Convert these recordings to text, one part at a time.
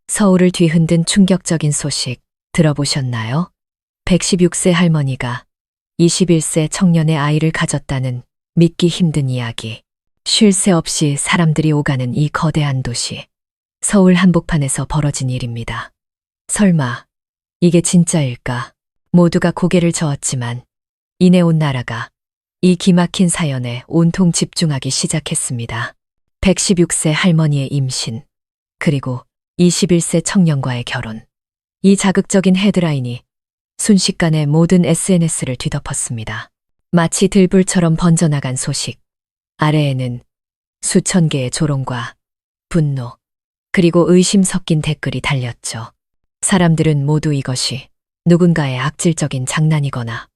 서울을 뒤흔든 충격적인 소식 들어보셨나요? 116세 할머니가 21세 청년의 아이를 가졌다는 믿기 힘든 이야기. 쉴 새 없이 사람들이 오가는 이 거대한 도시. 서울 한복판에서 벌어진 일입니다. 설마 이게 진짜일까? 모두가 고개를 저었지만 이내 온 나라가 이 기막힌 사연에 온통 집중하기 시작했습니다. 116세 할머니의 임신, 그리고 21세 청년과의 결혼. 이 자극적인 헤드라인이 순식간에 모든 SNS를 뒤덮었습니다. 마치 들불처럼 번져나간 소식. 아래에는 수천 개의 조롱과 분노, 그리고 의심 섞인 댓글이 달렸죠. 사람들은 모두 이것이 누군가의 악질적인 장난이거나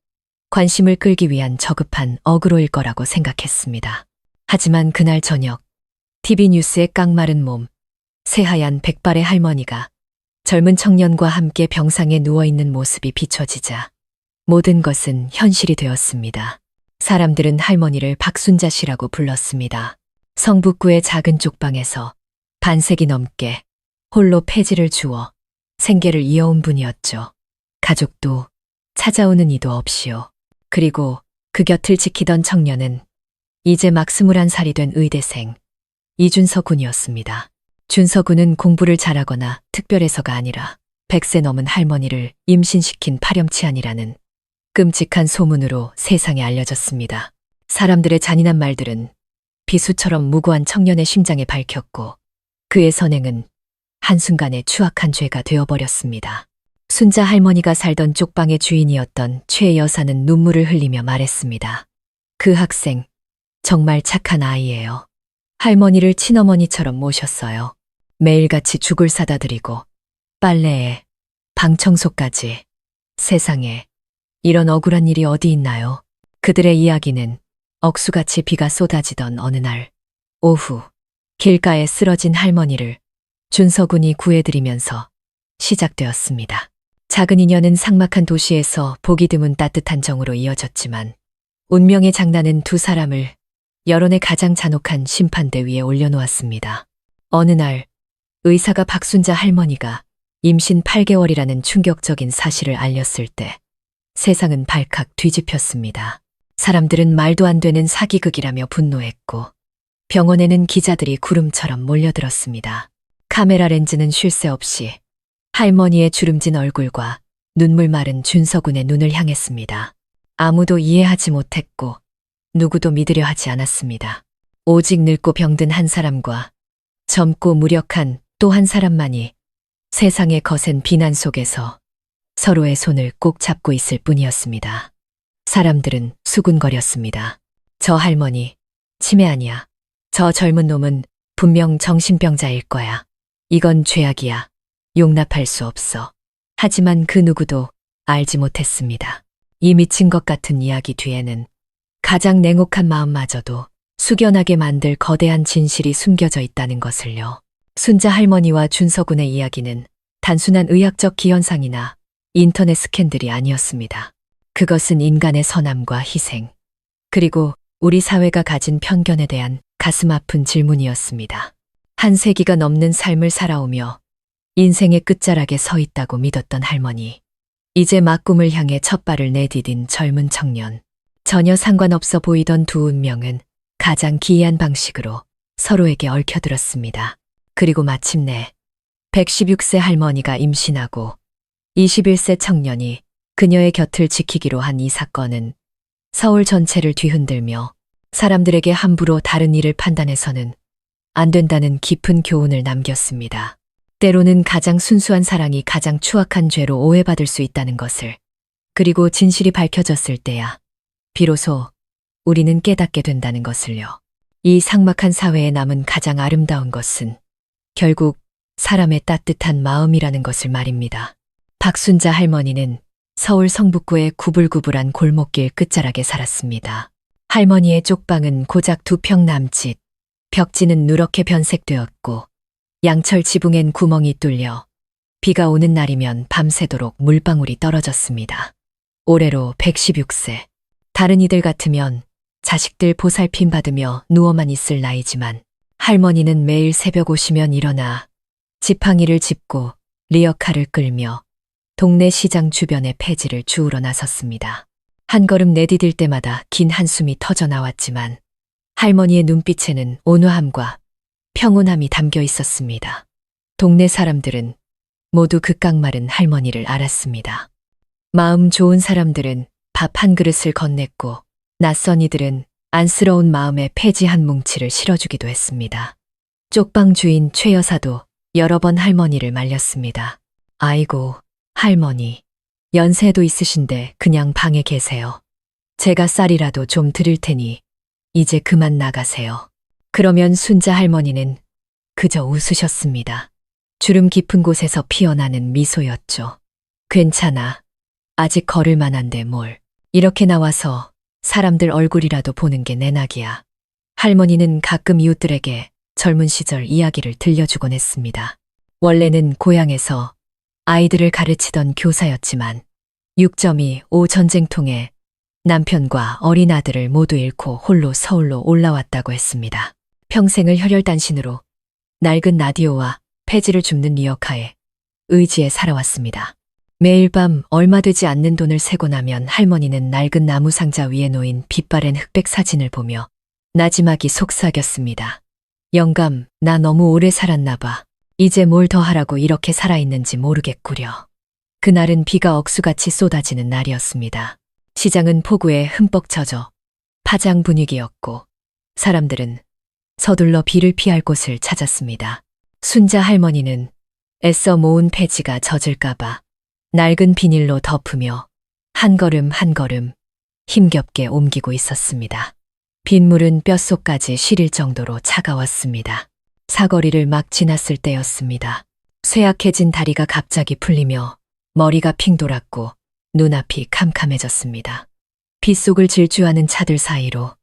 관심을 끌기 위한 저급한 어그로일 거라고 생각했습니다. 하지만 그날 저녁, TV 뉴스의 깡마른 몸, 새하얀 백발의 할머니가 젊은 청년과 함께 병상에 누워있는 모습이 비춰지자 모든 것은 현실이 되었습니다. 사람들은 할머니를 박순자 씨라고 불렀습니다. 성북구의 작은 쪽방에서 반세기 넘게 홀로 폐지를 주워 생계를 이어온 분이었죠. 가족도 찾아오는 이도 없이요. 그리고 그 곁을 지키던 청년은 이제 막 21살이 된 의대생 이준서 군이었습니다. 준서 군은 공부를 잘하거나 특별해서가 아니라 100세 넘은 할머니를 임신시킨 파렴치한이라는 끔찍한 소문으로 세상에 알려졌습니다. 사람들의 잔인한 말들은 비수처럼 무고한 청년의 심장에 밝혔고 그의 선행은 한순간에 추악한 죄가 되어버렸습니다. 순자 할머니가 살던 쪽방의 주인이었던 최 여사는 눈물을 흘리며 말했습니다. 그 학생 정말 착한 아이예요. 할머니를 친어머니처럼 모셨어요. 매일같이 죽을 사다 드리고 빨래에 방 청소까지. 세상에 이런 억울한 일이 어디 있나요? 그들의 이야기는 억수같이 비가 쏟아지던 어느 날 오후, 길가에 쓰러진 할머니를 준서군이 구해드리면서 시작되었습니다. 작은 인연은 삭막한 도시에서 보기 드문 따뜻한 정으로 이어졌지만 운명의 장난은 두 사람을 여론의 가장 잔혹한 심판대 위에 올려놓았습니다. 어느 날 의사가 박순자 할머니가 임신 8개월이라는 충격적인 사실을 알렸을 때 세상은 발칵 뒤집혔습니다. 사람들은 말도 안 되는 사기극이라며 분노했고 병원에는 기자들이 구름처럼 몰려들었습니다. 카메라 렌즈는 쉴 새 없이 할머니의 주름진 얼굴과 눈물 마른 준서군의 눈을 향했습니다. 아무도 이해하지 못했고 누구도 믿으려 하지 않았습니다. 오직 늙고 병든 한 사람과 젊고 무력한 또 한 사람만이 세상의 거센 비난 속에서 서로의 손을 꼭 잡고 있을 뿐이었습니다. 사람들은 수군거렸습니다. 저 할머니, 치매 아니야. 저 젊은 놈은 분명 정신병자일 거야. 이건 죄악이야. 용납할 수 없어. 하지만 그 누구도 알지 못했습니다. 이 미친 것 같은 이야기 뒤에는 가장 냉혹한 마음마저도 숙연하게 만들 거대한 진실이 숨겨져 있다는 것을요. 순자 할머니와 준서군의 이야기는 단순한 의학적 기현상이나 인터넷 스캔들이 아니었습니다. 그것은 인간의 선함과 희생, 그리고 우리 사회가 가진 편견에 대한 가슴 아픈 질문이었습니다. 한 세기가 넘는 삶을 살아오며 인생의 끝자락에 서 있다고 믿었던 할머니. 이제 막 꿈을 향해 첫 발을 내디딘 젊은 청년. 전혀 상관없어 보이던 두 운명은 가장 기이한 방식으로 서로에게 얽혀들었습니다. 그리고 마침내 116세 할머니가 임신하고 21세 청년이 그녀의 곁을 지키기로 한 이 사건은 서울 전체를 뒤흔들며 사람들에게 함부로 다른 일을 판단해서는 안 된다는 깊은 교훈을 남겼습니다. 때로는 가장 순수한 사랑이 가장 추악한 죄로 오해받을 수 있다는 것을, 그리고 진실이 밝혀졌을 때야 비로소 우리는 깨닫게 된다는 것을요. 이 삭막한 사회에 남은 가장 아름다운 것은 결국 사람의 따뜻한 마음이라는 것을 말입니다. 박순자 할머니는 서울 성북구의 구불구불한 골목길 끝자락에 살았습니다. 할머니의 쪽방은 고작 2평 남짓, 벽지는 누렇게 변색되었고 양철 지붕엔 구멍이 뚫려 비가 오는 날이면 밤새도록 물방울이 떨어졌습니다. 올해로 116세. 다른 이들 같으면 자식들 보살핌 받으며 누워만 있을 나이지만 할머니는 매일 새벽 5시면 일어나 지팡이를 짚고 리어카를 끌며 동네 시장 주변의 폐지를 주우러 나섰습니다. 한 걸음 내디딜 때마다 긴 한숨이 터져 나왔지만 할머니의 눈빛에는 온화함과 평온함이 담겨 있었습니다. 동네 사람들은 모두 그 깡마른 할머니를 알았습니다. 마음 좋은 사람들은 밥 한 그릇을 건넸고 낯선 이들은 안쓰러운 마음에 폐지 한 뭉치를 실어주기도 했습니다. 쪽방 주인 최 여사도 여러 번 할머니를 말렸습니다. 아이고, 할머니. 연세도 있으신데 그냥 방에 계세요. 제가 쌀이라도 좀 드릴 테니 이제 그만 나가세요. 그러면 순자 할머니는 그저 웃으셨습니다. 주름 깊은 곳에서 피어나는 미소였죠. 괜찮아. 아직 걸을 만한데 뭘. 이렇게 나와서 사람들 얼굴이라도 보는 게 내 낙이야. 할머니는 가끔 이웃들에게 젊은 시절 이야기를 들려주곤 했습니다. 원래는 고향에서 아이들을 가르치던 교사였지만 6.25 전쟁통에 남편과 어린 아들을 모두 잃고 홀로 서울로 올라왔다고 했습니다. 평생을 혈혈단신으로 낡은 라디오와 폐지를 줍는 리어카에 의지해 살아왔습니다. 매일 밤 얼마 되지 않는 돈을 세고 나면 할머니는 낡은 나무 상자 위에 놓인 빛바랜 흑백 사진을 보며 나지막이 속삭였습니다. 영감, 나 너무 오래 살았나 봐. 이제 뭘 더 하라고 이렇게 살아있는지 모르겠구려. 그날은 비가 억수같이 쏟아지는 날이었습니다. 시장은 폭우에 흠뻑 젖어 파장 분위기였고 사람들은 서둘러 비를 피할 곳을 찾았습니다. 순자 할머니는 애써 모은 폐지가 젖을까봐 낡은 비닐로 덮으며 한 걸음 한 걸음 힘겹게 옮기고 있었습니다. 빗물은 뼛속까지 시릴 정도로 차가웠습니다. 사거리를 막 지났을 때였습니다. 쇠약해진 다리가 갑자기 풀리며 머리가 핑 돌았고 눈앞이 캄캄해졌습니다. 빗속을 질주하는 차들 사이로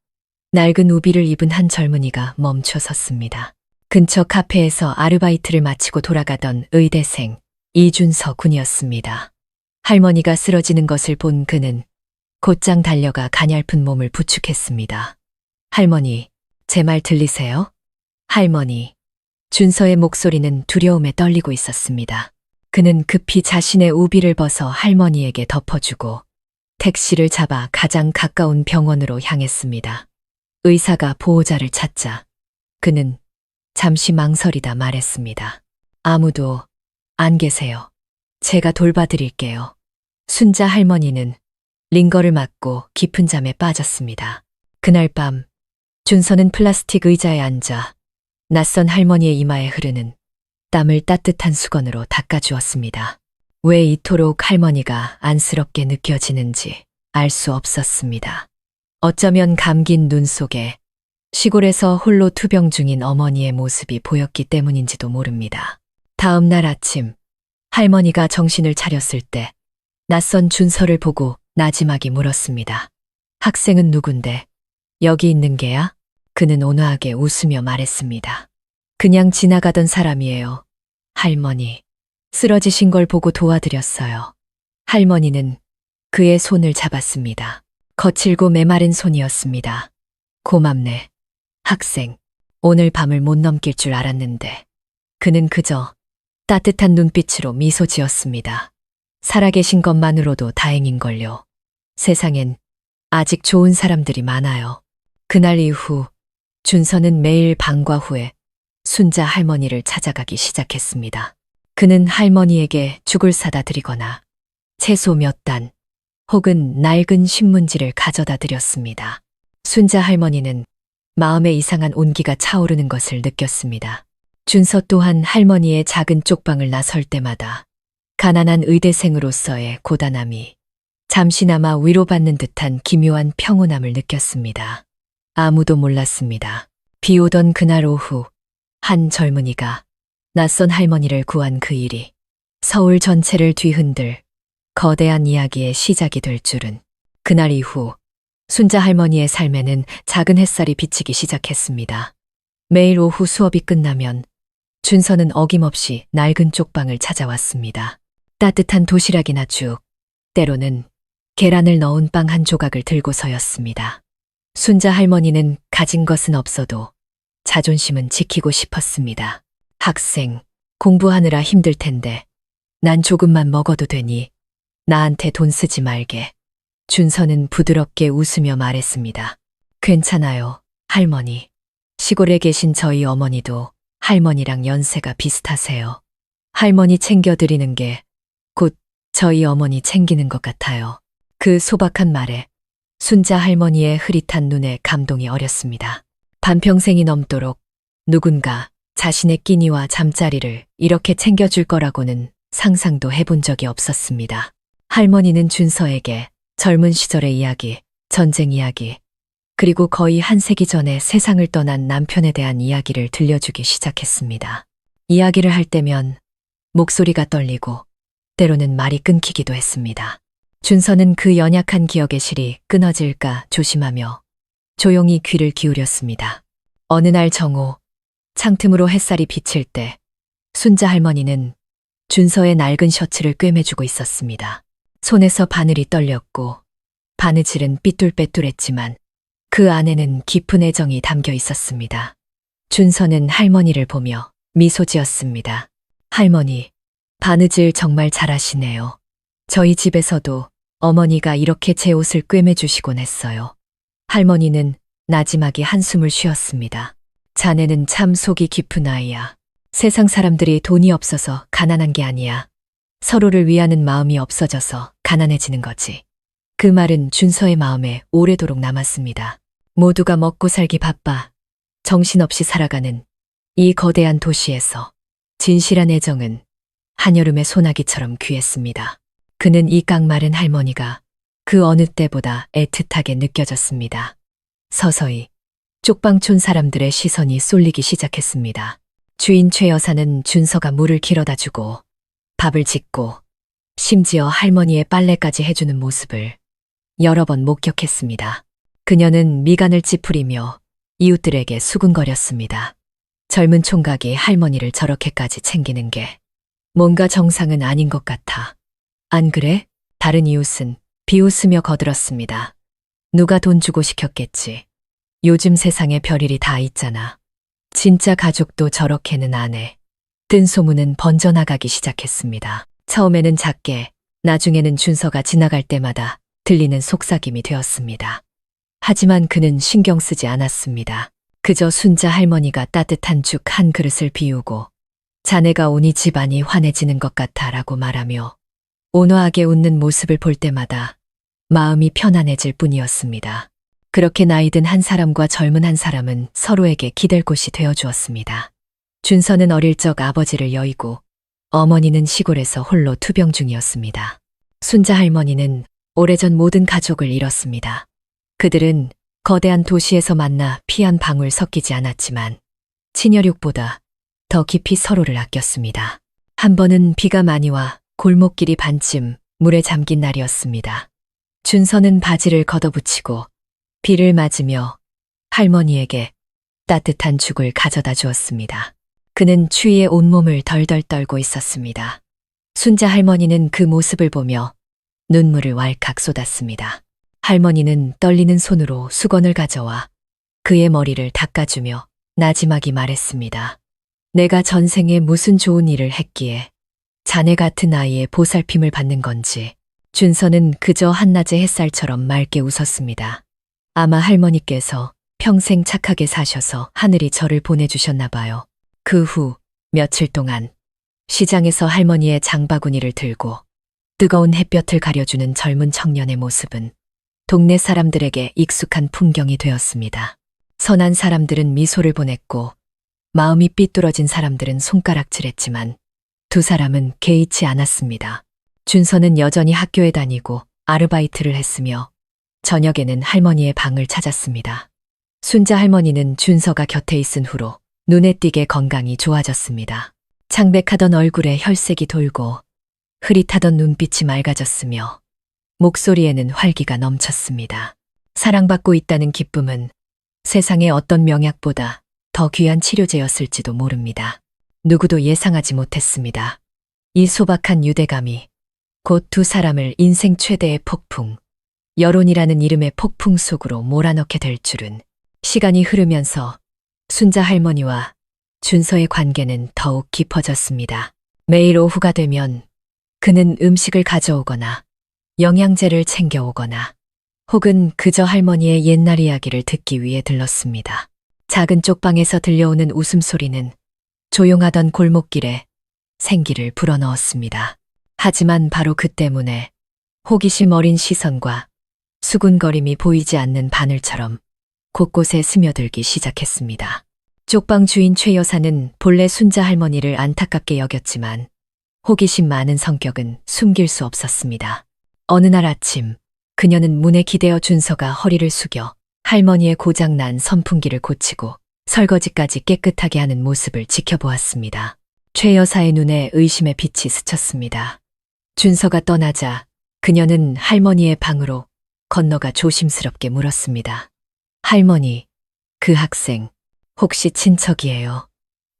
낡은 우비를 입은 한 젊은이가 멈춰 섰습니다. 근처 카페에서 아르바이트를 마치고 돌아가던 의대생 이준서 군이었습니다. 할머니가 쓰러지는 것을 본 그는 곧장 달려가 가냘픈 몸을 부축했습니다. 할머니, 제 말 들리세요? 할머니. 준서의 목소리는 두려움에 떨리고 있었습니다. 그는 급히 자신의 우비를 벗어 할머니에게 덮어주고 택시를 잡아 가장 가까운 병원으로 향했습니다. 의사가 보호자를 찾자 그는 잠시 망설이다 말했습니다. 아무도 안 계세요. 제가 돌봐드릴게요. 순자 할머니는 링거를 맞고 깊은 잠에 빠졌습니다. 그날 밤 준서는 플라스틱 의자에 앉아 낯선 할머니의 이마에 흐르는 땀을 따뜻한 수건으로 닦아주었습니다. 왜 이토록 할머니가 안쓰럽게 느껴지는지 알 수 없었습니다. 어쩌면 감긴 눈 속에 시골에서 홀로 투병 중인 어머니의 모습이 보였기 때문인지도 모릅니다. 다음 날 아침 할머니가 정신을 차렸을 때 낯선 준서를 보고 나지막이 물었습니다. 학생은 누군데? 여기 있는 게야? 그는 온화하게 웃으며 말했습니다. 그냥 지나가던 사람이에요. 할머니. 쓰러지신 걸 보고 도와드렸어요. 할머니는 그의 손을 잡았습니다. 거칠고 메마른 손이었습니다. 고맙네. 학생. 오늘 밤을 못 넘길 줄 알았는데. 그는 그저 따뜻한 눈빛으로 미소 지었습니다. 살아계신 것만으로도 다행인걸요. 세상엔 아직 좋은 사람들이 많아요. 그날 이후 준서는 매일 방과 후에 순자 할머니를 찾아가기 시작했습니다. 그는 할머니에게 죽을 사다 드리거나 채소 몇 단 혹은 낡은 신문지를 가져다 드렸습니다. 순자 할머니는 마음에 이상한 온기가 차오르는 것을 느꼈습니다. 준서 또한 할머니의 작은 쪽방을 나설 때마다 가난한 의대생으로서의 고단함이 잠시나마 위로받는 듯한 기묘한 평온함을 느꼈습니다. 아무도 몰랐습니다. 비 오던 그날 오후 한 젊은이가 낯선 할머니를 구한 그 일이 서울 전체를 뒤흔들 거대한 이야기의 시작이 될 줄은. 그날 이후 순자 할머니의 삶에는 작은 햇살이 비치기 시작했습니다. 매일 오후 수업이 끝나면 준서는 어김없이 낡은 쪽방을 찾아왔습니다. 따뜻한 도시락이나 죽, 때로는 계란을 넣은 빵 한 조각을 들고서였습니다. 순자 할머니는 가진 것은 없어도 자존심은 지키고 싶었습니다. 학생, 공부하느라 힘들 텐데 난 조금만 먹어도 되니 나한테 돈 쓰지 말게. 준서는 부드럽게 웃으며 말했습니다. 괜찮아요, 할머니. 시골에 계신 저희 어머니도 할머니랑 연세가 비슷하세요. 할머니 챙겨드리는 게 곧 저희 어머니 챙기는 것 같아요. 그 소박한 말에 순자 할머니의 흐릿한 눈에 감동이 어렸습니다. 반평생이 넘도록 누군가 자신의 끼니와 잠자리를 이렇게 챙겨줄 거라고는 상상도 해본 적이 없었습니다. 할머니는 준서에게 젊은 시절의 이야기, 전쟁 이야기, 그리고 거의 한 세기 전에 세상을 떠난 남편에 대한 이야기를 들려주기 시작했습니다. 이야기를 할 때면 목소리가 떨리고 때로는 말이 끊기기도 했습니다. 준서는 그 연약한 기억의 실이 끊어질까 조심하며 조용히 귀를 기울였습니다. 어느 날 정오, 창틈으로 햇살이 비칠 때 순자 할머니는 준서의 낡은 셔츠를 꿰매주고 있었습니다. 손에서 바늘이 떨렸고 바느질은 삐뚤빼뚤했지만 그 안에는 깊은 애정이 담겨 있었습니다. 준서는 할머니를 보며 미소 지었습니다. 할머니, 바느질 정말 잘하시네요. 저희 집에서도 어머니가 이렇게 제 옷을 꿰매주시곤 했어요. 할머니는 나지막이 한숨을 쉬었습니다. 자네는 참 속이 깊은 아이야. 세상 사람들이 돈이 없어서 가난한 게 아니야. 서로를 위하는 마음이 없어져서 가난해지는 거지. 그 말은 준서의 마음에 오래도록 남았습니다. 모두가 먹고 살기 바빠 정신없이 살아가는 이 거대한 도시에서 진실한 애정은 한여름의 소나기처럼 귀했습니다. 그는 이 깡마른 할머니가 그 어느 때보다 애틋하게 느껴졌습니다. 서서히 쪽방촌 사람들의 시선이 쏠리기 시작했습니다. 주인 최 여사는 준서가 물을 길어다 주고 밥을 짓고 심지어 할머니의 빨래까지 해주는 모습을 여러 번 목격했습니다. 그녀는 미간을 찌푸리며 이웃들에게 수군거렸습니다. 젊은 총각이 할머니를 저렇게까지 챙기는 게 뭔가 정상은 아닌 것 같아. 안 그래? 다른 이웃은 비웃으며 거들었습니다. 누가 돈 주고 시켰겠지. 요즘 세상에 별일이 다 있잖아. 진짜 가족도 저렇게는 안 해. 뜬 소문은 번져나가기 시작했습니다. 처음에는 작게, 나중에는 준서가 지나갈 때마다 들리는 속삭임이 되었습니다. 하지만 그는 신경 쓰지 않았습니다. 그저 순자 할머니가 따뜻한 죽 한 그릇을 비우고 자네가 오니 집안이 환해지는 것 같아 라고 말하며 온화하게 웃는 모습을 볼 때마다 마음이 편안해질 뿐이었습니다. 그렇게 나이든 한 사람과 젊은 한 사람은 서로에게 기댈 곳이 되어주었습니다. 준서는 어릴 적 아버지를 여의고 어머니는 시골에서 홀로 투병 중이었습니다. 순자 할머니는 오래전 모든 가족을 잃었습니다. 그들은 거대한 도시에서 만나 피 한 방울 섞이지 않았지만 친혈육보다 더 깊이 서로를 아꼈습니다. 한 번은 비가 많이 와 골목길이 반쯤 물에 잠긴 날이었습니다. 준서는 바지를 걷어붙이고 비를 맞으며 할머니에게 따뜻한 죽을 가져다 주었습니다. 그는 추위에 온몸을 덜덜 떨고 있었습니다. 순자 할머니는 그 모습을 보며 눈물을 왈칵 쏟았습니다. 할머니는 떨리는 손으로 수건을 가져와 그의 머리를 닦아주며 나지막이 말했습니다. 내가 전생에 무슨 좋은 일을 했기에 자네 같은 아이의 보살핌을 받는 건지. 준서는 그저 한낮의 햇살처럼 맑게 웃었습니다. 아마 할머니께서 평생 착하게 사셔서 하늘이 저를 보내주셨나 봐요. 그 후 며칠 동안 시장에서 할머니의 장바구니를 들고 뜨거운 햇볕을 가려주는 젊은 청년의 모습은 동네 사람들에게 익숙한 풍경이 되었습니다. 선한 사람들은 미소를 보냈고 마음이 삐뚤어진 사람들은 손가락질했지만 두 사람은 개의치 않았습니다. 준서는 여전히 학교에 다니고 아르바이트를 했으며 저녁에는 할머니의 방을 찾았습니다. 순자 할머니는 준서가 곁에 있은 후로 눈에 띄게 건강이 좋아졌습니다. 창백하던 얼굴에 혈색이 돌고 흐릿하던 눈빛이 맑아졌으며 목소리에는 활기가 넘쳤습니다. 사랑받고 있다는 기쁨은 세상의 어떤 명약보다 더 귀한 치료제였을지도 모릅니다. 누구도 예상하지 못했습니다. 이 소박한 유대감이 곧 두 사람을 인생 최대의 폭풍, 여론이라는 이름의 폭풍 속으로 몰아넣게 될 줄은. 시간이 흐르면서 순자 할머니와 준서의 관계는 더욱 깊어졌습니다. 매일 오후가 되면 그는 음식을 가져오거나 영양제를 챙겨오거나 혹은 그저 할머니의 옛날 이야기를 듣기 위해 들렀습니다. 작은 쪽방에서 들려오는 웃음소리는 조용하던 골목길에 생기를 불어넣었습니다. 하지만 바로 그 때문에 호기심 어린 시선과 수군거림이 보이지 않는 바늘처럼 곳곳에 스며들기 시작했습니다. 쪽방 주인 최 여사는 본래 순자 할머니를 안타깝게 여겼지만 호기심 많은 성격은 숨길 수 없었습니다. 어느 날 아침 그녀는 문에 기대어 준서가 허리를 숙여 할머니의 고장난 선풍기를 고치고 설거지까지 깨끗하게 하는 모습을 지켜보았습니다. 최 여사의 눈에 의심의 빛이 스쳤습니다. 준서가 떠나자 그녀는 할머니의 방으로 건너가 조심스럽게 물었습니다. 할머니, 그 학생 혹시 친척이에요?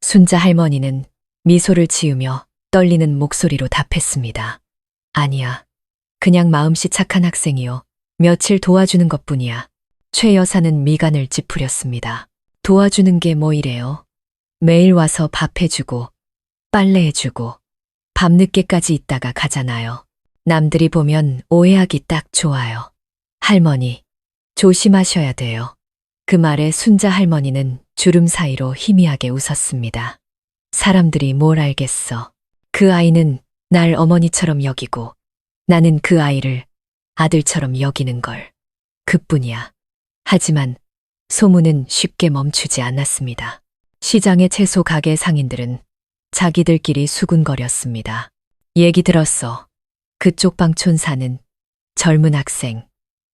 순자 할머니는 미소를 지으며 떨리는 목소리로 답했습니다. 아니야. 그냥 마음씨 착한 학생이요. 며칠 도와주는 것뿐이야. 최 여사는 미간을 찌푸렸습니다. 도와주는 게 뭐 이래요? 매일 와서 밥 해주고 빨래해주고 밤늦게까지 있다가 가잖아요. 남들이 보면 오해하기 딱 좋아요. 할머니, 조심하셔야 돼요. 그 말에 순자 할머니는 주름 사이로 희미하게 웃었습니다. 사람들이 뭘 알겠어. 그 아이는 날 어머니처럼 여기고 나는 그 아이를 아들처럼 여기는 걸. 그뿐이야. 하지만 소문은 쉽게 멈추지 않았습니다. 시장의 채소 가게 상인들은 자기들끼리 수군거렸습니다. 얘기 들었어. 그쪽 방촌 사는 젊은 학생,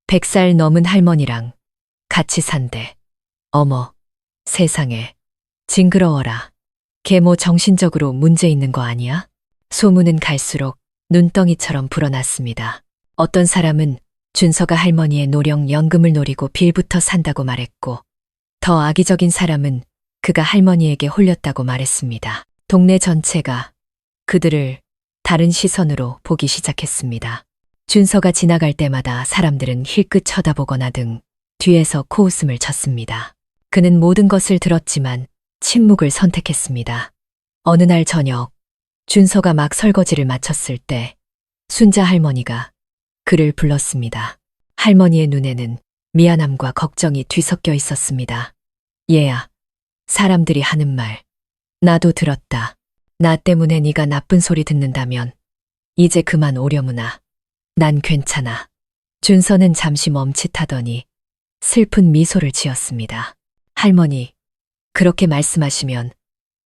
100살 넘은 할머니랑 같이 산대. 어머, 세상에. 징그러워라. 걔 뭐 정신적으로 문제 있는 거 아니야? 소문은 갈수록 눈덩이처럼 불어났습니다. 어떤 사람은 준서가 할머니의 노령 연금을 노리고 빌부터 산다고 말했고, 더 악의적인 사람은 그가 할머니에게 홀렸다고 말했습니다. 동네 전체가 그들을 다른 시선으로 보기 시작했습니다. 준서가 지나갈 때마다 사람들은 힐끗 쳐다보거나 등 뒤에서 코웃음을 쳤습니다. 그는 모든 것을 들었지만 침묵을 선택했습니다. 어느 날 저녁, 준서가 막 설거지를 마쳤을 때 순자 할머니가 그를 불렀습니다. 할머니의 눈에는 미안함과 걱정이 뒤섞여 있었습니다. 얘야, 사람들이 하는 말 나도 들었다. 나 때문에 네가 나쁜 소리 듣는다면 이제 그만 오려무나. 난 괜찮아. 준서는 잠시 멈칫하더니 슬픈 미소를 지었습니다. 할머니, 그렇게 말씀하시면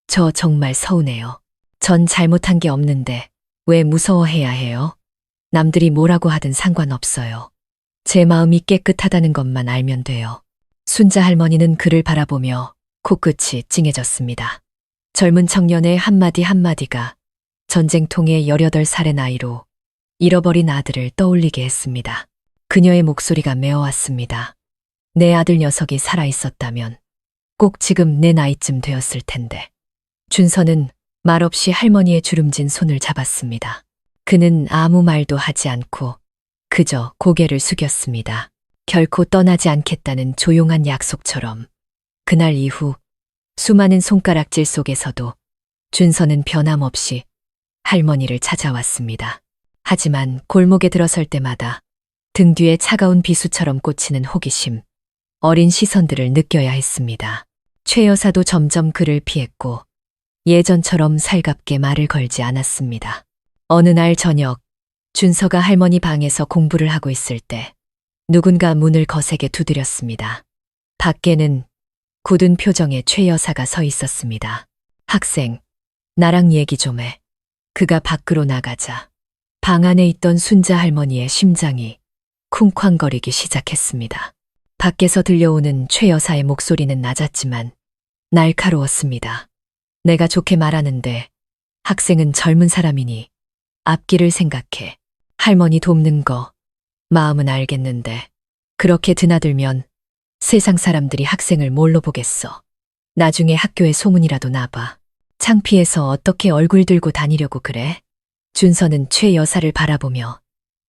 저 정말 서운해요. 전 잘못한 게 없는데 왜 무서워해야 해요? 남들이 뭐라고 하든 상관없어요. 제 마음이 깨끗하다는 것만 알면 돼요. 순자 할머니는 그를 바라보며 코끝이 찡해졌습니다. 젊은 청년의 한마디 한마디가 전쟁통의 18살의 나이로 잃어버린 아들을 떠올리게 했습니다. 그녀의 목소리가 메어왔습니다. 내 아들 녀석이 살아있었다면 꼭 지금 내 나이쯤 되었을 텐데. 준서는 말없이 할머니의 주름진 손을 잡았습니다. 그는 아무 말도 하지 않고 그저 고개를 숙였습니다. 결코 떠나지 않겠다는 조용한 약속처럼. 그날 이후 수많은 손가락질 속에서도 준서는 변함없이 할머니를 찾아왔습니다. 하지만 골목에 들어설 때마다 등 뒤에 차가운 비수처럼 꽂히는 호기심, 어린 시선들을 느껴야 했습니다. 최 여사도 점점 그를 피했고 예전처럼 살갑게 말을 걸지 않았습니다. 어느 날 저녁, 준서가 할머니 방에서 공부를 하고 있을 때 누군가 문을 거세게 두드렸습니다. 밖에는 굳은 표정의 최 여사가 서 있었습니다. 학생, 나랑 얘기 좀 해. 그가 밖으로 나가자 방 안에 있던 순자 할머니의 심장이 쿵쾅거리기 시작했습니다. 밖에서 들려오는 최 여사의 목소리는 낮았지만 날카로웠습니다. 내가 좋게 말하는데 학생은 젊은 사람이니 앞길을 생각해. 할머니 돕는 거 마음은 알겠는데 그렇게 드나들면 세상 사람들이 학생을 뭘로 보겠어. 나중에 학교에 소문이라도 나봐. 창피해서 어떻게 얼굴 들고 다니려고 그래? 준서는 최 여사를 바라보며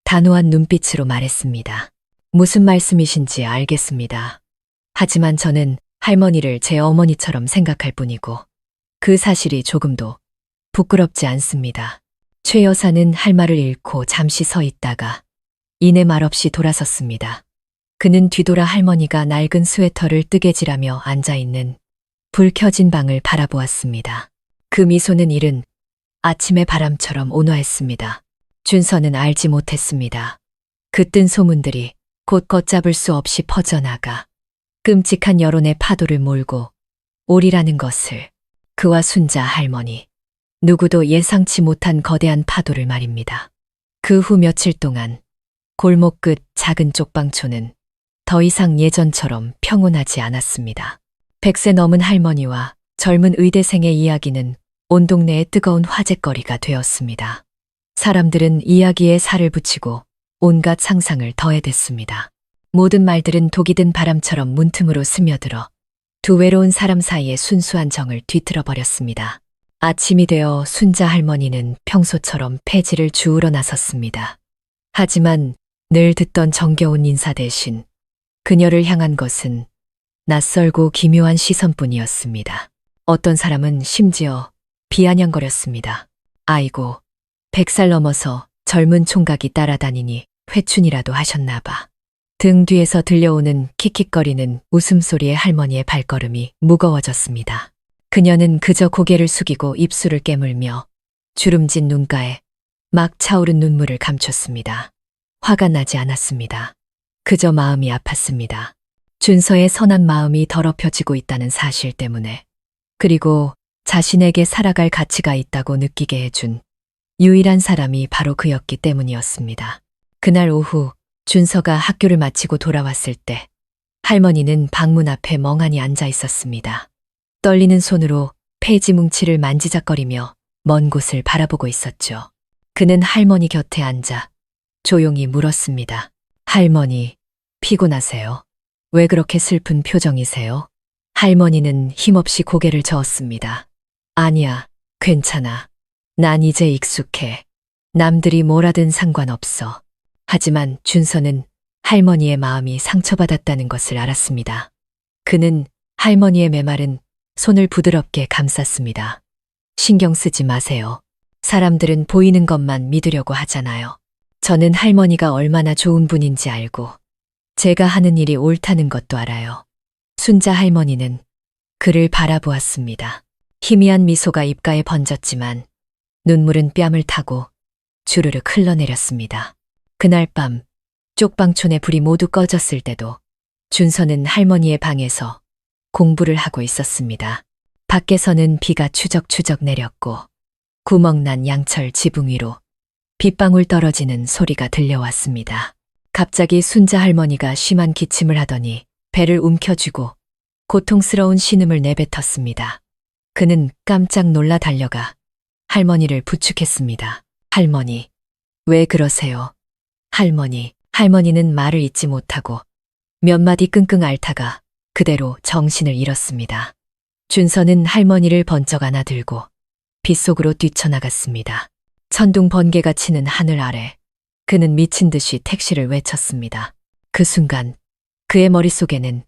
단호한 눈빛으로 말했습니다. 무슨 말씀이신지 알겠습니다. 하지만 저는 할머니를 제 어머니처럼 생각할 뿐이고 그 사실이 조금도 부끄럽지 않습니다. 최 여사는 할 말을 잃고 잠시 서 있다가 이내 말없이 돌아섰습니다. 그는 뒤돌아 할머니가 낡은 스웨터를 뜨개질하며 앉아있는 불 켜진 방을 바라보았습니다. 그 미소는 이른 아침의 바람처럼 온화했습니다. 준서는 알지 못했습니다. 그 뜬 소문들이 곧 걷잡을 수 없이 퍼져나가 끔찍한 여론의 파도를 몰고 오리라는 것을, 그와 순자 할머니, 누구도 예상치 못한 거대한 파도를 말입니다. 그 후 며칠 동안 골목 끝 작은 쪽방촌은 더 이상 예전처럼 평온하지 않았습니다. 100세 넘은 할머니와 젊은 의대생의 이야기는 온 동네의 뜨거운 화제거리가 되었습니다. 사람들은 이야기에 살을 붙이고 온갖 상상을 더해댔습니다. 모든 말들은 독이 든 바람처럼 문틈으로 스며들어 두 외로운 사람 사이의 순수한 정을 뒤틀어 버렸습니다. 아침이 되어 순자 할머니는 평소처럼 폐지를 주우러 나섰습니다. 하지만 늘 듣던 정겨운 인사 대신 그녀를 향한 것은 낯설고 기묘한 시선뿐이었습니다. 어떤 사람은 심지어 비아냥거렸습니다. 아이고, 100살 넘어서 젊은 총각이 따라다니니 회춘이라도 하셨나 봐. 등 뒤에서 들려오는 킥킥거리는 웃음소리에 할머니의 발걸음이 무거워졌습니다. 그녀는 그저 고개를 숙이고 입술을 깨물며 주름진 눈가에 막 차오른 눈물을 감췄습니다. 화가 나지 않았습니다. 그저 마음이 아팠습니다. 준서의 선한 마음이 더럽혀지고 있다는 사실 때문에, 그리고 자신에게 살아갈 가치가 있다고 느끼게 해준 유일한 사람이 바로 그였기 때문이었습니다. 그날 오후 준서가 학교를 마치고 돌아왔을 때 할머니는 방문 앞에 멍하니 앉아 있었습니다. 떨리는 손으로 폐지 뭉치를 만지작거리며 먼 곳을 바라보고 있었죠. 그는 할머니 곁에 앉아 조용히 물었습니다. 할머니, 피곤하세요? 왜 그렇게 슬픈 표정이세요? 할머니는 힘없이 고개를 저었습니다. 아니야, 괜찮아. 난 이제 익숙해. 남들이 뭐라든 상관없어. 하지만 준서는 할머니의 마음이 상처받았다는 것을 알았습니다. 그는 할머니의 메마른 손을 부드럽게 감쌌습니다. 신경 쓰지 마세요. 사람들은 보이는 것만 믿으려고 하잖아요. 저는 할머니가 얼마나 좋은 분인지 알고 제가 하는 일이 옳다는 것도 알아요. 순자 할머니는 그를 바라보았습니다. 희미한 미소가 입가에 번졌지만 눈물은 뺨을 타고 주르륵 흘러내렸습니다. 그날 밤 쪽방촌의 불이 모두 꺼졌을 때도 준서는 할머니의 방에서 공부를 하고 있었습니다. 밖에서는 비가 추적추적 내렸고 구멍난 양철 지붕 위로 빗방울 떨어지는 소리가 들려왔습니다. 갑자기 순자 할머니가 심한 기침을 하더니 배를 움켜쥐고 고통스러운 신음을 내뱉었습니다. 그는 깜짝 놀라 달려가 할머니를 부축했습니다. 할머니, 왜 그러세요? 할머니는 말을 잇지 못하고 몇 마디 끙끙 앓다가 그대로 정신을 잃었습니다. 준서는 할머니를 번쩍 안아들고 빗속으로 뛰쳐나갔습니다. 천둥 번개가 치는 하늘 아래 그는 미친 듯이 택시를 외쳤습니다. 그 순간 그의 머릿속에는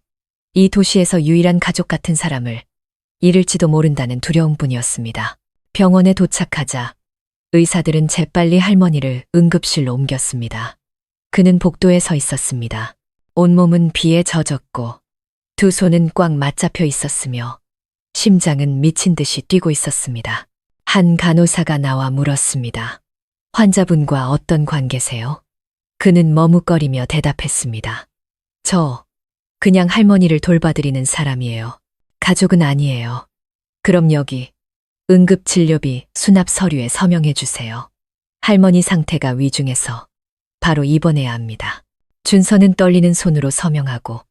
이 도시에서 유일한 가족 같은 사람을 잃을지도 모른다는 두려움뿐이었습니다. 병원에 도착하자 의사들은 재빨리 할머니를 응급실로 옮겼습니다. 그는 복도에 서 있었습니다. 온몸은 비에 젖었고 두 손은 꽉 맞잡혀 있었으며 심장은 미친 듯이 뛰고 있었습니다. 한 간호사가 나와 물었습니다. 환자분과 어떤 관계세요? 그는 머뭇거리며 대답했습니다. 저 그냥 할머니를 돌봐드리는 사람이에요. 가족은 아니에요. 그럼 여기 응급진료비 수납 서류에 서명해 주세요. 할머니 상태가 위중해서 바로 입원해야 합니다. 준서는 떨리는 손으로 서명하고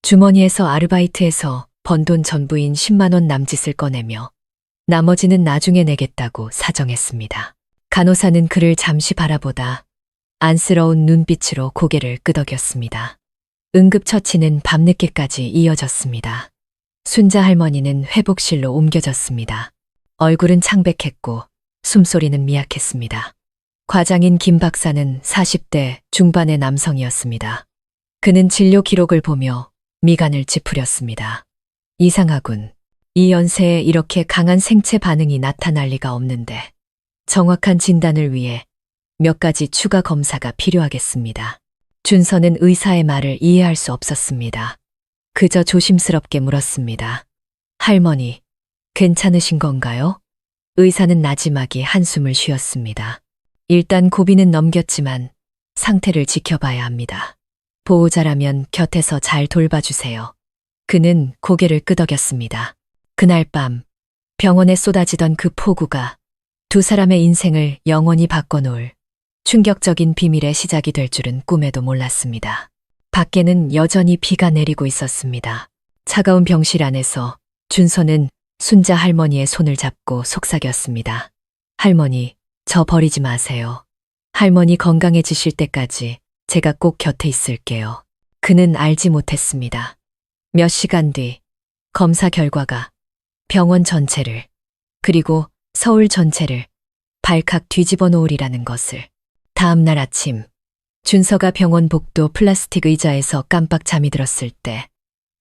주머니에서 아르바이트해서 번 돈 전부인 10만 원 남짓을 꺼내며 나머지는 나중에 내겠다고 사정했습니다. 간호사는 그를 잠시 바라보다 안쓰러운 눈빛으로 고개를 끄덕였습니다. 응급처치는 밤늦게까지 이어졌습니다. 순자 할머니는 회복실로 옮겨졌습니다. 얼굴은 창백했고 숨소리는 미약했습니다. 과장인 김 박사는 40대 중반의 남성이었습니다. 그는 진료 기록을 보며 미간을 찌푸렸습니다. 이상하군. 이 연세에 이렇게 강한 생체 반응이 나타날 리가 없는데 정확한 진단을 위해 몇 가지 추가 검사가 필요하겠습니다. 준서는 의사의 말을 이해할 수 없었습니다. 그저 조심스럽게 물었습니다. 할머니, 괜찮으신 건가요? 의사는 나지막이 한숨을 쉬었습니다. 일단 고비는 넘겼지만 상태를 지켜봐야 합니다. 보호자라면 곁에서 잘 돌봐주세요. 그는 고개를 끄덕였습니다. 그날 밤 병원에 쏟아지던 그 폭우가 두 사람의 인생을 영원히 바꿔놓을 충격적인 비밀의 시작이 될 줄은 꿈에도 몰랐습니다. 밖에는 여전히 비가 내리고 있었습니다. 차가운 병실 안에서 준서는 순자 할머니의 손을 잡고 속삭였습니다. 할머니, 저 버리지 마세요. 할머니 건강해지실 때까지 제가 꼭 곁에 있을게요. 그는 알지 못했습니다. 몇 시간 뒤 검사 결과가 병원 전체를 그리고 서울 전체를 발칵 뒤집어 놓으리라는 것을. 다음 날 아침 준서가 병원 복도 플라스틱 의자에서 깜빡 잠이 들었을 때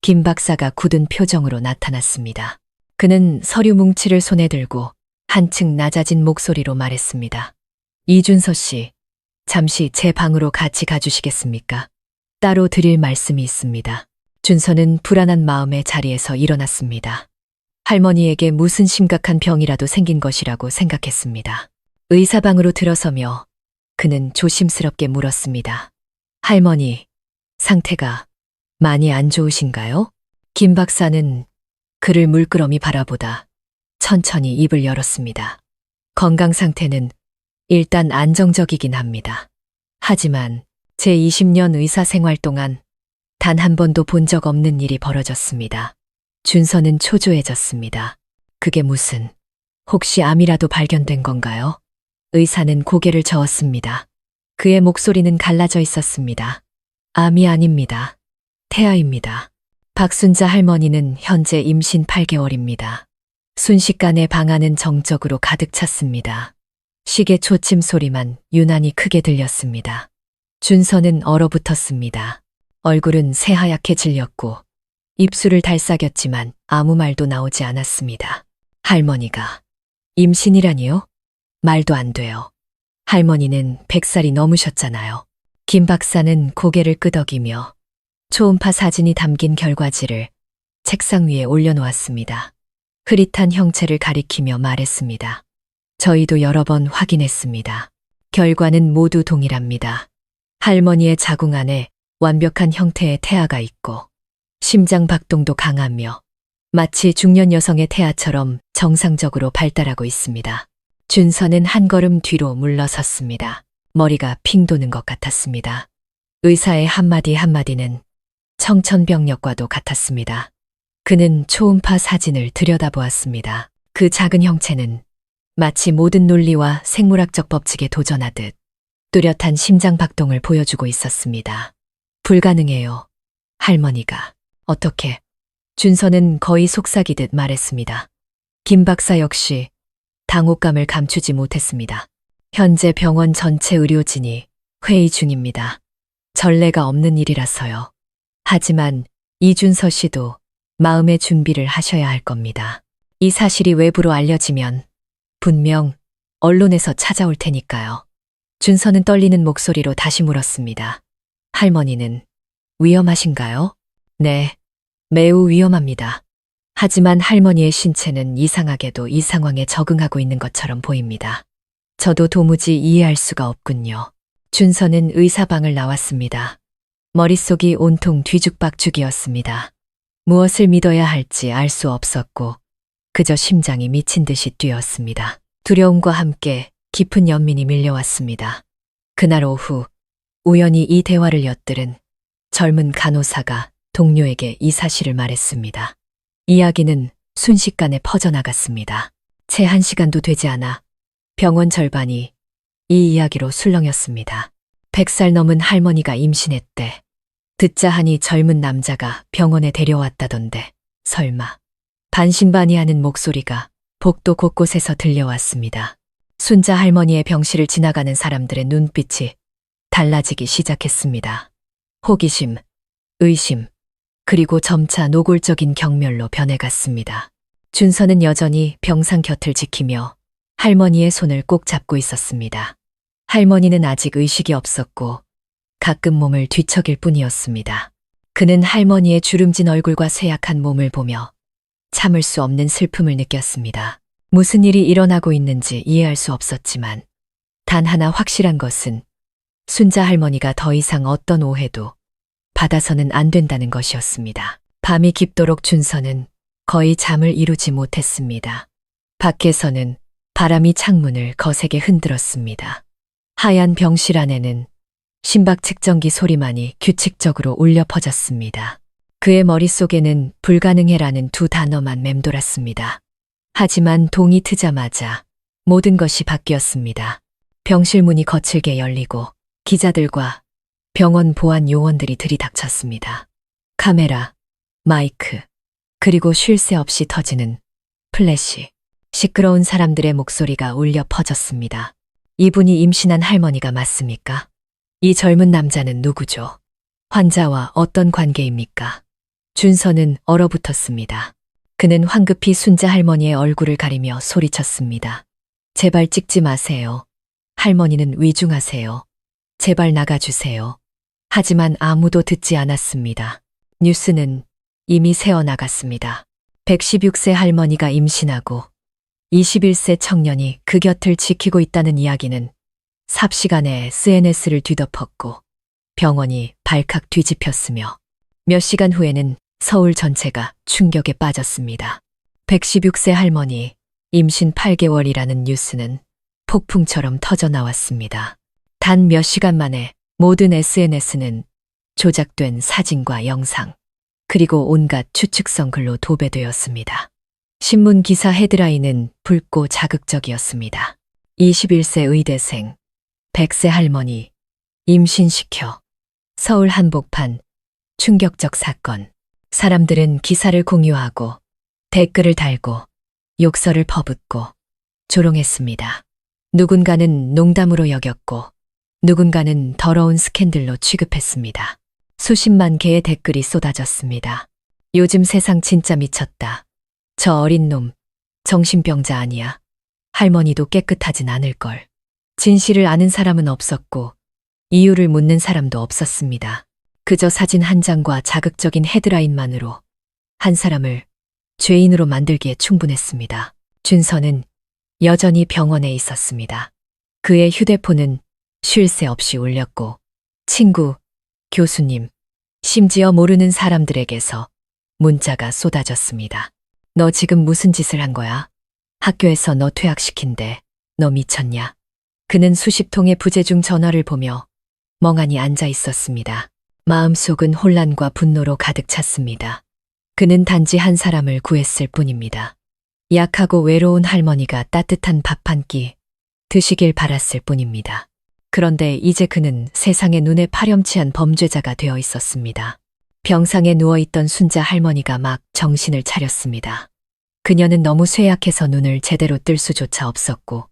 김 박사가 굳은 표정으로 나타났습니다. 그는 서류 뭉치를 손에 들고 한층 낮아진 목소리로 말했습니다. 이준서 씨, 잠시 제 방으로 같이 가주시겠습니까? 따로 드릴 말씀이 있습니다. 준서는 불안한 마음에 자리에서 일어났습니다. 할머니에게 무슨 심각한 병이라도 생긴 것이라고 생각했습니다. 의사방으로 들어서며 그는 조심스럽게 물었습니다. 할머니, 상태가 많이 안 좋으신가요? 김 박사는 그를 물끄러미 바라보다 천천히 입을 열었습니다. 건강 상태는 일단 안정적이긴 합니다. 하지만 제 20년 의사 생활 동안 단 한 번도 본 적 없는 일이 벌어졌습니다. 준서는 초조해졌습니다. 그게 무슨, 혹시 암이라도 발견된 건가요? 의사는 고개를 저었습니다. 그의 목소리는 갈라져 있었습니다. 암이 아닙니다. 태아입니다. 박순자 할머니는 현재 임신 8개월입니다. 순식간에 방 안은 정적으로 가득 찼습니다. 시계 초침 소리만 유난히 크게 들렸습니다. 준서는 얼어붙었습니다. 얼굴은 새하얗게 질렸고 입술을 달싹였지만 아무 말도 나오지 않았습니다. 할머니가 임신이라니요? 말도 안 돼요. 할머니는 100살이 넘으셨잖아요. 김 박사는 고개를 끄덕이며 초음파 사진이 담긴 결과지를 책상 위에 올려놓았습니다. 흐릿한 형체를 가리키며 말했습니다. 저희도 여러 번 확인했습니다. 결과는 모두 동일합니다. 할머니의 자궁 안에 완벽한 형태의 태아가 있고 심장 박동도 강하며 마치 중년 여성의 태아처럼 정상적으로 발달하고 있습니다. 준서는 한 걸음 뒤로 물러섰습니다. 머리가 핑 도는 것 같았습니다. 의사의 한마디 한마디는 청천벽력과도 같았습니다. 그는 초음파 사진을 들여다보았습니다. 그 작은 형체는 마치 모든 논리와 생물학적 법칙에 도전하듯 뚜렷한 심장 박동을 보여주고 있었습니다. 불가능해요. 할머니가. 어떻게? 준서는 거의 속삭이듯 말했습니다. 김 박사 역시 당혹감을 감추지 못했습니다. 현재 병원 전체 의료진이 회의 중입니다. 전례가 없는 일이라서요. 하지만 이준서 씨도 마음의 준비를 하셔야 할 겁니다. 이 사실이 외부로 알려지면 분명 언론에서 찾아올 테니까요. 준서는 떨리는 목소리로 다시 물었습니다. 할머니는 위험하신가요? 네, 매우 위험합니다. 하지만 할머니의 신체는 이상하게도 이 상황에 적응하고 있는 것처럼 보입니다. 저도 도무지 이해할 수가 없군요. 준서는 의사방을 나왔습니다. 머릿속이 온통 뒤죽박죽이었습니다. 무엇을 믿어야 할지 알 수 없었고 그저 심장이 미친 듯이 뛰었습니다. 두려움과 함께 깊은 연민이 밀려왔습니다. 그날 오후 우연히 이 대화를 엿들은 젊은 간호사가 동료에게 이 사실을 말했습니다. 이야기는 순식간에 퍼져나갔습니다. 채 1시간도 되지 않아 병원 절반이 이 이야기로 술렁였습니다. 100살 넘은 할머니가 임신했대. 듣자 하니 젊은 남자가 병원에 데려왔다던데 설마. 반신반의하는 목소리가 복도 곳곳에서 들려왔습니다. 순자 할머니의 병실을 지나가는 사람들의 눈빛이 달라지기 시작했습니다. 호기심, 의심, 그리고 점차 노골적인 경멸로 변해갔습니다. 준서는 여전히 병상 곁을 지키며 할머니의 손을 꼭 잡고 있었습니다. 할머니는 아직 의식이 없었고 가끔 몸을 뒤척일 뿐이었습니다. 그는 할머니의 주름진 얼굴과 쇠약한 몸을 보며 참을 수 없는 슬픔을 느꼈습니다. 무슨 일이 일어나고 있는지 이해할 수 없었지만 단 하나 확실한 것은 순자 할머니가 더 이상 어떤 오해도 받아서는 안 된다는 것이었습니다. 밤이 깊도록 준서는 거의 잠을 이루지 못했습니다. 밖에서는 바람이 창문을 거세게 흔들었습니다. 하얀 병실 안에는 심박 측정기 소리만이 규칙적으로 울려 퍼졌습니다. 그의 머릿속에는 불가능해라는 두 단어만 맴돌았습니다. 하지만 동이 트자마자 모든 것이 바뀌었습니다. 병실 문이 거칠게 열리고 기자들과 병원 보안 요원들이 들이닥쳤습니다. 카메라, 마이크, 그리고 쉴 새 없이 터지는 플래시. 시끄러운 사람들의 목소리가 울려 퍼졌습니다. 이분이 임신한 할머니가 맞습니까? 이 젊은 남자는 누구죠? 환자와 어떤 관계입니까? 준서는 얼어붙었습니다. 그는 황급히 순자 할머니의 얼굴을 가리며 소리쳤습니다. 제발 찍지 마세요. 할머니는 위중하세요. 제발 나가주세요. 하지만 아무도 듣지 않았습니다. 뉴스는 이미 새어나갔습니다. 116세 할머니가 임신하고 21세 청년이 그 곁을 지키고 있다는 이야기는 삽시간에 SNS를 뒤덮었고 병원이 발칵 뒤집혔으며 몇 시간 후에는 서울 전체가 충격에 빠졌습니다. 116세 할머니 임신 8개월이라는 뉴스는 폭풍처럼 터져나왔습니다. 단 몇 시간 만에 모든 SNS는 조작된 사진과 영상, 그리고 온갖 추측성 글로 도배되었습니다. 신문 기사 헤드라인은 붉고 자극적이었습니다. 21세 의대생, 100세 할머니, 임신시켜. 서울 한복판, 충격적 사건. 사람들은 기사를 공유하고 댓글을 달고 욕설을 퍼붓고 조롱했습니다. 누군가는 농담으로 여겼고 누군가는 더러운 스캔들로 취급했습니다. 수십만 개의 댓글이 쏟아졌습니다. 요즘 세상 진짜 미쳤다. 저 어린 놈, 정신병자 아니야. 할머니도 깨끗하진 않을걸. 진실을 아는 사람은 없었고 이유를 묻는 사람도 없었습니다. 그저 사진 한 장과 자극적인 헤드라인만으로 한 사람을 죄인으로 만들기에 충분했습니다. 준서는 여전히 병원에 있었습니다. 그의 휴대폰은 쉴 새 없이 울렸고 친구, 교수님, 심지어 모르는 사람들에게서 문자가 쏟아졌습니다. 너 지금 무슨 짓을 한 거야? 학교에서 너 퇴학시킨대. 너 미쳤냐? 그는 수십 통의 부재중 전화를 보며 멍하니 앉아 있었습니다. 마음속은 혼란과 분노로 가득 찼습니다. 그는 단지 한 사람을 구했을 뿐입니다. 약하고 외로운 할머니가 따뜻한 밥 한 끼 드시길 바랐을 뿐입니다. 그런데 이제 그는 세상의 눈에 파렴치한 범죄자가 되어 있었습니다. 병상에 누워있던 순자 할머니가 막 정신을 차렸습니다. 그녀는 너무 쇠약해서 눈을 제대로 뜰 수조차 없었고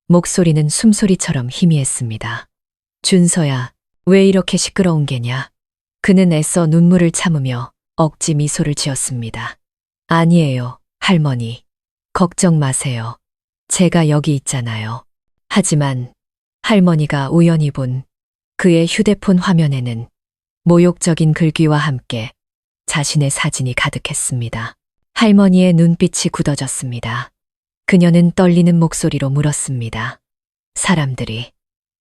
목소리는 숨소리처럼 희미했습니다. 준서야, 왜 이렇게 시끄러운 게냐? 그는 애써 눈물을 참으며 억지 미소를 지었습니다. 아니에요, 할머니. 걱정 마세요. 제가 여기 있잖아요. 하지만 할머니가 우연히 본 그의 휴대폰 화면에는 모욕적인 글귀와 함께 자신의 사진이 가득했습니다. 할머니의 눈빛이 굳어졌습니다. 그녀는 떨리는 목소리로 물었습니다. 사람들이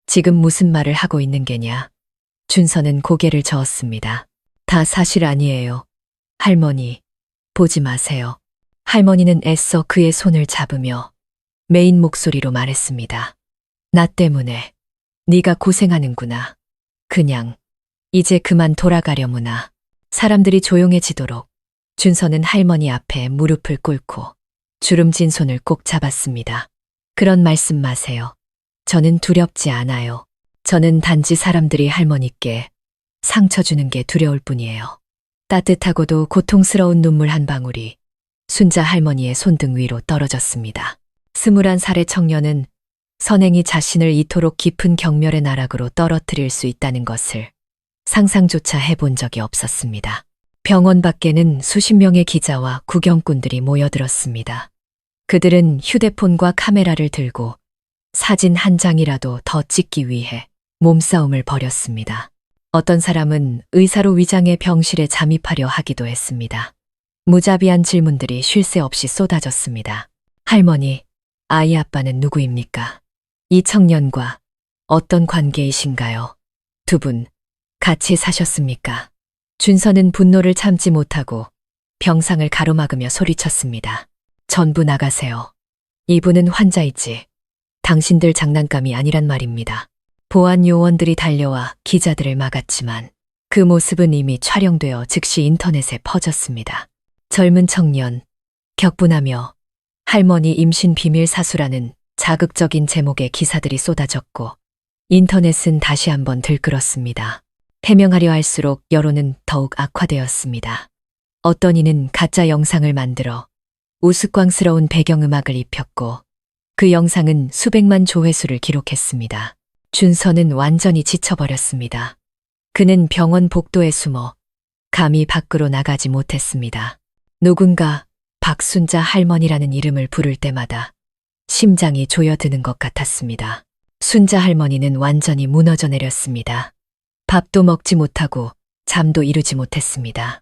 지금 무슨 말을 하고 있는 게냐? 준서는 고개를 저었습니다. 다 사실 아니에요. 할머니, 보지 마세요. 할머니는 애써 그의 손을 잡으며 메인 목소리로 말했습니다. 나 때문에 네가 고생하는구나. 그냥 이제 그만 돌아가려무나. 사람들이 조용해지도록 준서는 할머니 앞에 무릎을 꿇고 주름진 손을 꼭 잡았습니다. 그런 말씀 마세요. 저는 두렵지 않아요. 저는 단지 사람들이 할머니께 상처 주는 게 두려울 뿐이에요. 따뜻하고도 고통스러운 눈물 한 방울이 순자 할머니의 손등 위로 떨어졌습니다. 21살의 청년은 선행이 자신을 이토록 깊은 경멸의 나락으로 떨어뜨릴 수 있다는 것을 상상조차 해본 적이 없었습니다. 병원 밖에는 수십 명의 기자와 구경꾼들이 모여들었습니다. 그들은 휴대폰과 카메라를 들고 사진 한 장이라도 더 찍기 위해 몸싸움을 벌였습니다. 어떤 사람은 의사로 위장해 병실에 잠입하려 하기도 했습니다. 무자비한 질문들이 쉴 새 없이 쏟아졌습니다. 할머니, 아이 아빠는 누구입니까? 이 청년과 어떤 관계이신가요? 두 분 같이 사셨습니까? 준서는 분노를 참지 못하고 병상을 가로막으며 소리쳤습니다. 전부 나가세요. 이분은 환자이지 당신들 장난감이 아니란 말입니다. 보안 요원들이 달려와 기자들을 막았지만 그 모습은 이미 촬영되어 즉시 인터넷에 퍼졌습니다. 젊은 청년, 격분하며 할머니 임신 비밀 사수라는 자극적인 제목의 기사들이 쏟아졌고 인터넷은 다시 한번 들끓었습니다. 해명하려 할수록 여론은 더욱 악화되었습니다. 어떤 이는 가짜 영상을 만들어 우스꽝스러운 배경음악을 입혔고 그 영상은 수백만 조회수를 기록했습니다. 준서는 완전히 지쳐버렸습니다. 그는 병원 복도에 숨어 감히 밖으로 나가지 못했습니다. 누군가 박순자 할머니라는 이름을 부를 때마다 심장이 조여드는 것 같았습니다. 순자 할머니는 완전히 무너져 내렸습니다. 밥도 먹지 못하고 잠도 이루지 못했습니다.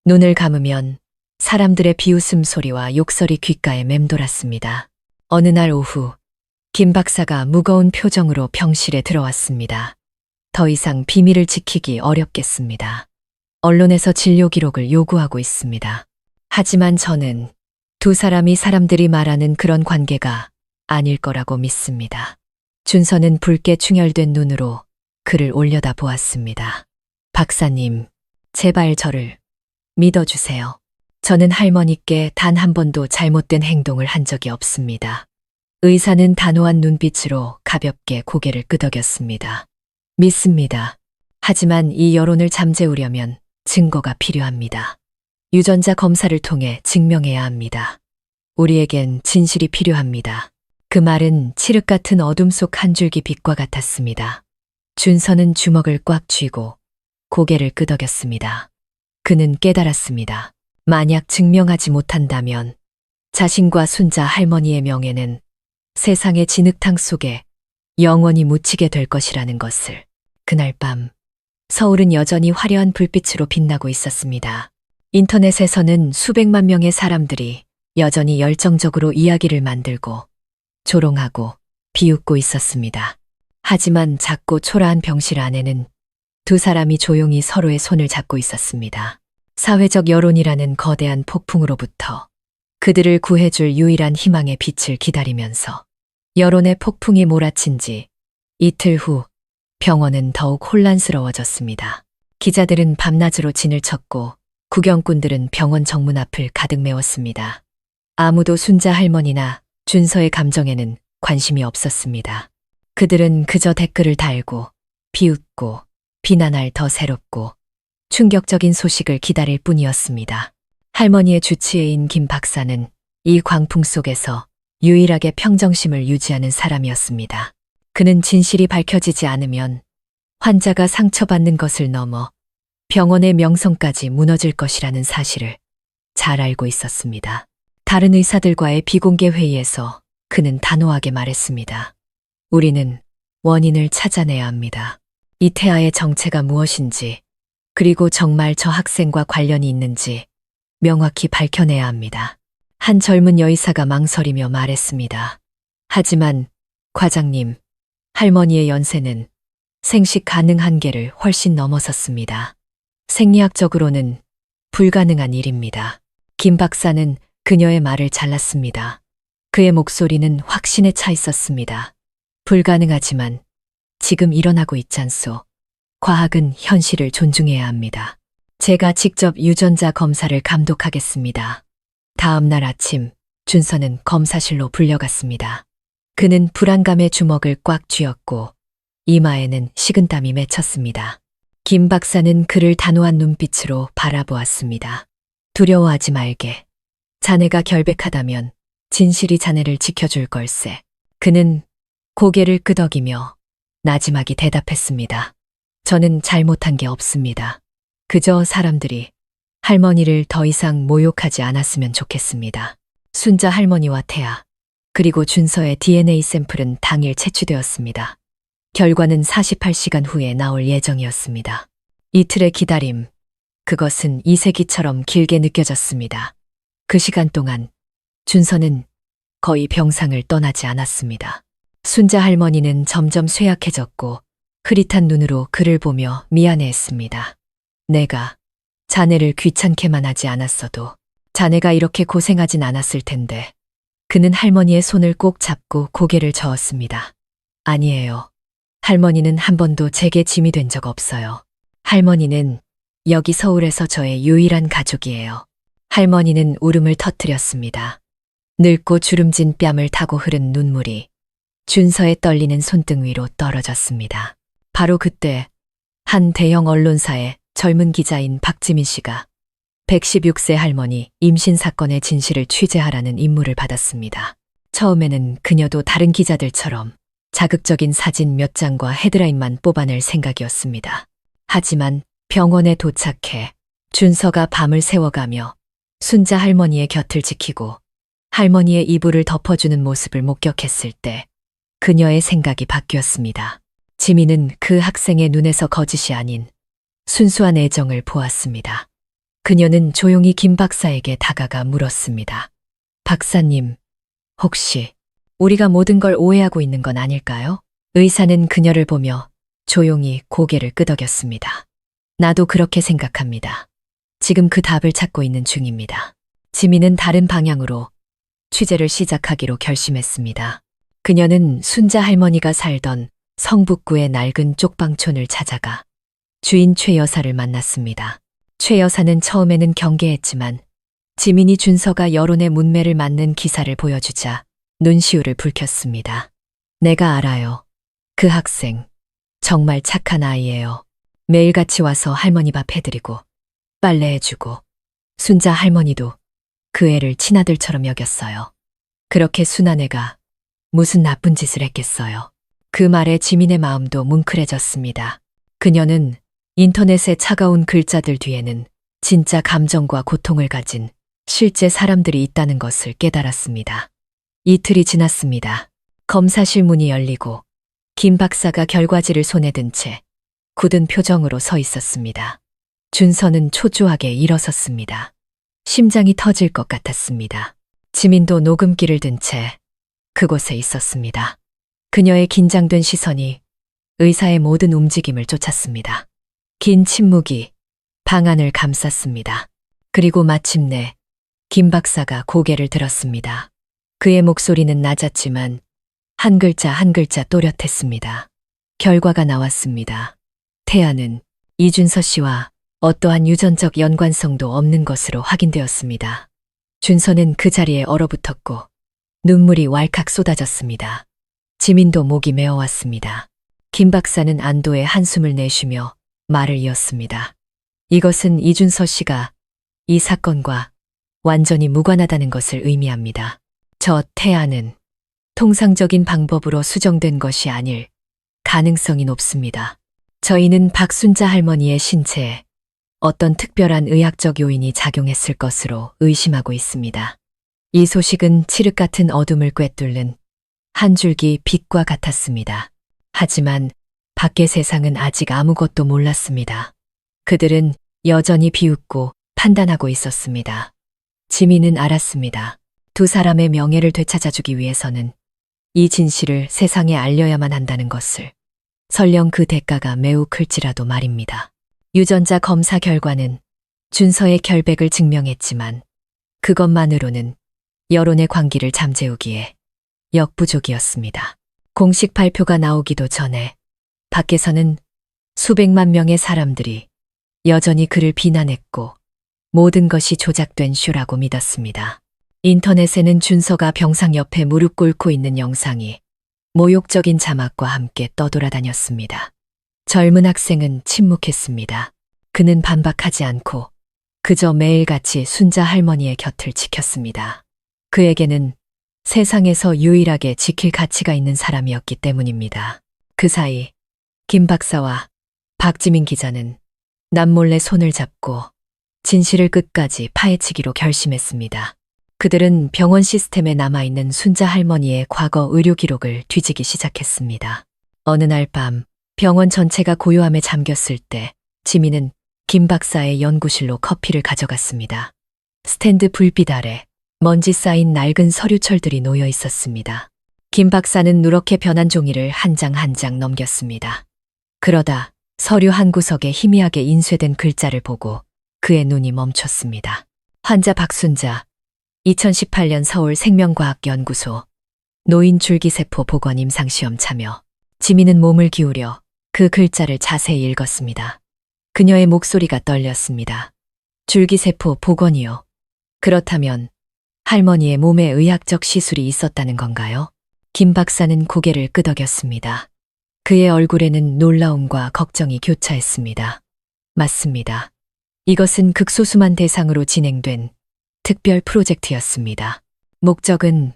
눈을 감으면 사람들의 비웃음 소리와 욕설이 귓가에 맴돌았습니다. 어느 날 오후 김 박사가 무거운 표정으로 병실에 들어왔습니다. 더 이상 비밀을 지키기 어렵겠습니다. 언론에서 진료 기록을 요구하고 있습니다. 하지만 저는 두 사람이 사람들이 말하는 그런 관계가 아닐 거라고 믿습니다. 준서는 붉게 충혈된 눈으로 그를 올려다 보았습니다. 박사님, 제발 저를 믿어주세요. 저는 할머니께 단 한 번도 잘못된 행동을 한 적이 없습니다. 의사는 단호한 눈빛으로 가볍게 고개를 끄덕였습니다. 믿습니다. 하지만 이 여론을 잠재우려면 증거가 필요합니다. 유전자 검사를 통해 증명해야 합니다. 우리에겐 진실이 필요합니다. 그 말은 칠흑 같은 어둠 속 한 줄기 빛과 같았습니다. 준서는 주먹을 꽉 쥐고 고개를 끄덕였습니다. 그는 깨달았습니다. 만약 증명하지 못한다면 자신과 순자 할머니의 명예는 세상의 진흙탕 속에 영원히 묻히게 될 것이라는 것을. 그날 밤 서울은 여전히 화려한 불빛으로 빛나고 있었습니다. 인터넷에서는 수백만 명의 사람들이 여전히 열정적으로 이야기를 만들고 조롱하고 비웃고 있었습니다. 하지만 작고 초라한 병실 안에는 두 사람이 조용히 서로의 손을 잡고 있었습니다. 사회적 여론이라는 거대한 폭풍으로부터 그들을 구해줄 유일한 희망의 빛을 기다리면서 여론의 폭풍이 몰아친 지 이틀 후 병원은 더욱 혼란스러워졌습니다. 기자들은 밤낮으로 진을 쳤고 구경꾼들은 병원 정문 앞을 가득 메웠습니다. 아무도 순자 할머니나 준서의 감정에는 관심이 없었습니다. 그들은 그저 댓글을 달고 비웃고 비난할 더 새롭고 충격적인 소식을 기다릴 뿐이었습니다. 할머니의 주치의인 김 박사는 이 광풍 속에서 유일하게 평정심을 유지하는 사람이었습니다. 그는 진실이 밝혀지지 않으면 환자가 상처받는 것을 넘어 병원의 명성까지 무너질 것이라는 사실을 잘 알고 있었습니다. 다른 의사들과의 비공개 회의에서 그는 단호하게 말했습니다. 우리는 원인을 찾아내야 합니다. 이 태아의 정체가 무엇인지, 그리고 정말 저 학생과 관련이 있는지 명확히 밝혀내야 합니다. 한 젊은 여의사가 망설이며 말했습니다. 하지만 과장님, 할머니의 연세는 생식 가능 한계를 훨씬 넘어섰습니다. 생리학적으로는 불가능한 일입니다. 김 박사는 그녀의 말을 잘랐습니다. 그의 목소리는 확신에 차 있었습니다. 불가능하지만 지금 일어나고 있잖소. 과학은 현실을 존중해야 합니다. 제가 직접 유전자 검사를 감독하겠습니다. 다음 날 아침 준서는 검사실로 불려갔습니다. 그는 불안감에 주먹을 꽉 쥐었고 이마에는 식은땀이 맺혔습니다. 김 박사는 그를 단호한 눈빛으로 바라보았습니다. 두려워하지 말게. 자네가 결백하다면 진실이 자네를 지켜줄 걸세. 그는 고개를 끄덕이며 나지막이 대답했습니다. 저는 잘못한 게 없습니다. 그저 사람들이 할머니를 더 이상 모욕하지 않았으면 좋겠습니다. 순자 할머니와 태아, 그리고 준서의 DNA 샘플은 당일 채취되었습니다. 결과는 48시간 후에 나올 예정이었습니다. 이틀의 기다림, 그것은 이세기처럼 길게 느껴졌습니다. 그 시간 동안 준서는 거의 병상을 떠나지 않았습니다. 순자 할머니는 점점 쇠약해졌고 흐릿한 눈으로 그를 보며 미안해했습니다. 내가 자네를 귀찮게만 하지 않았어도 자네가 이렇게 고생하진 않았을 텐데. 그는 할머니의 손을 꼭 잡고 고개를 저었습니다. 아니에요. 할머니는 한 번도 제게 짐이 된 적 없어요. 할머니는 여기 서울에서 저의 유일한 가족이에요. 할머니는 울음을 터뜨렸습니다. 늙고 주름진 뺨을 타고 흐른 눈물이 준서의 떨리는 손등 위로 떨어졌습니다. 바로 그때 한 대형 언론사의 젊은 기자인 박지민 씨가 116세 할머니 임신 사건의 진실을 취재하라는 임무를 받았습니다. 처음에는 그녀도 다른 기자들처럼 자극적인 사진 몇 장과 헤드라인만 뽑아낼 생각이었습니다. 하지만 병원에 도착해 준서가 밤을 새워가며 순자 할머니의 곁을 지키고 할머니의 이불을 덮어주는 모습을 목격했을 때 그녀의 생각이 바뀌었습니다. 지민은 그 학생의 눈에서 거짓이 아닌 순수한 애정을 보았습니다. 그녀는 조용히 김 박사에게 다가가 물었습니다. 박사님, 혹시 우리가 모든 걸 오해하고 있는 건 아닐까요? 의사는 그녀를 보며 조용히 고개를 끄덕였습니다. 나도 그렇게 생각합니다. 지금 그 답을 찾고 있는 중입니다. 지민은 다른 방향으로 취재를 시작하기로 결심했습니다. 그녀는 순자 할머니가 살던 성북구의 낡은 쪽방촌을 찾아가 주인 최 여사를 만났습니다. 최 여사는 처음에는 경계했지만 지민이 준서가 여론의 문매를 맞는 기사를 보여주자 눈시울을 붉혔습니다. 내가 알아요. 그 학생 정말 착한 아이예요. 매일같이 와서 할머니 밥 해드리고 빨래해주고 순자 할머니도 그 애를 친아들처럼 여겼어요. 그렇게 순한 애가 무슨 나쁜 짓을 했겠어요. 그 말에 지민의 마음도 뭉클해졌습니다. 그녀는 인터넷의 차가운 글자들 뒤에는 진짜 감정과 고통을 가진 실제 사람들이 있다는 것을 깨달았습니다. 이틀이 지났습니다. 검사실 문이 열리고 김 박사가 결과지를 손에 든 채 굳은 표정으로 서 있었습니다. 준서는 초조하게 일어섰습니다. 심장이 터질 것 같았습니다. 지민도 녹음기를 든 채 그곳에 있었습니다. 그녀의 긴장된 시선이 의사의 모든 움직임을 쫓았습니다. 긴 침묵이 방안을 감쌌습니다. 그리고 마침내 김 박사가 고개를 들었습니다. 그의 목소리는 낮았지만 한 글자 한 글자 또렷했습니다. 결과가 나왔습니다. 태아는 이준서 씨와 어떠한 유전적 연관성도 없는 것으로 확인되었습니다. 준서는 그 자리에 얼어붙었고 눈물이 왈칵 쏟아졌습니다. 지민도 목이 메어왔습니다. 김 박사는 안도의 한숨을 내쉬며 말을 이었습니다. 이것은 이준서 씨가 이 사건과 완전히 무관하다는 것을 의미합니다. 저 태아는 통상적인 방법으로 수정된 것이 아닐 가능성이 높습니다. 저희는 박순자 할머니의 신체에 어떤 특별한 의학적 요인이 작용했을 것으로 의심하고 있습니다. 이 소식은 칠흑 같은 어둠을 꿰뚫는 한 줄기 빛과 같았습니다. 하지만 밖의 세상은 아직 아무것도 몰랐습니다. 그들은 여전히 비웃고 판단하고 있었습니다. 지민은 알았습니다. 두 사람의 명예를 되찾아주기 위해서는 이 진실을 세상에 알려야만 한다는 것을. 설령 그 대가가 매우 클지라도 말입니다. 유전자 검사 결과는 준서의 결백을 증명했지만 그것만으로는 여론의 광기를 잠재우기에 역부족이었습니다. 공식 발표가 나오기도 전에 밖에서는 수백만 명의 사람들이 여전히 그를 비난했고 모든 것이 조작된 쇼라고 믿었습니다. 인터넷에는 준서가 병상 옆에 무릎 꿇고 있는 영상이 모욕적인 자막과 함께 떠돌아다녔습니다. 젊은 학생은 침묵했습니다. 그는 반박하지 않고 그저 매일같이 순자 할머니의 곁을 지켰습니다. 그에게는 세상에서 유일하게 지킬 가치가 있는 사람이었기 때문입니다. 그 사이 김 박사와 박지민 기자는 남몰래 손을 잡고 진실을 끝까지 파헤치기로 결심했습니다. 그들은 병원 시스템에 남아있는 순자 할머니의 과거 의료 기록을 뒤지기 시작했습니다. 어느 날 밤 병원 전체가 고요함에 잠겼을 때 지민은 김 박사의 연구실로 커피를 가져갔습니다. 스탠드 불빛 아래 먼지 쌓인 낡은 서류철들이 놓여 있었습니다. 김 박사는 누렇게 변한 종이를 한 장 한 장 넘겼습니다. 그러다 서류 한 구석에 희미하게 인쇄된 글자를 보고 그의 눈이 멈췄습니다. 환자 박순자, 2018년 서울 생명과학연구소, 노인 줄기세포 복원 임상시험 참여. 지민은 몸을 기울여 그 글자를 자세히 읽었습니다. 그녀의 목소리가 떨렸습니다. 줄기세포 복원이요. 그렇다면 할머니의 몸에 의학적 시술이 있었다는 건가요? 김 박사는 고개를 끄덕였습니다. 그의 얼굴에는 놀라움과 걱정이 교차했습니다. 맞습니다. 이것은 극소수만 대상으로 진행된 특별 프로젝트였습니다. 목적은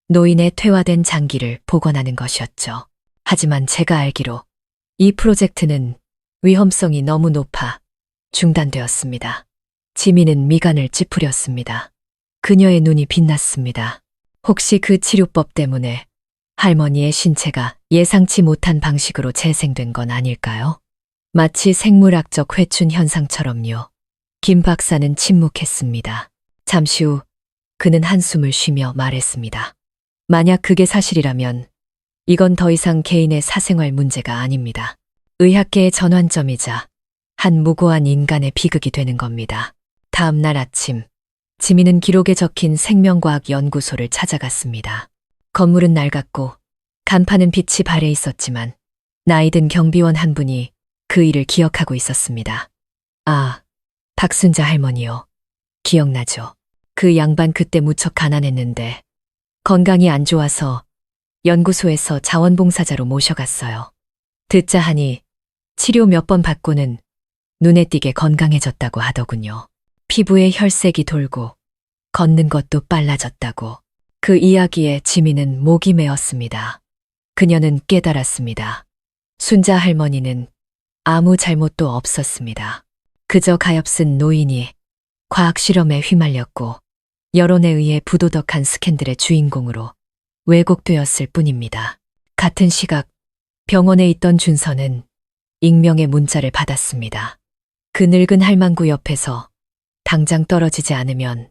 노인의 퇴화된 장기를 복원하는 것이었죠. 하지만 제가 알기로 이 프로젝트는 위험성이 너무 높아 중단되었습니다. 지민은 미간을 찌푸렸습니다. 그녀의 눈이 빛났습니다. 혹시 그 치료법 때문에 할머니의 신체가 예상치 못한 방식으로 재생된 건 아닐까요? 마치 생물학적 회춘 현상처럼요. 김 박사는 침묵했습니다. 잠시 후 그는 한숨을 쉬며 말했습니다. 만약 그게 사실이라면 이건 더 이상 개인의 사생활 문제가 아닙니다. 의학계의 전환점이자 한 무고한 인간의 비극이 되는 겁니다. 다음 날 아침, 지민은 기록에 적힌 생명과학연구소를 찾아갔습니다. 건물은 낡았고 간판은 빛이 발해 있었지만 나이든 경비원 한 분이 그 일을 기억하고 있었습니다. 아, 박순자 할머니요. 기억나죠? 그 양반 그때 무척 가난했는데 건강이 안 좋아서 연구소에서 자원봉사자로 모셔갔어요. 듣자 하니 치료 몇 번 받고는 눈에 띄게 건강해졌다고 하더군요. 피부에 혈색이 돌고 걷는 것도 빨라졌다고. 그 이야기에 지민은 목이 메었습니다. 그녀는 깨달았습니다. 순자 할머니는 아무 잘못도 없었습니다. 그저 가엾은 노인이 과학 실험에 휘말렸고 여론에 의해 부도덕한 스캔들의 주인공으로 왜곡되었을 뿐입니다. 같은 시각 병원에 있던 준서는 익명의 문자를 받았습니다. 그 늙은 할망구 옆에서 당장 떨어지지 않으면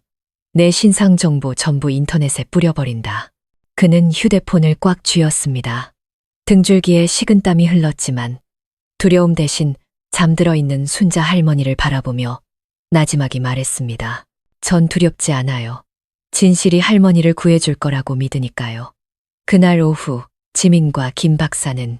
내 신상 정보 전부 인터넷에 뿌려버린다. 그는 휴대폰을 꽉 쥐었습니다. 등줄기에 식은땀이 흘렀지만 두려움 대신 잠들어 있는 순자 할머니를 바라보며 나지막이 말했습니다. 전 두렵지 않아요. 진실이 할머니를 구해줄 거라고 믿으니까요. 그날 오후 지민과 김 박사는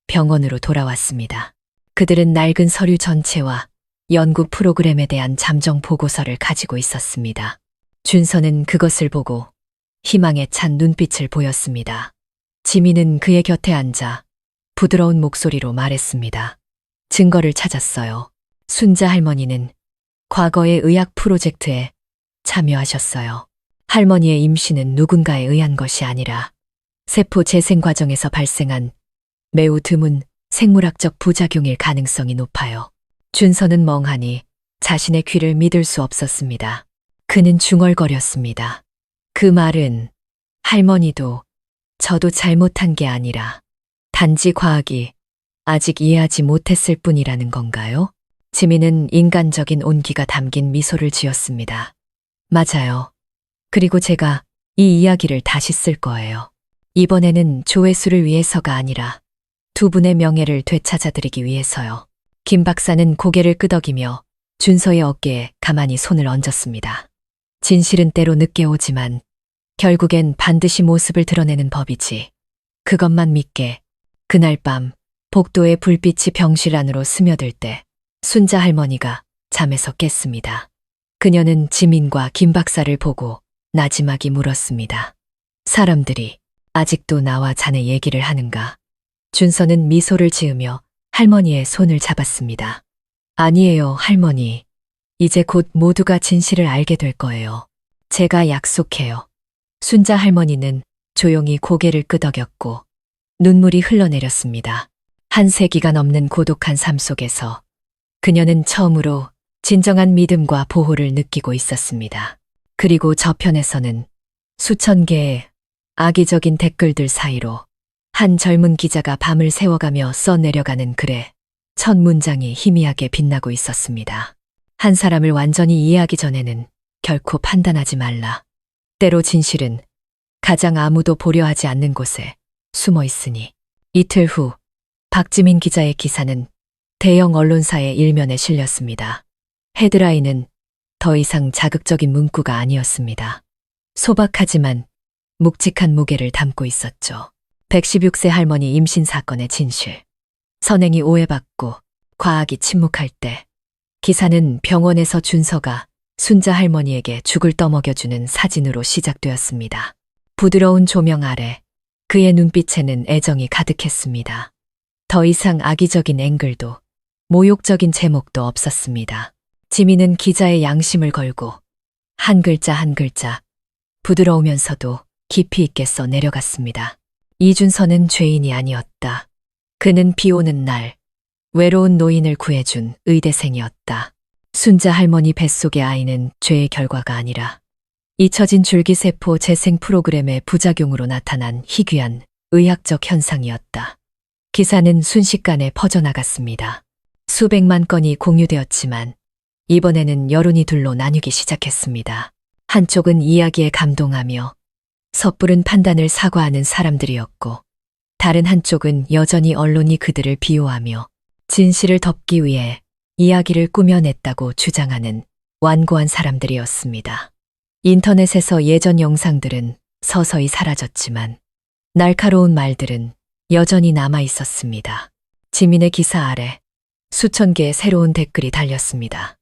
병원으로 돌아왔습니다. 그들은 낡은 서류 전체와 연구 프로그램에 대한 잠정 보고서를 가지고 있었습니다. 준서는 그것을 보고 희망에 찬 눈빛을 보였습니다. 지민은 그의 곁에 앉아 부드러운 목소리로 말했습니다. 증거를 찾았어요. 순자 할머니는 과거의 의학 프로젝트에 참여하셨어요. 할머니의 임신은 누군가에 의한 것이 아니라 세포 재생 과정에서 발생한 매우 드문 생물학적 부작용일 가능성이 높아요. 준서는 멍하니 자신의 귀를 믿을 수 없었습니다. 그는 중얼거렸습니다. 그 말은 할머니도 저도 잘못한 게 아니라 단지 과학이 아직 이해하지 못했을 뿐이라는 건가요? 지민은 인간적인 온기가 담긴 미소를 지었습니다. 맞아요. 그리고 제가 이 이야기를 다시 쓸 거예요. 이번에는 조회수를 위해서가 아니라 두 분의 명예를 되찾아드리기 위해서요. 김 박사는 고개를 끄덕이며 준서의 어깨에 가만히 손을 얹었습니다. 진실은 때로 늦게 오지만 결국엔 반드시 모습을 드러내는 법이지. 그것만 믿게. 그날 밤 복도의 불빛이 병실 안으로 스며들 때 순자 할머니가 잠에서 깼습니다. 그녀는 지민과 김 박사를 보고 나지막이 물었습니다. 사람들이 아직도 나와 자네 얘기를 하는가? 준서는 미소를 지으며 할머니의 손을 잡았습니다. 아니에요, 할머니. 이제 곧 모두가 진실을 알게 될 거예요. 제가 약속해요. 순자 할머니는 조용히 고개를 끄덕였고 눈물이 흘러내렸습니다. 한 세기가 넘는 고독한 삶 속에서 그녀는 처음으로 진정한 믿음과 보호를 느끼고 있었습니다. 그리고 저편에서는 수천 개의 악의적인 댓글들 사이로 한 젊은 기자가 밤을 새워가며 써내려가는 글에 첫 문장이 희미하게 빛나고 있었습니다. 한 사람을 완전히 이해하기 전에는 결코 판단하지 말라. 때로 진실은 가장 아무도 보려 하지 않는 곳에 숨어 있으니. 이틀 후 박지민 기자의 기사는 대형 언론사의 일면에 실렸습니다. 헤드라인은 더 이상 자극적인 문구가 아니었습니다. 소박하지만 묵직한 무게를 담고 있었죠. 116세 할머니 임신 사건의 진실. 선행이 오해받고 과학이 침묵할 때 기사는 병원에서 준서가 순자 할머니에게 죽을 떠먹여주는 사진으로 시작되었습니다. 부드러운 조명 아래 그의 눈빛에는 애정이 가득했습니다. 더 이상 악의적인 앵글도 모욕적인 제목도 없었습니다. 지민은 기자의 양심을 걸고 한 글자 한 글자 부드러우면서도 깊이 있게 써 내려갔습니다. 이준서는 죄인이 아니었다. 그는 비 오는 날 외로운 노인을 구해준 의대생이었다. 순자 할머니 뱃속의 아이는 죄의 결과가 아니라 잊혀진 줄기세포 재생 프로그램의 부작용으로 나타난 희귀한 의학적 현상이었다. 기사는 순식간에 퍼져나갔습니다. 수백만 건이 공유되었지만 이번에는 여론이 둘로 나뉘기 시작했습니다. 한쪽은 이야기에 감동하며 섣부른 판단을 사과하는 사람들이었고, 다른 한쪽은 여전히 언론이 그들을 비호하며 진실을 덮기 위해 이야기를 꾸며냈다고 주장하는 완고한 사람들이었습니다. 인터넷에서 예전 영상들은 서서히 사라졌지만 날카로운 말들은 여전히 남아 있었습니다. 지민의 기사 아래 수천 개의 새로운 댓글이 달렸습니다.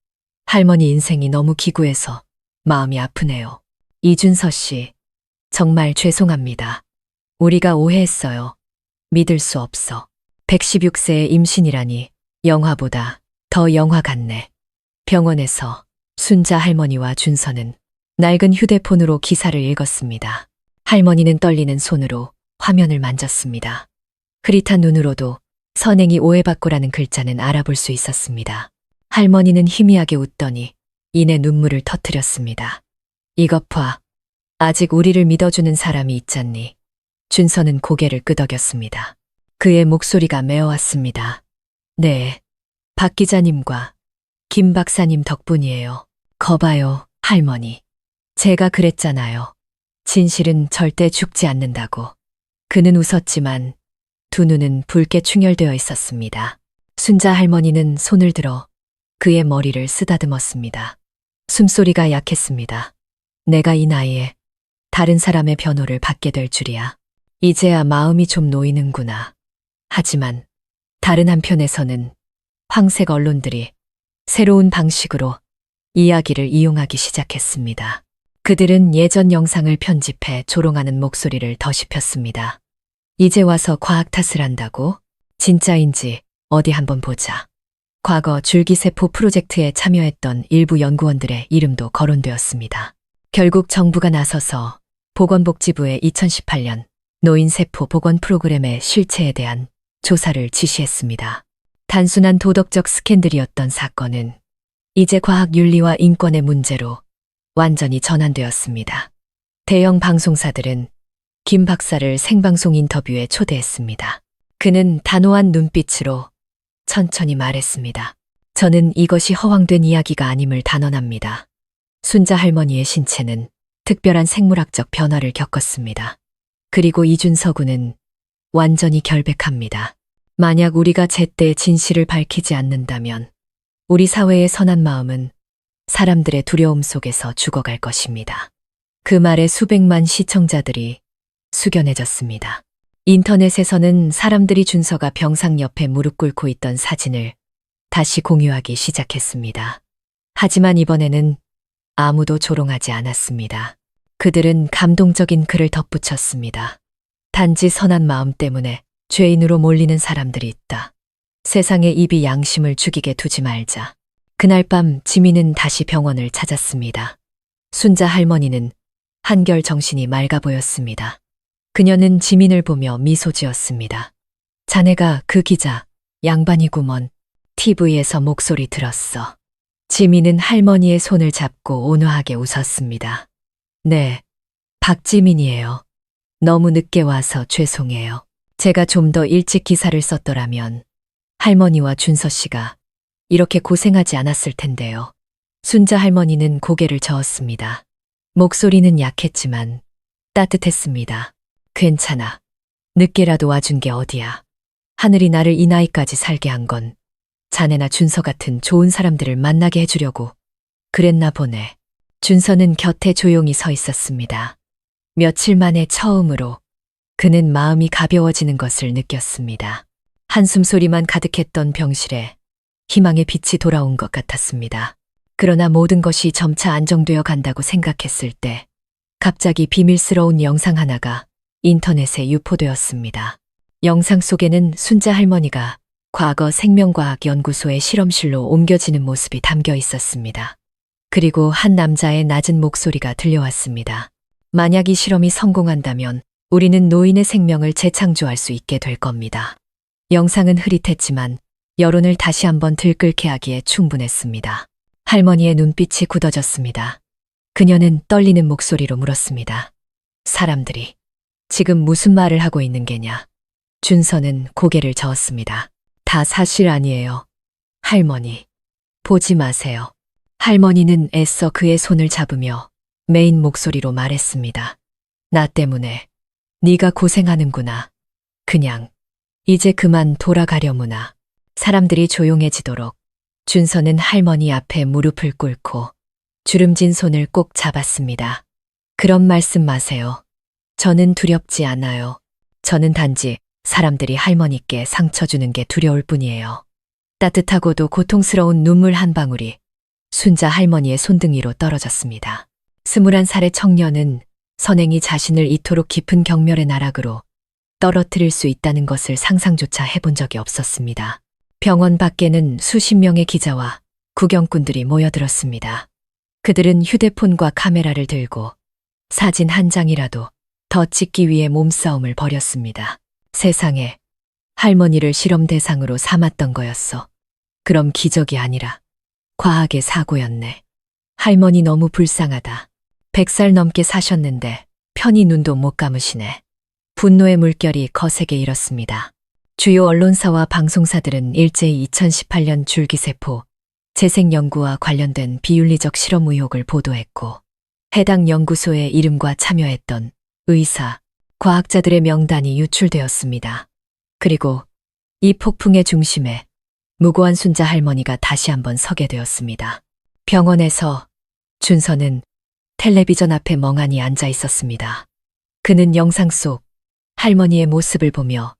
할머니 인생이 너무 기구해서 마음이 아프네요. 이준서 씨, 정말 죄송합니다. 우리가 오해했어요. 믿을 수 없어. 116세의 임신이라니 영화보다 더 영화 같네. 병원에서 순자 할머니와 준서는 낡은 휴대폰으로 기사를 읽었습니다. 할머니는 떨리는 손으로 화면을 만졌습니다. 흐릿한 눈으로도 선행이 오해받고라는 글자는 알아볼 수 있었습니다. 할머니는 희미하게 웃더니 이내 눈물을 터뜨렸습니다. 이것 봐. 아직 우리를 믿어주는 사람이 있잖니. 준서는 고개를 끄덕였습니다. 그의 목소리가 메어왔습니다. 네, 박 기자님과 김 박사님 덕분이에요. 거봐요, 할머니. 제가 그랬잖아요. 진실은 절대 죽지 않는다고. 그는 웃었지만 두 눈은 붉게 충혈되어 있었습니다. 순자 할머니는 손을 들어 그의 머리를 쓰다듬었습니다. 숨소리가 약했습니다. 내가 이 나이에 다른 사람의 변호를 받게 될 줄이야. 이제야 마음이 좀 놓이는구나. 하지만 다른 한편에서는 황색 언론들이 새로운 방식으로 이야기를 이용하기 시작했습니다. 그들은 예전 영상을 편집해 조롱하는 목소리를 더씹혔습니다. 이제 와서 과학 탓을 한다고? 진짜인지 어디 한번 보자. 과거 줄기세포 프로젝트에 참여했던 일부 연구원들의 이름도 거론되었습니다. 결국 정부가 나서서 보건복지부에 2018년 노인세포 복원 프로그램의 실체에 대한 조사를 지시했습니다. 단순한 도덕적 스캔들이었던 사건은 이제 과학 윤리와 인권의 문제로 완전히 전환되었습니다. 대형 방송사들은 김 박사를 생방송 인터뷰에 초대했습니다. 그는 단호한 눈빛으로 천천히 말했습니다. 저는 이것이 허황된 이야기가 아님을 단언합니다. 순자 할머니의 신체는 특별한 생물학적 변화를 겪었습니다. 그리고 이준서 군은 완전히 결백합니다. 만약 우리가 제때 진실을 밝히지 않는다면 우리 사회의 선한 마음은 사람들의 두려움 속에서 죽어갈 것입니다. 그 말에 수백만 시청자들이 숙연해졌습니다. 인터넷에서는 사람들이 준서가 병상 옆에 무릎 꿇고 있던 사진을 다시 공유하기 시작했습니다. 하지만 이번에는 아무도 조롱하지 않았습니다. 그들은 감동적인 글을 덧붙였습니다. 단지 선한 마음 때문에 죄인으로 몰리는 사람들이 있다. 세상의 입이 양심을 죽이게 두지 말자. 그날 밤 지민은 다시 병원을 찾았습니다. 순자 할머니는 한결 정신이 맑아 보였습니다. 그녀는 지민을 보며 미소 지었습니다. 자네가 그 기자, 양반이구먼. TV에서 목소리 들었어. 지민은 할머니의 손을 잡고 온화하게 웃었습니다. 네, 박지민이에요. 너무 늦게 와서 죄송해요. 제가 좀 더 일찍 기사를 썼더라면 할머니와 준서 씨가 이렇게 고생하지 않았을 텐데요. 순자 할머니는 고개를 저었습니다. 목소리는 약했지만 따뜻했습니다. 괜찮아. 늦게라도 와준 게 어디야. 하늘이 나를 이 나이까지 살게 한 건 자네나 준서 같은 좋은 사람들을 만나게 해주려고 그랬나 보네. 준서는 곁에 조용히 서 있었습니다. 며칠 만에 처음으로 그는 마음이 가벼워지는 것을 느꼈습니다. 한숨 소리만 가득했던 병실에 희망의 빛이 돌아온 것 같았습니다. 그러나 모든 것이 점차 안정되어 간다고 생각했을 때 갑자기 비밀스러운 영상 하나가 인터넷에 유포되었습니다. 영상 속에는 순자 할머니가 과거 생명과학연구소의 실험실로 옮겨지는 모습이 담겨 있었습니다. 그리고 한 남자의 낮은 목소리가 들려왔습니다. 만약 이 실험이 성공한다면 우리는 노인의 생명을 재창조할 수 있게 될 겁니다. 영상은 흐릿했지만 여론을 다시 한번 들끓게 하기에 충분했습니다. 할머니의 눈빛이 굳어졌습니다. 그녀는 떨리는 목소리로 물었습니다. 사람들이 지금 무슨 말을 하고 있는 게냐? 준서는 고개를 저었습니다. 다 사실 아니에요. 할머니, 보지 마세요. 할머니는 애써 그의 손을 잡으며 메인 목소리로 말했습니다. 나 때문에 네가 고생하는구나. 그냥 이제 그만 돌아가려무나. 사람들이 조용해지도록 준서는 할머니 앞에 무릎을 꿇고 주름진 손을 꼭 잡았습니다. 그런 말씀 마세요. 저는 두렵지 않아요. 저는 단지 사람들이 할머니께 상처 주는 게 두려울 뿐이에요. 따뜻하고도 고통스러운 눈물 한 방울이 순자 할머니의 손등위로 떨어졌습니다. 21살의 청년은 선행이 자신을 이토록 깊은 경멸의 나락으로 떨어뜨릴 수 있다는 것을 상상조차 해본 적이 없었습니다. 병원 밖에는 수십 명의 기자와 구경꾼들이 모여들었습니다. 그들은 휴대폰과 카메라를 들고 사진 한 장이라도 더 찍기 위해 몸싸움을 벌였습니다. 세상에, 할머니를 실험 대상으로 삼았던 거였어. 그럼 기적이 아니라 과학의 사고였네. 할머니 너무 불쌍하다. 100살 넘게 사셨는데 편히 눈도 못 감으시네. 분노의 물결이 거세게 일었습니다. 주요 언론사와 방송사들은 일제히 2018년 줄기세포 재생 연구와 관련된 비윤리적 실험 의혹을 보도했고 해당 연구소의 이름과 참여했던 의사, 과학자들의 명단이 유출되었습니다. 그리고 이 폭풍의 중심에 무고한 순자 할머니가 다시 한번 서게 되었습니다. 병원에서 준서는 텔레비전 앞에 멍하니 앉아 있었습니다. 그는 영상 속 할머니의 모습을 보며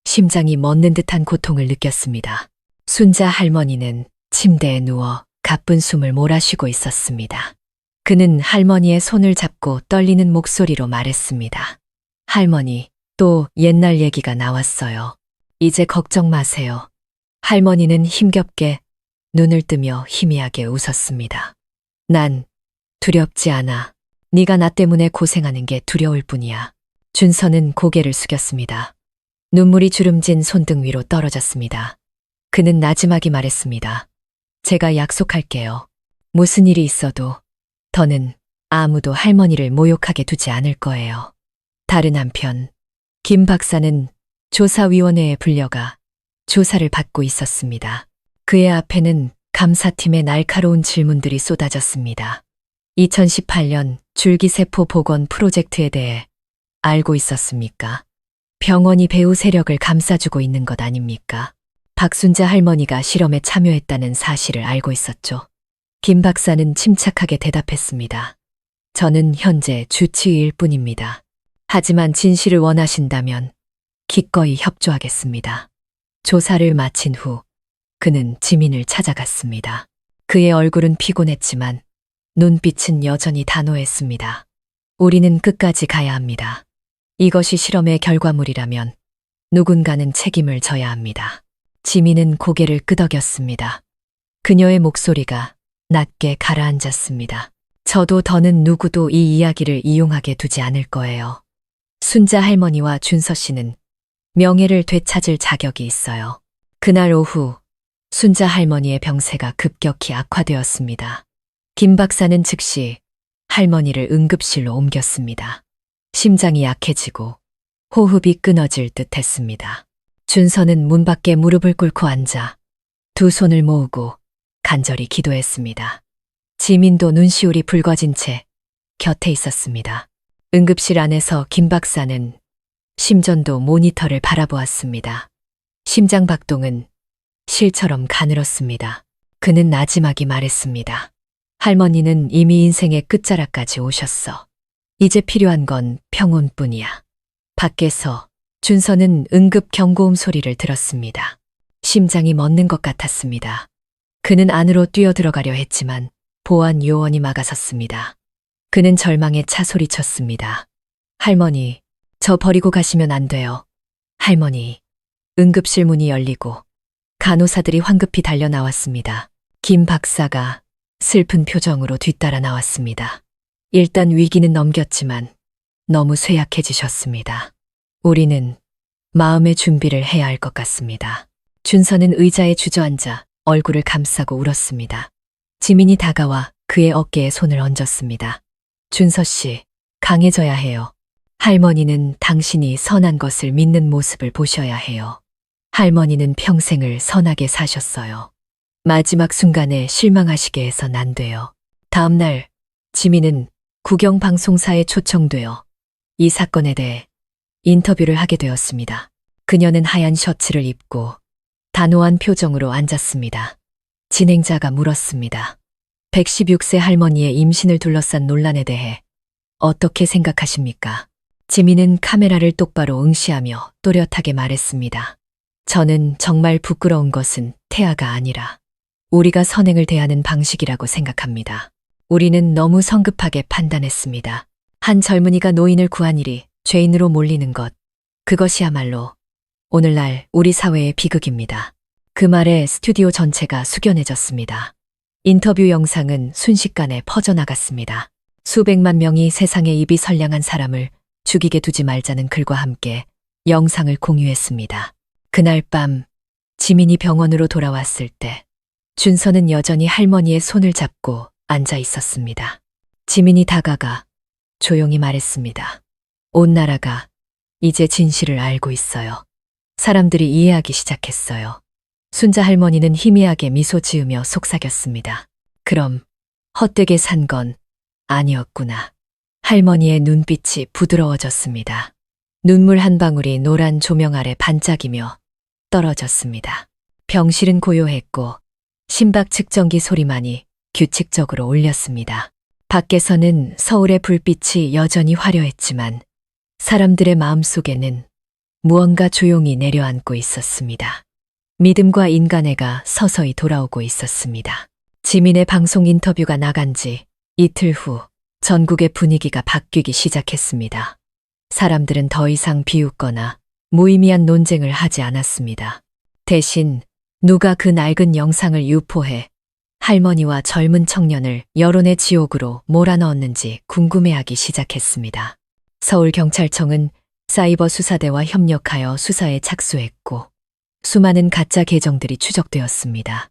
심장이 멎는 듯한 고통을 느꼈습니다. 순자 할머니는 침대에 누워 가쁜 숨을 몰아쉬고 있었습니다. 그는 할머니의 손을 잡고 떨리는 목소리로 말했습니다. 할머니, 또 옛날 얘기가 나왔어요. 이제 걱정 마세요. 할머니는 힘겹게 눈을 뜨며 희미하게 웃었습니다. 난 두렵지 않아. 네가 나 때문에 고생하는 게 두려울 뿐이야. 준서는 고개를 숙였습니다. 눈물이 주름진 손등 위로 떨어졌습니다. 그는 나지막이 말했습니다. 제가 약속할게요. 무슨 일이 있어도 더는 아무도 할머니를 모욕하게 두지 않을 거예요. 다른 한편, 김 박사는 조사위원회에 불려가 조사를 받고 있었습니다. 그의 앞에는 감사팀의 날카로운 질문들이 쏟아졌습니다. 2018년 줄기세포 복원 프로젝트에 대해 알고 있었습니까? 병원이 배후 세력을 감싸주고 있는 것 아닙니까? 박순자 할머니가 실험에 참여했다는 사실을 알고 있었죠. 김 박사는 침착하게 대답했습니다. 저는 현재 주치의일 뿐입니다. 하지만 진실을 원하신다면 기꺼이 협조하겠습니다. 조사를 마친 후 그는 지민을 찾아갔습니다. 그의 얼굴은 피곤했지만 눈빛은 여전히 단호했습니다. 우리는 끝까지 가야 합니다. 이것이 실험의 결과물이라면 누군가는 책임을 져야 합니다. 지민은 고개를 끄덕였습니다. 그녀의 목소리가 낮게 가라앉았습니다. 저도 더는 누구도 이 이야기를 이용하게 두지 않을 거예요. 순자 할머니와 준서 씨는 명예를 되찾을 자격이 있어요. 그날 오후 순자 할머니의 병세가 급격히 악화되었습니다. 김 박사는 즉시 할머니를 응급실로 옮겼습니다. 심장이 약해지고 호흡이 끊어질 듯 했습니다. 준서는 문 밖에 무릎을 꿇고 앉아 두 손을 모으고 간절히 기도했습니다. 지민도 눈시울이 붉어진 채 곁에 있었습니다. 응급실 안에서 김 박사는 심전도 모니터를 바라보았습니다. 심장 박동은 실처럼 가늘었습니다. 그는 나지막이 말했습니다. 할머니는 이미 인생의 끝자락까지 오셨어. 이제 필요한 건 평온뿐이야. 밖에서 준서는 응급 경고음 소리를 들었습니다. 심장이 멎는 것 같았습니다. 그는 안으로 뛰어들어가려 했지만 보안 요원이 막아섰습니다. 그는 절망에 차 소리쳤습니다. 할머니, 저 버리고 가시면 안 돼요. 할머니. 응급실 문이 열리고 간호사들이 황급히 달려 나왔습니다. 김 박사가 슬픈 표정으로 뒤따라 나왔습니다. 일단 위기는 넘겼지만 너무 쇠약해지셨습니다. 우리는 마음의 준비를 해야 할 것 같습니다. 준서는 의자에 주저앉아 얼굴을 감싸고 울었습니다. 지민이 다가와 그의 어깨에 손을 얹었습니다. 준서 씨, 강해져야 해요. 할머니는 당신이 선한 것을 믿는 모습을 보셔야 해요. 할머니는 평생을 선하게 사셨어요. 마지막 순간에 실망하시게 해선 안 돼요. 다음 날 지민은 국영방송사에 초청되어 이 사건에 대해 인터뷰를 하게 되었습니다. 그녀는 하얀 셔츠를 입고 단호한 표정으로 앉았습니다. 진행자가 물었습니다. 116세 할머니의 임신을 둘러싼 논란에 대해 어떻게 생각하십니까? 지민은 카메라를 똑바로 응시하며 또렷하게 말했습니다. 저는 정말 부끄러운 것은 태아가 아니라 우리가 선행을 대하는 방식이라고 생각합니다. 우리는 너무 성급하게 판단했습니다. 한 젊은이가 노인을 구한 일이 죄인으로 몰리는 것, 그것이야말로 오늘날 우리 사회의 비극입니다. 그 말에 스튜디오 전체가 숙연해졌습니다. 인터뷰 영상은 순식간에 퍼져나갔습니다. 수백만 명이 세상에 입이 선량한 사람을 죽이게 두지 말자는 글과 함께 영상을 공유했습니다. 그날 밤 지민이 병원으로 돌아왔을 때 준서는 여전히 할머니의 손을 잡고 앉아 있었습니다. 지민이 다가가 조용히 말했습니다. 온 나라가 이제 진실을 알고 있어요. 사람들이 이해하기 시작했어요. 순자 할머니는 희미하게 미소 지으며 속삭였습니다. 그럼 헛되게 산 건 아니었구나. 할머니의 눈빛이 부드러워졌습니다. 눈물 한 방울이 노란 조명 아래 반짝이며 떨어졌습니다. 병실은 고요했고 심박 측정기 소리만이 규칙적으로 울렸습니다. 밖에서는 서울의 불빛이 여전히 화려했지만 사람들의 마음속에는 무언가 조용히 내려앉고 있었습니다. 믿음과 인간애가 서서히 돌아오고 있었습니다. 지민의 방송 인터뷰가 나간 지 이틀 후 전국의 분위기가 바뀌기 시작했습니다. 사람들은 더 이상 비웃거나 무의미한 논쟁을 하지 않았습니다. 대신 누가 그 낡은 영상을 유포해 할머니와 젊은 청년을 여론의 지옥으로 몰아넣었는지 궁금해하기 시작했습니다. 서울경찰청은 사이버 수사대와 협력하여 수사에 착수했고 수많은 가짜 계정들이 추적되었습니다.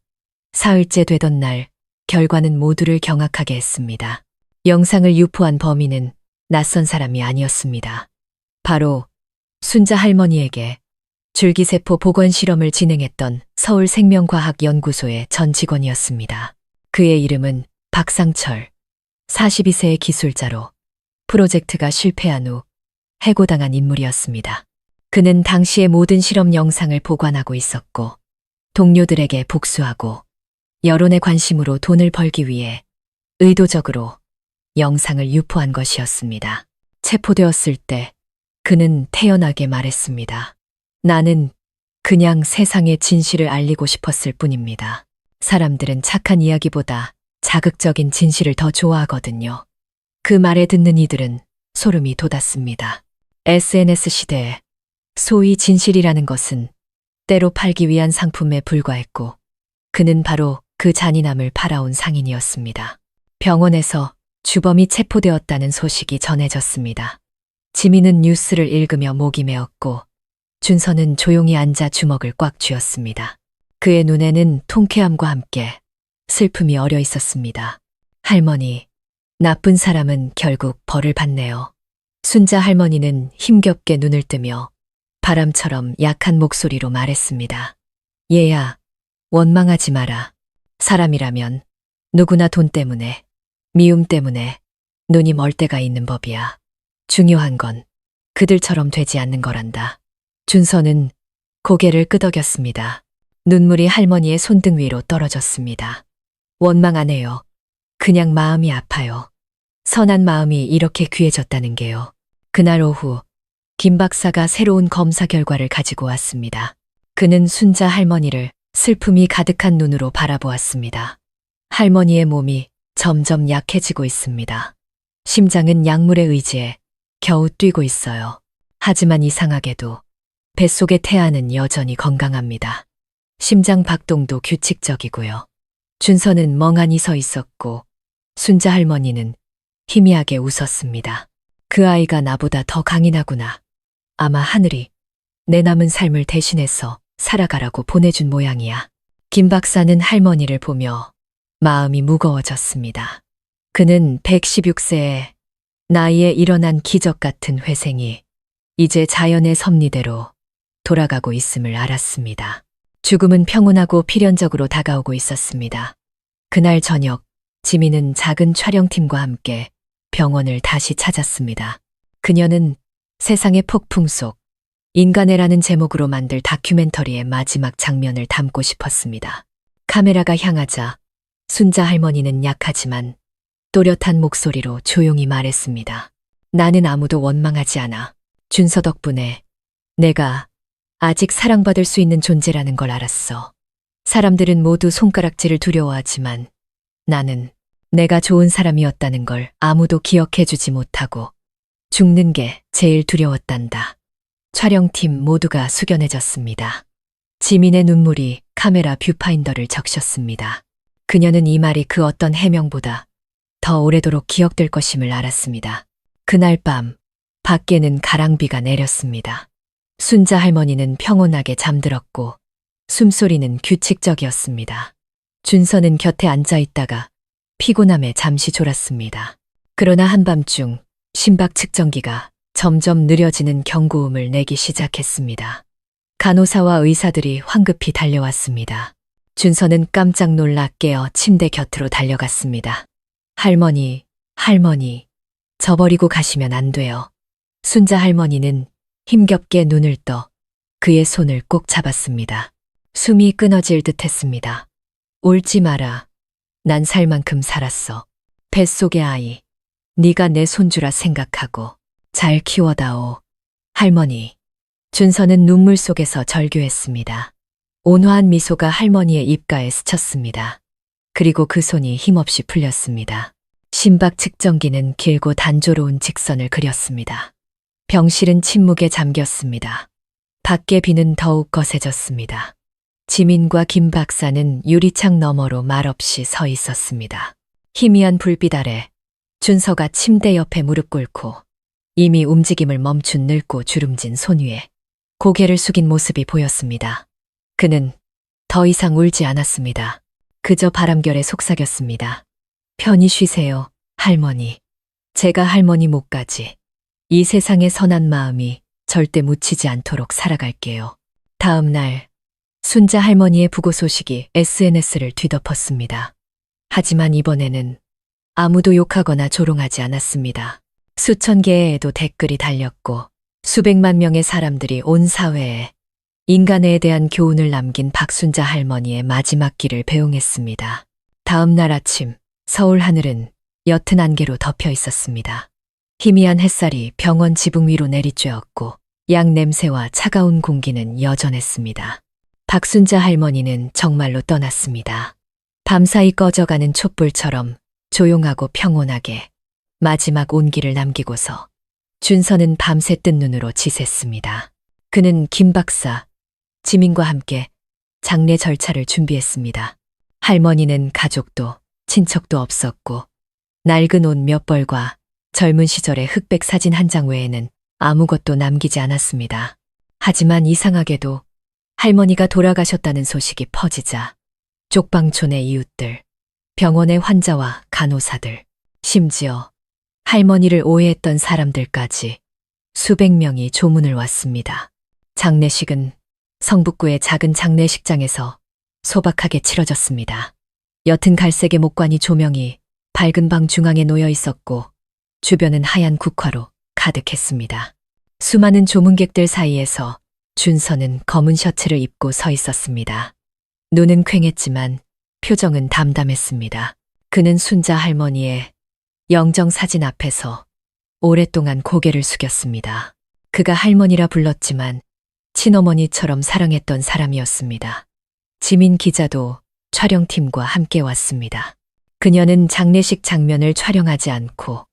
사흘째 되던 날 결과는 모두를 경악하게 했습니다. 영상을 유포한 범인은 낯선 사람이 아니었습니다. 바로 순자 할머니에게 줄기세포 복원 실험을 진행했던 서울생명과학연구소의 전 직원이었습니다. 그의 이름은 박상철, 42세의 기술자로 프로젝트가 실패한 후 해고당한 인물이었습니다. 그는 당시의 모든 실험 영상을 보관하고 있었고 동료들에게 복수하고 여론의 관심으로 돈을 벌기 위해 의도적으로 영상을 유포한 것이었습니다. 체포되었을 때 그는 태연하게 말했습니다. 나는 그냥 세상의 진실을 알리고 싶었을 뿐입니다. 사람들은 착한 이야기보다 자극적인 진실을 더 좋아하거든요. 그 말에 듣는 이들은 소름이 돋았습니다. SNS 시대에 소위 진실이라는 것은 때로 팔기 위한 상품에 불과했고 그는 바로 그 잔인함을 팔아온 상인이었습니다. 병원에서 주범이 체포되었다는 소식이 전해졌습니다. 지민은 뉴스를 읽으며 목이 메었고 준서는 조용히 앉아 주먹을 꽉 쥐었습니다. 그의 눈에는 통쾌함과 함께 슬픔이 어려 있었습니다. 할머니, 나쁜 사람은 결국 벌을 받네요. 순자 할머니는 힘겹게 눈을 뜨며 바람처럼 약한 목소리로 말했습니다. 얘야, 원망하지 마라. 사람이라면 누구나 돈 때문에, 미움 때문에 눈이 멀 때가 있는 법이야. 중요한 건 그들처럼 되지 않는 거란다. 준서는 고개를 끄덕였습니다. 눈물이 할머니의 손등 위로 떨어졌습니다. 원망 안 해요. 그냥 마음이 아파요. 선한 마음이 이렇게 귀해졌다는 게요. 그날 오후 김 박사가 새로운 검사 결과를 가지고 왔습니다. 그는 순자 할머니를 슬픔이 가득한 눈으로 바라보았습니다. 할머니의 몸이 점점 약해지고 있습니다. 심장은 약물에 의지해 겨우 뛰고 있어요. 하지만 이상하게도 뱃속의 태아는 여전히 건강합니다. 심장 박동도 규칙적이고요. 준서는 멍하니 서 있었고 순자 할머니는 희미하게 웃었습니다. 그 아이가 나보다 더 강인하구나. 아마 하늘이 내 남은 삶을 대신해서 살아가라고 보내준 모양이야. 김 박사는 할머니를 보며 마음이 무거워졌습니다. 그는 116세의 나이에 일어난 기적 같은 회생이 이제 자연의 섭리대로 돌아가고 있음을 알았습니다. 죽음은 평온하고 필연적으로 다가오고 있었습니다. 그날 저녁, 지민은 작은 촬영팀과 함께 병원을 다시 찾았습니다. 그녀는 세상의 폭풍 속 인간애라는 제목으로 만들 다큐멘터리의 마지막 장면을 담고 싶었습니다. 카메라가 향하자 순자 할머니는 약하지만 또렷한 목소리로 조용히 말했습니다. 나는 아무도 원망하지 않아. 준서 덕분에 내가 아직 사랑받을 수 있는 존재라는 걸 알았어. 사람들은 모두 손가락질을 두려워하지만 나는 내가 좋은 사람이었다는 걸 아무도 기억해주지 못하고 죽는 게 제일 두려웠단다. 촬영팀 모두가 숙연해졌습니다. 지민의 눈물이 카메라 뷰파인더를 적셨습니다. 그녀는 이 말이 그 어떤 해명보다 더 오래도록 기억될 것임을 알았습니다. 그날 밤 밖에는 가랑비가 내렸습니다. 순자 할머니는 평온하게 잠들었고 숨소리는 규칙적이었습니다. 준서는 곁에 앉아 있다가 피곤함에 잠시 졸았습니다. 그러나 한밤중 심박 측정기가 점점 느려지는 경고음을 내기 시작했습니다. 간호사와 의사들이 황급히 달려왔습니다. 준서는 깜짝 놀라 깨어 침대 곁으로 달려갔습니다. 할머니, 할머니, 저버리고 가시면 안 돼요. 순자 할머니는 힘겹게 눈을 떠 그의 손을 꼭 잡았습니다. 숨이 끊어질 듯 했습니다. 울지 마라. 난 살 만큼 살았어. 뱃속의 아이, 네가 내 손주라 생각하고 잘 키워다오. 할머니. 준서는 눈물 속에서 절규했습니다. 온화한 미소가 할머니의 입가에 스쳤습니다. 그리고 그 손이 힘없이 풀렸습니다. 심박 측정기는 길고 단조로운 직선을 그렸습니다. 병실은 침묵에 잠겼습니다. 밖의 비는 더욱 거세졌습니다. 지민과 김 박사는 유리창 너머로 말없이 서 있었습니다. 희미한 불빛 아래 준서가 침대 옆에 무릎 꿇고 이미 움직임을 멈춘 늙고 주름진 손 위에 고개를 숙인 모습이 보였습니다. 그는 더 이상 울지 않았습니다. 그저 바람결에 속삭였습니다. 편히 쉬세요, 할머니. 제가 할머니 목까지 이 세상의 선한 마음이 절대 묻히지 않도록 살아갈게요. 다음 날 순자 할머니의 부고 소식이 SNS를 뒤덮었습니다. 하지만 이번에는 아무도 욕하거나 조롱하지 않았습니다. 수천 개의 애도 댓글이 달렸고 수백만 명의 사람들이 온 사회에 인간애에 대한 교훈을 남긴 박순자 할머니의 마지막 길을 배웅했습니다. 다음 날 아침 서울 하늘은 옅은 안개로 덮여 있었습니다. 희미한 햇살이 병원 지붕 위로 내리쬐었고 약 냄새와 차가운 공기는 여전했습니다. 박순자 할머니는 정말로 떠났습니다. 밤사이 꺼져가는 촛불처럼 조용하고 평온하게 마지막 온기를 남기고서 준서는 밤새 뜬 눈으로 지샜습니다. 그는 김 박사, 지민과 함께 장례 절차를 준비했습니다. 할머니는 가족도 친척도 없었고 낡은 옷 몇 벌과 젊은 시절의 흑백 사진 한 장 외에는 아무것도 남기지 않았습니다. 하지만 이상하게도 할머니가 돌아가셨다는 소식이 퍼지자 쪽방촌의 이웃들, 병원의 환자와 간호사들, 심지어 할머니를 오해했던 사람들까지 수백 명이 조문을 왔습니다. 장례식은 성북구의 작은 장례식장에서 소박하게 치러졌습니다. 옅은 갈색의 목관이 조명이 밝은 방 중앙에 놓여 있었고 주변은 하얀 국화로 가득했습니다. 수많은 조문객들 사이에서 준서는 검은 셔츠를 입고 서 있었습니다. 눈은 퀭했지만 표정은 담담했습니다. 그는 순자 할머니의 영정사진 앞에서 오랫동안 고개를 숙였습니다. 그가 할머니라 불렀지만 친어머니처럼 사랑했던 사람이었습니다. 지민 기자도 촬영팀과 함께 왔습니다. 그녀는 장례식 장면을 촬영하지 않고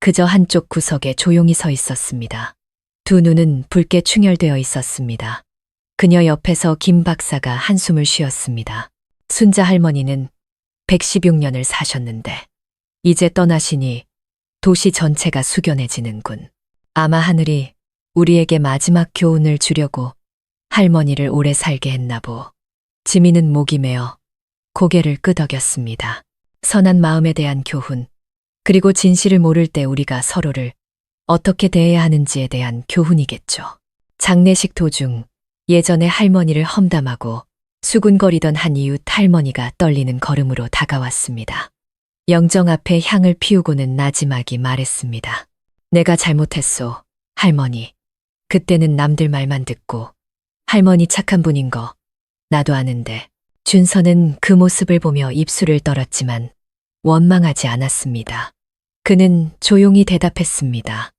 그저 한쪽 구석에 조용히 서 있었습니다. 두 눈은 붉게 충혈되어 있었습니다. 그녀 옆에서 김 박사가 한숨을 쉬었습니다. 순자 할머니는 116년을 사셨는데 이제 떠나시니 도시 전체가 숙연해지는군. 아마 하늘이 우리에게 마지막 교훈을 주려고 할머니를 오래 살게 했나보. 지민은 목이 메어 고개를 끄덕였습니다. 선한 마음에 대한 교훈, 그리고 진실을 모를 때 우리가 서로를 어떻게 대해야 하는지에 대한 교훈이겠죠. 장례식 도중 예전에 할머니를 험담하고 수군거리던 한 이웃 할머니가 떨리는 걸음으로 다가왔습니다. 영정 앞에 향을 피우고는 나지막이 말했습니다. 내가 잘못했소, 할머니. 그때는 남들 말만 듣고 할머니 착한 분인 거 나도 아는데. 준서는 그 모습을 보며 입술을 떨었지만 원망하지 않았습니다. 그는 조용히 대답했습니다.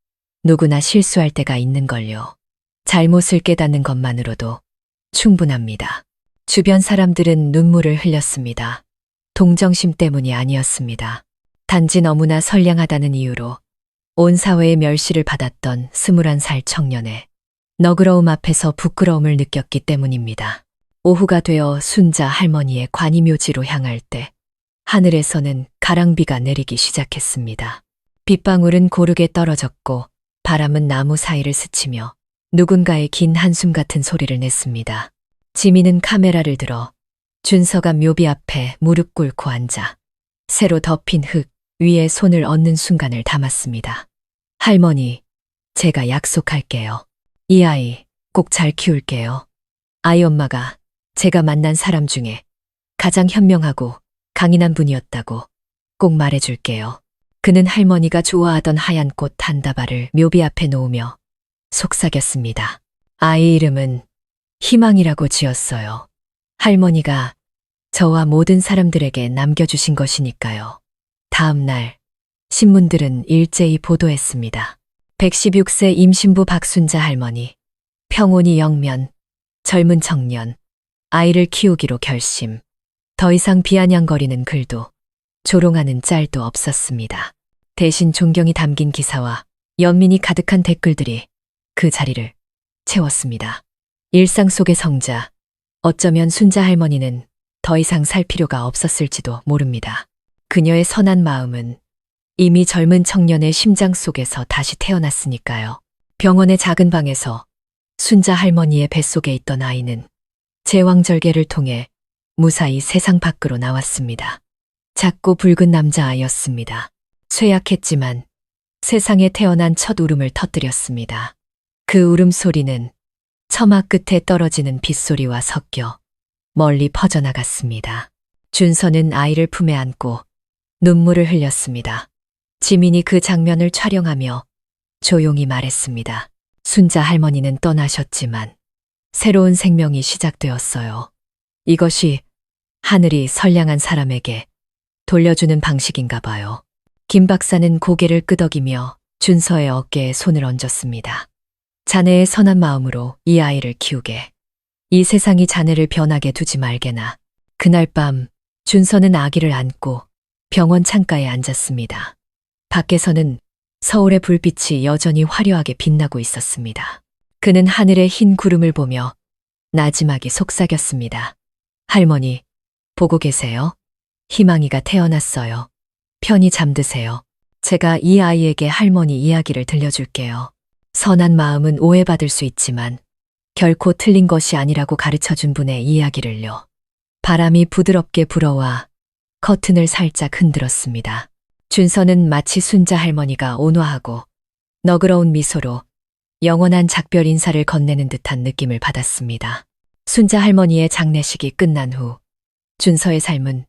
누구나 실수할 때가 있는걸요. 잘못을 깨닫는 것만으로도 충분합니다. 주변 사람들은 눈물을 흘렸습니다. 동정심 때문이 아니었습니다. 단지 너무나 선량하다는 이유로 온 사회의 멸시를 받았던 21살 청년의 너그러움 앞에서 부끄러움을 느꼈기 때문입니다. 오후가 되어 순자 할머니의 관이묘지로 향할 때 하늘에서는 가랑비가 내리기 시작했습니다. 빗방울은 고르게 떨어졌고 바람은 나무 사이를 스치며 누군가의 긴 한숨 같은 소리를 냈습니다. 지민은 카메라를 들어 준서가 묘비 앞에 무릎 꿇고 앉아 새로 덮인 흙 위에 손을 얹는 순간을 담았습니다. 할머니, 제가 약속할게요. 이 아이 꼭 잘 키울게요. 아이 엄마가 제가 만난 사람 중에 가장 현명하고 강인한 분이었다고 꼭 말해줄게요. 그는 할머니가 좋아하던 하얀 꽃 한 다발을 묘비 앞에 놓으며 속삭였습니다. 아이 이름은 희망이라고 지었어요. 할머니가 저와 모든 사람들에게 남겨주신 것이니까요. 다음 날 신문들은 일제히 보도했습니다. 116세 임신부 박순자 할머니, 평온이 영면, 젊은 청년, 아이를 키우기로 결심. 더 이상 비아냥거리는 글도 조롱하는 짤도 없었습니다. 대신 존경이 담긴 기사와 연민이 가득한 댓글들이 그 자리를 채웠습니다. 일상 속의 성자, 어쩌면 순자 할머니는 더 이상 살 필요가 없었을지도 모릅니다. 그녀의 선한 마음은 이미 젊은 청년의 심장 속에서 다시 태어났으니까요. 병원의 작은 방에서 순자 할머니의 뱃속에 있던 아이는 제왕절개를 통해 무사히 세상 밖으로 나왔습니다. 작고 붉은 남자아이였습니다. 쇠약했지만 세상에 태어난 첫 울음을 터뜨렸습니다. 그 울음소리는 처마 끝에 떨어지는 빗소리와 섞여 멀리 퍼져나갔습니다. 준서는 아이를 품에 안고 눈물을 흘렸습니다. 지민이 그 장면을 촬영하며 조용히 말했습니다. 순자 할머니는 떠나셨지만 새로운 생명이 시작되었어요. 이것이 하늘이 선량한 사람에게 돌려주는 방식인가 봐요. 김 박사는 고개를 끄덕이며 준서의 어깨에 손을 얹었습니다. 자네의 선한 마음으로 이 아이를 키우게. 이 세상이 자네를 변하게 두지 말게나. 그날 밤 준서는 아기를 안고 병원 창가에 앉았습니다. 밖에서는 서울의 불빛이 여전히 화려하게 빛나고 있었습니다. 그는 하늘의 흰 구름을 보며 나지막이 속삭였습니다. 할머니, 보고 계세요? 희망이가 태어났어요. 편히 잠드세요. 제가 이 아이에게 할머니 이야기를 들려줄게요. 선한 마음은 오해받을 수 있지만 결코 틀린 것이 아니라고 가르쳐 준 분의 이야기를요. 바람이 부드럽게 불어와 커튼을 살짝 흔들었습니다. 준서는 마치 순자 할머니가 온화하고 너그러운 미소로 영원한 작별 인사를 건네는 듯한 느낌을 받았습니다. 순자 할머니의 장례식이 끝난 후 준서의 삶은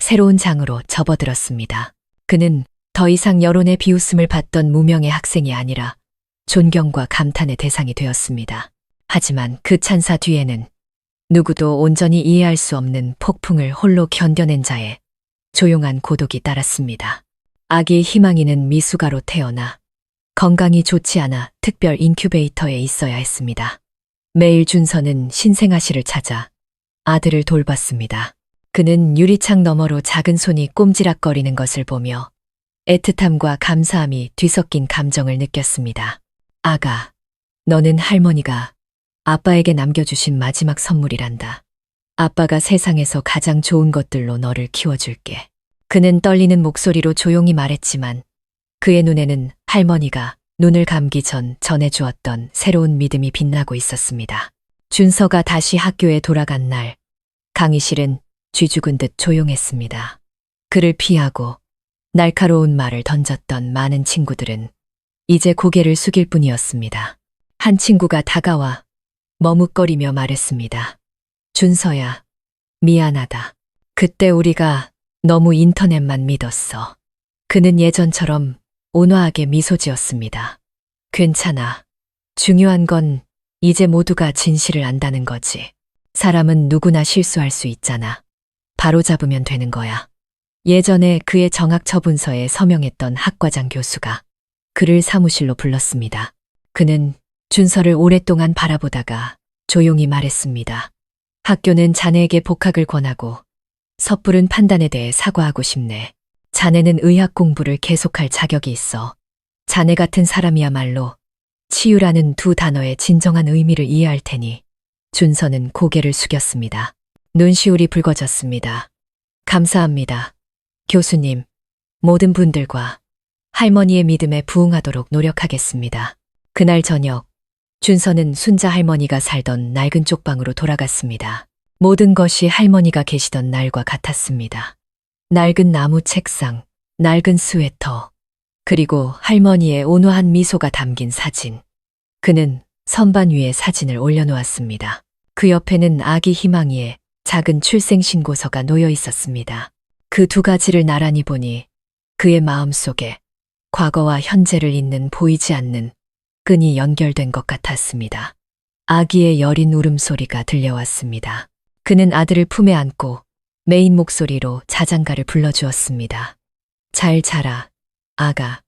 새로운 장으로 접어들었습니다. 그는 더 이상 여론의 비웃음을 받던 무명의 학생이 아니라 존경과 감탄의 대상이 되었습니다. 하지만 그 찬사 뒤에는 누구도 온전히 이해할 수 없는 폭풍을 홀로 견뎌낸 자의 조용한 고독이 따랐습니다. 아기 희망이는 미숙아로 태어나 건강이 좋지 않아 특별 인큐베이터에 있어야 했습니다. 매일 준서는 신생아실을 찾아 아들을 돌봤습니다. 그는 유리창 너머로 작은 손이 꼼지락거리는 것을 보며 애틋함과 감사함이 뒤섞인 감정을 느꼈습니다. 아가, 너는 할머니가 아빠에게 남겨주신 마지막 선물이란다. 아빠가 세상에서 가장 좋은 것들로 너를 키워줄게. 그는 떨리는 목소리로 조용히 말했지만 그의 눈에는 할머니가 눈을 감기 전 전해주었던 새로운 믿음이 빛나고 있었습니다. 준서가 다시 학교에 돌아간 날, 강의실은 쥐죽은 듯 조용했습니다. 그를 피하고 날카로운 말을 던졌던 많은 친구들은 이제 고개를 숙일 뿐이었습니다. 한 친구가 다가와 머뭇거리며 말했습니다. 준서야, 미안하다. 그때 우리가 너무 인터넷만 믿었어. 그는 예전처럼 온화하게 미소 지었습니다. 괜찮아. 중요한 건 이제 모두가 진실을 안다는 거지. 사람은 누구나 실수할 수 있잖아. 바로잡으면 되는 거야. 예전에 그의 정학 처분서에 서명했던 학과장 교수가 그를 사무실로 불렀습니다. 그는 준서를 오랫동안 바라보다가 조용히 말했습니다. 학교는 자네에게 복학을 권하고 섣부른 판단에 대해 사과하고 싶네. 자네는 의학 공부를 계속할 자격이 있어. 자네 같은 사람이야말로 치유라는 두 단어의 진정한 의미를 이해할 테니. 준서는 고개를 숙였습니다. 눈시울이 붉어졌습니다. 감사합니다. 교수님, 모든 분들과 할머니의 믿음에 부응하도록 노력하겠습니다. 그날 저녁, 준서는 순자 할머니가 살던 낡은 쪽방으로 돌아갔습니다. 모든 것이 할머니가 계시던 날과 같았습니다. 낡은 나무 책상, 낡은 스웨터, 그리고 할머니의 온화한 미소가 담긴 사진. 그는 선반 위에 사진을 올려놓았습니다. 그 옆에는 아기 희망이의 작은 출생신고서가 놓여 있었습니다. 그 두 가지를 나란히 보니 그의 마음속에 과거와 현재를 잇는 보이지 않는 끈이 연결된 것 같았습니다. 아기의 여린 울음소리가 들려왔습니다. 그는 아들을 품에 안고 메인 목소리로 자장가를 불러주었습니다. 잘 자라, 아가.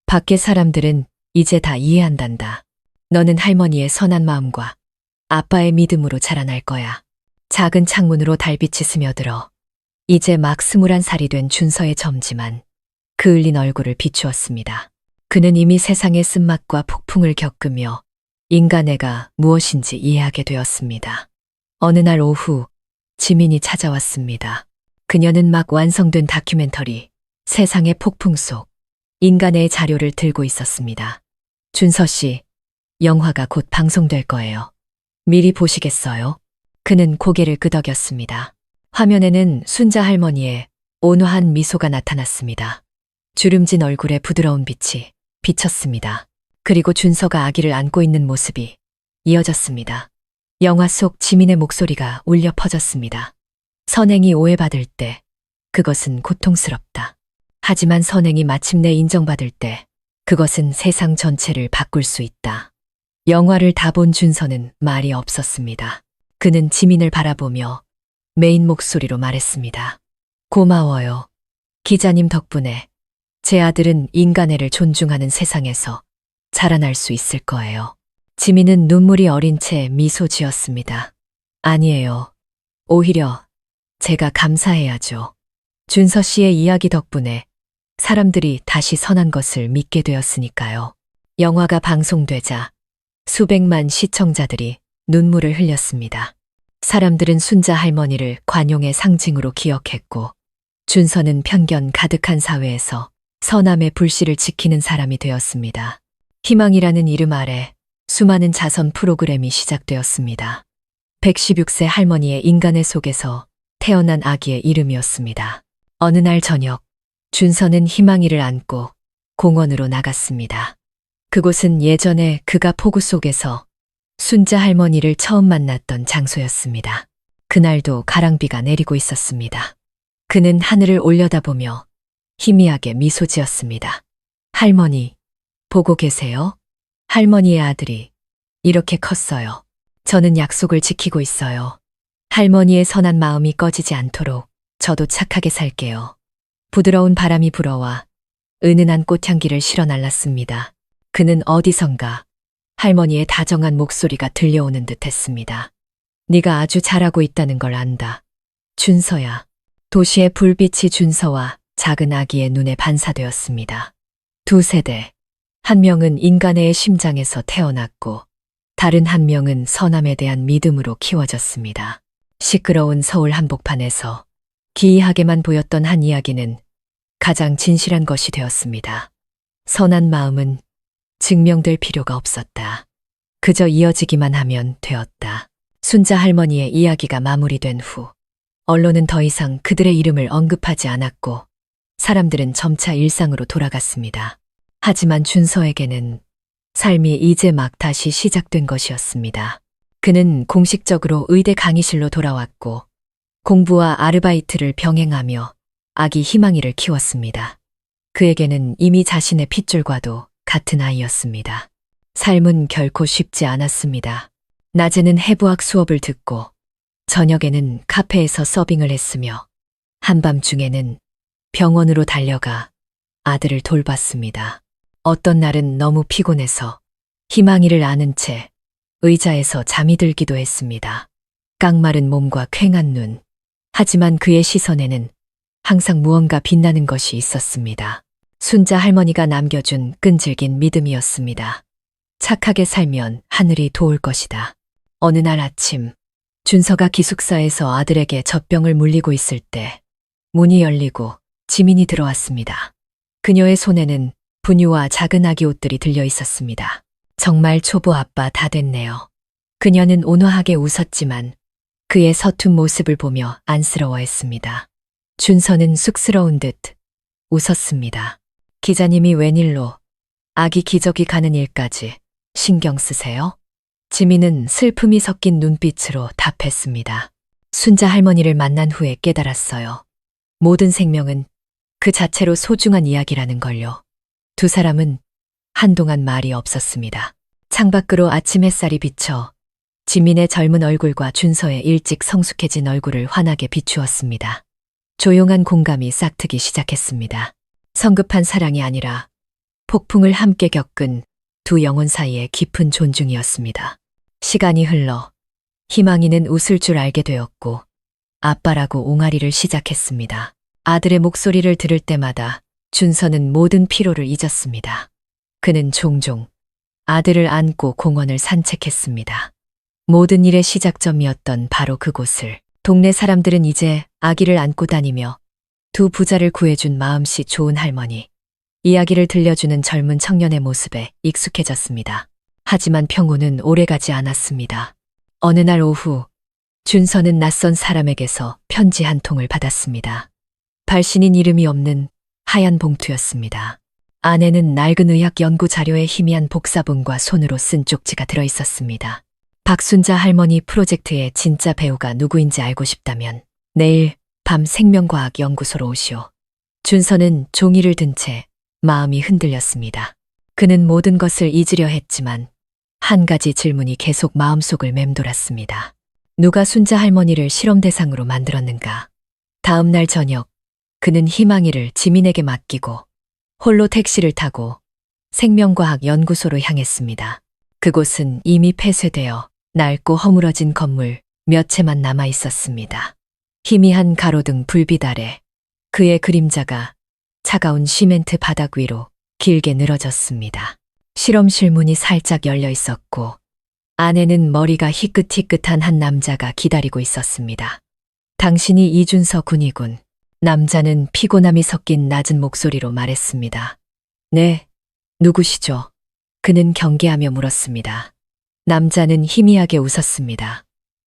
밖의 사람들은 이제 다 이해한단다. 너는 할머니의 선한 마음과 아빠의 믿음으로 자라날 거야. 작은 창문으로 달빛이 스며들어 이제 막 21살이 된 준서의 점지만 그을린 얼굴을 비추었습니다. 그는 이미 세상의 쓴맛과 폭풍을 겪으며 인간애가 무엇인지 이해하게 되었습니다. 어느 날 오후 지민이 찾아왔습니다. 그녀는 막 완성된 다큐멘터리 세상의 폭풍 속 인간의 자료를 들고 있었습니다. 준서 씨, 영화가 곧 방송될 거예요. 미리 보시겠어요? 그는 고개를 끄덕였습니다. 화면에는 순자 할머니의 온화한 미소가 나타났습니다. 주름진 얼굴에 부드러운 빛이 비쳤습니다. 그리고 준서가 아기를 안고 있는 모습이 이어졌습니다. 영화 속 지민의 목소리가 울려 퍼졌습니다. 선행이 오해받을 때 그것은 고통스럽다. 하지만 선행이 마침내 인정받을 때 그것은 세상 전체를 바꿀 수 있다. 영화를 다 본 준서는 말이 없었습니다. 그는 지민을 바라보며 메인 목소리로 말했습니다. 고마워요. 기자님 덕분에 제 아들은 인간애를 존중하는 세상에서 자라날 수 있을 거예요. 지민은 눈물이 어린 채 미소 지었습니다. 아니에요. 오히려 제가 감사해야죠. 준서 씨의 이야기 덕분에 사람들이 다시 선한 것을 믿게 되었으니까요. 영화가 방송되자 수백만 시청자들이 눈물을 흘렸습니다. 사람들은 순자 할머니를 관용의 상징으로 기억했고 준서는 편견 가득한 사회에서 선함의 불씨를 지키는 사람이 되었습니다. 희망이라는 이름 아래 수많은 자선 프로그램이 시작되었습니다. 116세 할머니의 인간의 속에서 태어난 아기의 이름이었습니다. 어느 날 저녁, 준서는 희망이를 안고 공원으로 나갔습니다. 그곳은 예전에 그가 폭우 속에서 순자 할머니를 처음 만났던 장소였습니다. 그날도 가랑비가 내리고 있었습니다. 그는 하늘을 올려다보며 희미하게 미소 지었습니다. 할머니, 보고 계세요? 할머니의 아들이 이렇게 컸어요. 저는 약속을 지키고 있어요. 할머니의 선한 마음이 꺼지지 않도록 저도 착하게 살게요. 부드러운 바람이 불어와 은은한 꽃향기를 실어 날랐습니다. 그는 어디선가 할머니의 다정한 목소리가 들려오는 듯 했습니다. 네가 아주 잘하고 있다는 걸 안다. 준서야. 도시의 불빛이 준서와 작은 아기의 눈에 반사되었습니다. 두 세대. 한 명은 인간의 심장에서 태어났고 다른 한 명은 선함에 대한 믿음으로 키워졌습니다. 시끄러운 서울 한복판에서 기이하게만 보였던 한 이야기는 가장 진실한 것이 되었습니다. 선한 마음은 증명될 필요가 없었다. 그저 이어지기만 하면 되었다. 순자 할머니의 이야기가 마무리된 후 언론은 더 이상 그들의 이름을 언급하지 않았고 사람들은 점차 일상으로 돌아갔습니다. 하지만 준서에게는 삶이 이제 막 다시 시작된 것이었습니다. 그는 공식적으로 의대 강의실로 돌아왔고 공부와 아르바이트를 병행하며 아기 희망이를 키웠습니다. 그에게는 이미 자신의 핏줄과도 같은 아이였습니다. 삶은 결코 쉽지 않았습니다. 낮에는 해부학 수업을 듣고 저녁에는 카페에서 서빙을 했으며 한밤중에는 병원으로 달려가 아들을 돌봤습니다. 어떤 날은 너무 피곤해서 희망이를 안은 채 의자에서 잠이 들기도 했습니다. 깡마른 몸과 퀭한 눈. 하지만 그의 시선에는 항상 무언가 빛나는 것이 있었습니다. 순자 할머니가 남겨준 끈질긴 믿음이었습니다. 착하게 살면 하늘이 도울 것이다. 어느 날 아침, 준서가 기숙사에서 아들에게 젖병을 물리고 있을 때 문이 열리고 지민이 들어왔습니다. 그녀의 손에는 분유와 작은 아기 옷들이 들려 있었습니다. 정말 초보 아빠 다 됐네요. 그녀는 온화하게 웃었지만 그의 서툰 모습을 보며 안쓰러워했습니다. 준서는 쑥스러운 듯 웃었습니다. 기자님이 웬일로 아기 기저귀 가는 일까지 신경 쓰세요? 지민은 슬픔이 섞인 눈빛으로 답했습니다. 순자 할머니를 만난 후에 깨달았어요. 모든 생명은 그 자체로 소중한 이야기라는 걸요. 두 사람은 한동안 말이 없었습니다. 창밖으로 아침 햇살이 비쳐 지민의 젊은 얼굴과 준서의 일찍 성숙해진 얼굴을 환하게 비추었습니다. 조용한 공감이 싹트기 시작했습니다. 성급한 사랑이 아니라 폭풍을 함께 겪은 두 영혼 사이의 깊은 존중이었습니다. 시간이 흘러 희망이는 웃을 줄 알게 되었고 아빠라고 옹알이를 시작했습니다. 아들의 목소리를 들을 때마다 준서는 모든 피로를 잊었습니다. 그는 종종 아들을 안고 공원을 산책했습니다. 모든 일의 시작점이었던 바로 그곳을. 동네 사람들은 이제 아기를 안고 다니며 두 부자를 구해준 마음씨 좋은 할머니, 이야기를 들려주는 젊은 청년의 모습에 익숙해졌습니다. 하지만 평온은 오래가지 않았습니다. 어느 날 오후, 준서는 낯선 사람에게서 편지 한 통을 받았습니다. 발신인 이름이 없는 하얀 봉투였습니다. 안에는 낡은 의학 연구 자료의 희미한 복사본과 손으로 쓴 쪽지가 들어 있었습니다. 박순자 할머니 프로젝트의 진짜 배우가 누구인지 알고 싶다면 내일 밤 생명과학 연구소로 오시오. 준서는 종이를 든 채 마음이 흔들렸습니다. 그는 모든 것을 잊으려 했지만 한 가지 질문이 계속 마음속을 맴돌았습니다. 누가 순자 할머니를 실험 대상으로 만들었는가? 다음 날 저녁, 그는 희망이를 지민에게 맡기고 홀로 택시를 타고 생명과학 연구소로 향했습니다. 그곳은 이미 폐쇄되어 낡고 허물어진 건물 몇 채만 남아 있었습니다. 희미한 가로등 불빛 아래 그의 그림자가 차가운 시멘트 바닥 위로 길게 늘어졌습니다. 실험실 문이 살짝 열려 있었고 안에는 머리가 희끗희끗한 한 남자가 기다리고 있었습니다. 당신이 이준서 군이군. 남자는 피곤함이 섞인 낮은 목소리로 말했습니다. 네, 누구시죠? 그는 경계하며 물었습니다. 남자는 희미하게 웃었습니다.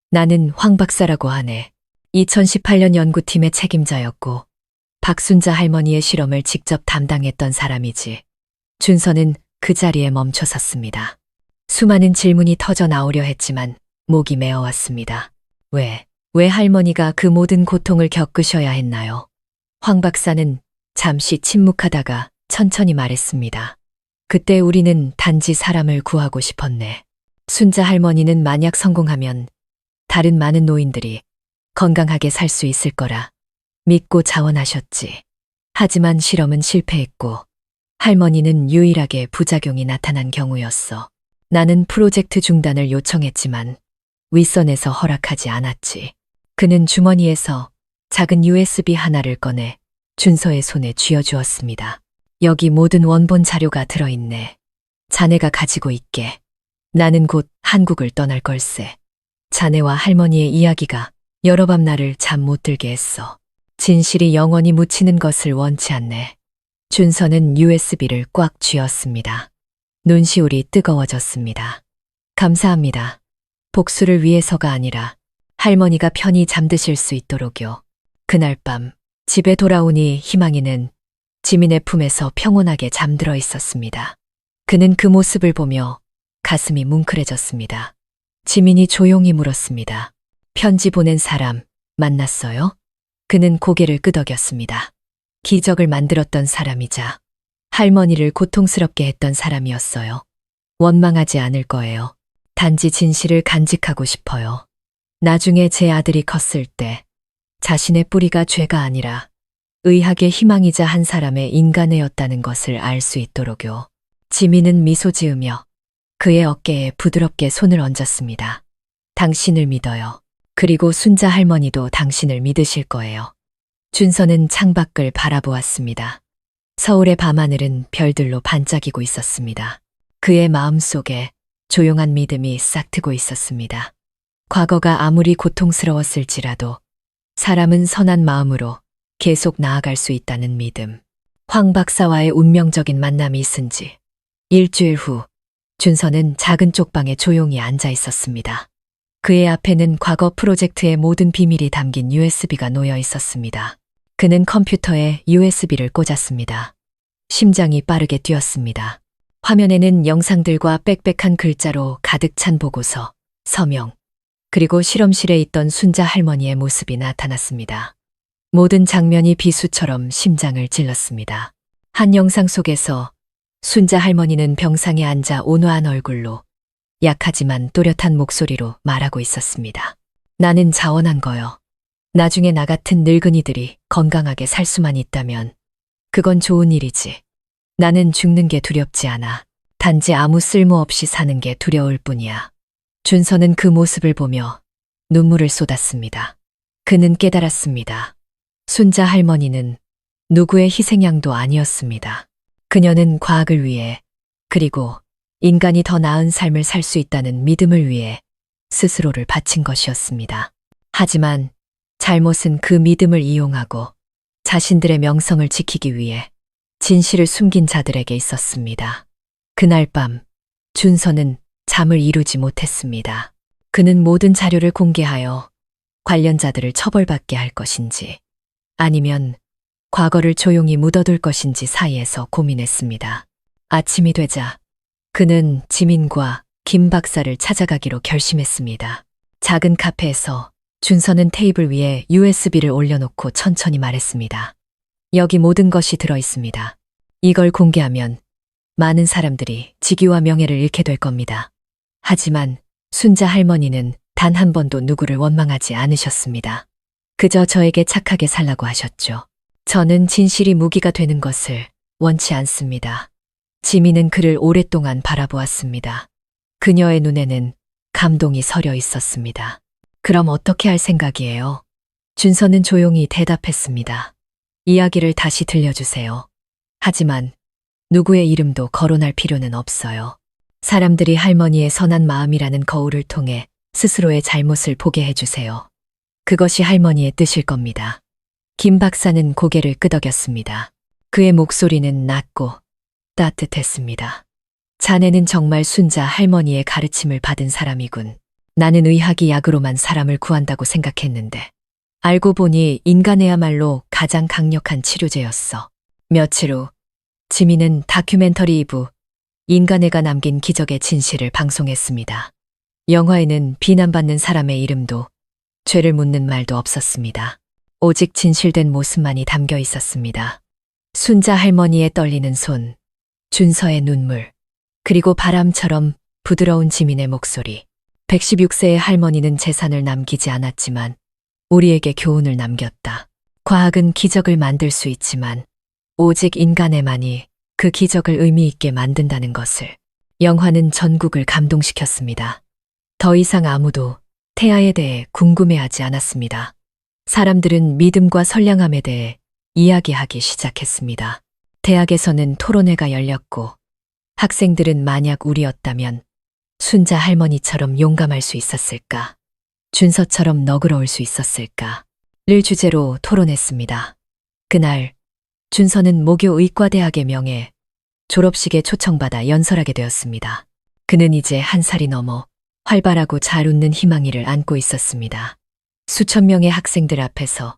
나는 황 박사라고 하네. 2018년 연구팀의 책임자였고 박순자 할머니의 실험을 직접 담당했던 사람이지. 준서는 그 자리에 멈춰 섰습니다. 수많은 질문이 터져 나오려 했지만 목이 메어왔습니다. 왜 할머니가 그 모든 고통을 겪으셔야 했나요? 황 박사는 잠시 침묵하다가 천천히 말했습니다. 그때 우리는 단지 사람을 구하고 싶었네. 순자 할머니는 만약 성공하면 다른 많은 노인들이 건강하게 살 수 있을 거라 믿고 자원하셨지. 하지만 실험은 실패했고 할머니는 유일하게 부작용이 나타난 경우였어. 나는 프로젝트 중단을 요청했지만 윗선에서 허락하지 않았지. 그는 주머니에서 작은 USB 하나를 꺼내 준서의 손에 쥐어주었습니다. 여기 모든 원본 자료가 들어있네. 자네가 가지고 있게. 나는 곧 한국을 떠날 걸세. 자네와 할머니의 이야기가 여러 밤 나를 잠 못 들게 했어. 진실이 영원히 묻히는 것을 원치 않네. 준서는 USB를 꽉 쥐었습니다. 눈시울이 뜨거워졌습니다. 감사합니다. 복수를 위해서가 아니라 할머니가 편히 잠드실 수 있도록요. 그날 밤 집에 돌아오니 희망이는 지민의 품에서 평온하게 잠들어 있었습니다. 그는 그 모습을 보며 가슴이 뭉클해졌습니다. 지민이 조용히 물었습니다. 편지 보낸 사람 만났어요? 그는 고개를 끄덕였습니다. 기적을 만들었던 사람이자 할머니를 고통스럽게 했던 사람이었어요. 원망하지 않을 거예요. 단지 진실을 간직하고 싶어요. 나중에 제 아들이 컸을 때 자신의 뿌리가 죄가 아니라 의학의 희망이자 한 사람의 인간애였다는 것을 알 수 있도록요. 지민은 미소 지으며 그의 어깨에 부드럽게 손을 얹었습니다. 당신을 믿어요. 그리고 순자 할머니도 당신을 믿으실 거예요. 준서는 창밖을 바라보았습니다. 서울의 밤하늘은 별들로 반짝이고 있었습니다. 그의 마음속에 조용한 믿음이 싹트고 있었습니다. 과거가 아무리 고통스러웠을지라도 사람은 선한 마음으로 계속 나아갈 수 있다는 믿음. 황 박사와의 운명적인 만남이 있은 지 일주일 후 준서는 작은 쪽방에 조용히 앉아 있었습니다. 그의 앞에는 과거 프로젝트의 모든 비밀이 담긴 USB가 놓여 있었습니다. 그는 컴퓨터에 USB를 꽂았습니다. 심장이 빠르게 뛰었습니다. 화면에는 영상들과 빽빽한 글자로 가득 찬 보고서, 서명, 그리고 실험실에 있던 순자 할머니의 모습이 나타났습니다. 모든 장면이 비수처럼 심장을 찔렀습니다. 한 영상 속에서 순자 할머니는 병상에 앉아 온화한 얼굴로 약하지만 또렷한 목소리로 말하고 있었습니다. 나는 자원한 거요. 나중에 나 같은 늙은이들이 건강하게 살 수만 있다면 그건 좋은 일이지. 나는 죽는 게 두렵지 않아. 단지 아무 쓸모 없이 사는 게 두려울 뿐이야. 준서는 그 모습을 보며 눈물을 쏟았습니다. 그는 깨달았습니다. 순자 할머니는 누구의 희생양도 아니었습니다. 그녀는 과학을 위해 그리고 인간이 더 나은 삶을 살 수 있다는 믿음을 위해 스스로를 바친 것이었습니다. 하지만 잘못은 그 믿음을 이용하고 자신들의 명성을 지키기 위해 진실을 숨긴 자들에게 있었습니다. 그날 밤 준서는 잠을 이루지 못했습니다. 그는 모든 자료를 공개하여 관련자들을 처벌받게 할 것인지 아니면 과거를 조용히 묻어둘 것인지 사이에서 고민했습니다. 아침이 되자 그는 지민과 김 박사를 찾아가기로 결심했습니다. 작은 카페에서 준서는 테이블 위에 USB를 올려놓고 천천히 말했습니다. 여기 모든 것이 들어있습니다. 이걸 공개하면 많은 사람들이 직위와 명예를 잃게 될 겁니다. 하지만 순자 할머니는 단 한 번도 누구를 원망하지 않으셨습니다. 그저 저에게 착하게 살라고 하셨죠. 저는 진실이 무기가 되는 것을 원치 않습니다. 지민은 그를 오랫동안 바라보았습니다. 그녀의 눈에는 감동이 서려 있었습니다. 그럼 어떻게 할 생각이에요? 준서는 조용히 대답했습니다. 이야기를 다시 들려주세요. 하지만 누구의 이름도 거론할 필요는 없어요. 사람들이 할머니의 선한 마음이라는 거울을 통해 스스로의 잘못을 보게 해주세요. 그것이 할머니의 뜻일 겁니다. 김 박사는 고개를 끄덕였습니다. 그의 목소리는 낮고 따뜻했습니다. 자네는 정말 순자 할머니의 가르침을 받은 사람이군. 나는 의학이 약으로만 사람을 구한다고 생각했는데 알고 보니 인간에야말로 가장 강력한 치료제였어. 며칠 후 지민은 다큐멘터리 2부 인간애가 남긴 기적의 진실을 방송했습니다. 영화에는 비난받는 사람의 이름도 죄를 묻는 말도 없었습니다. 오직 진실된 모습만이 담겨 있었습니다. 순자 할머니의 떨리는 손, 준서의 눈물, 그리고 바람처럼 부드러운 지민의 목소리. 116세의 할머니는 재산을 남기지 않았지만 우리에게 교훈을 남겼다. 과학은 기적을 만들 수 있지만 오직 인간에만이 그 기적을 의미 있게 만든다는 것을. 영화는 전국을 감동시켰습니다. 더 이상 아무도 태아에 대해 궁금해하지 않았습니다. 사람들은 믿음과 선량함에 대해 이야기하기 시작했습니다. 대학에서는 토론회가 열렸고 학생들은 만약 우리였다면 순자 할머니처럼 용감할 수 있었을까? 준서처럼 너그러울 수 있었을까?를 주제로 토론했습니다. 그날 준서는 모교 의과대학의 명예 졸업식에 초청받아 연설하게 되었습니다. 그는 이제 1살이 넘어 활발하고 잘 웃는 희망이를 안고 있었습니다. 수천 명의 학생들 앞에서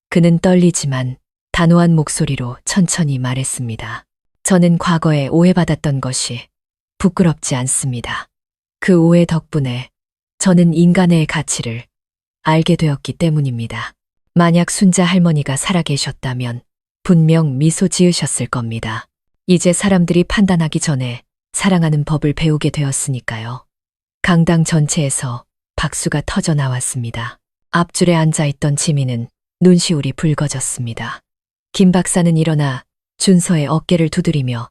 그는 떨리지만 단호한 목소리로 천천히 말했습니다. 저는 과거에 오해받았던 것이 부끄럽지 않습니다. 그 오해 덕분에 저는 인간의 가치를 알게 되었기 때문입니다. 만약 순자 할머니가 살아계셨다면 분명 미소 지으셨을 겁니다. 이제 사람들이 판단하기 전에 사랑하는 법을 배우게 되었으니까요. 강당 전체에서 박수가 터져 나왔습니다. 앞줄에 앉아있던 지민은 눈시울이 붉어졌습니다. 김 박사는 일어나 준서의 어깨를 두드리며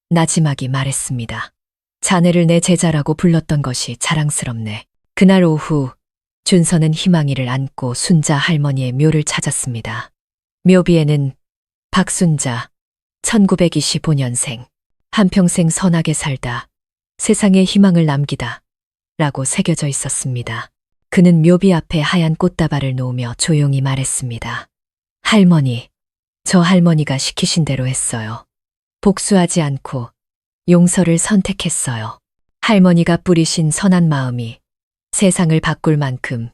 나지막이 말했습니다. 자네를 내 제자라고 불렀던 것이 자랑스럽네. 그날 오후 준서는 희망이를 안고 순자 할머니의 묘를 찾았습니다. 묘비에는 박순자 1925년생 한평생 선하게 살다 세상에 희망을 남기다 라고 새겨져 있었습니다. 그는 묘비 앞에 하얀 꽃다발을 놓으며 조용히 말했습니다. 할머니, 저 할머니가 시키신 대로 했어요. 복수하지 않고 용서를 선택했어요. 할머니가 뿌리신 선한 마음이 세상을 바꿀 만큼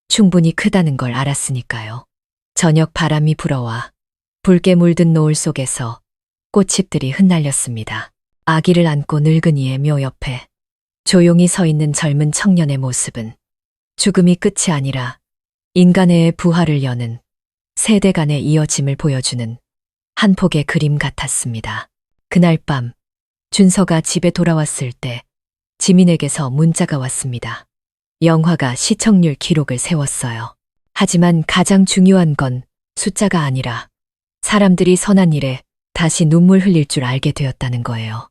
충분히 크다는 걸 알았으니까요. 저녁 바람이 불어와 붉게 물든 노을 속에서 꽃잎들이 흩날렸습니다. 아기를 안고 늙은이의 묘 옆에 조용히 서 있는 젊은 청년의 모습은 죽음이 끝이 아니라 인간의 부활을 여는 세대 간의 이어짐을 보여주는 한 폭의 그림 같았습니다. 그날 밤 준서가 집에 돌아왔을 때 지민에게서 문자가 왔습니다. 영화가 시청률 기록을 세웠어요. 하지만 가장 중요한 건 숫자가 아니라 사람들이 선한 일에 다시 눈물 흘릴 줄 알게 되었다는 거예요.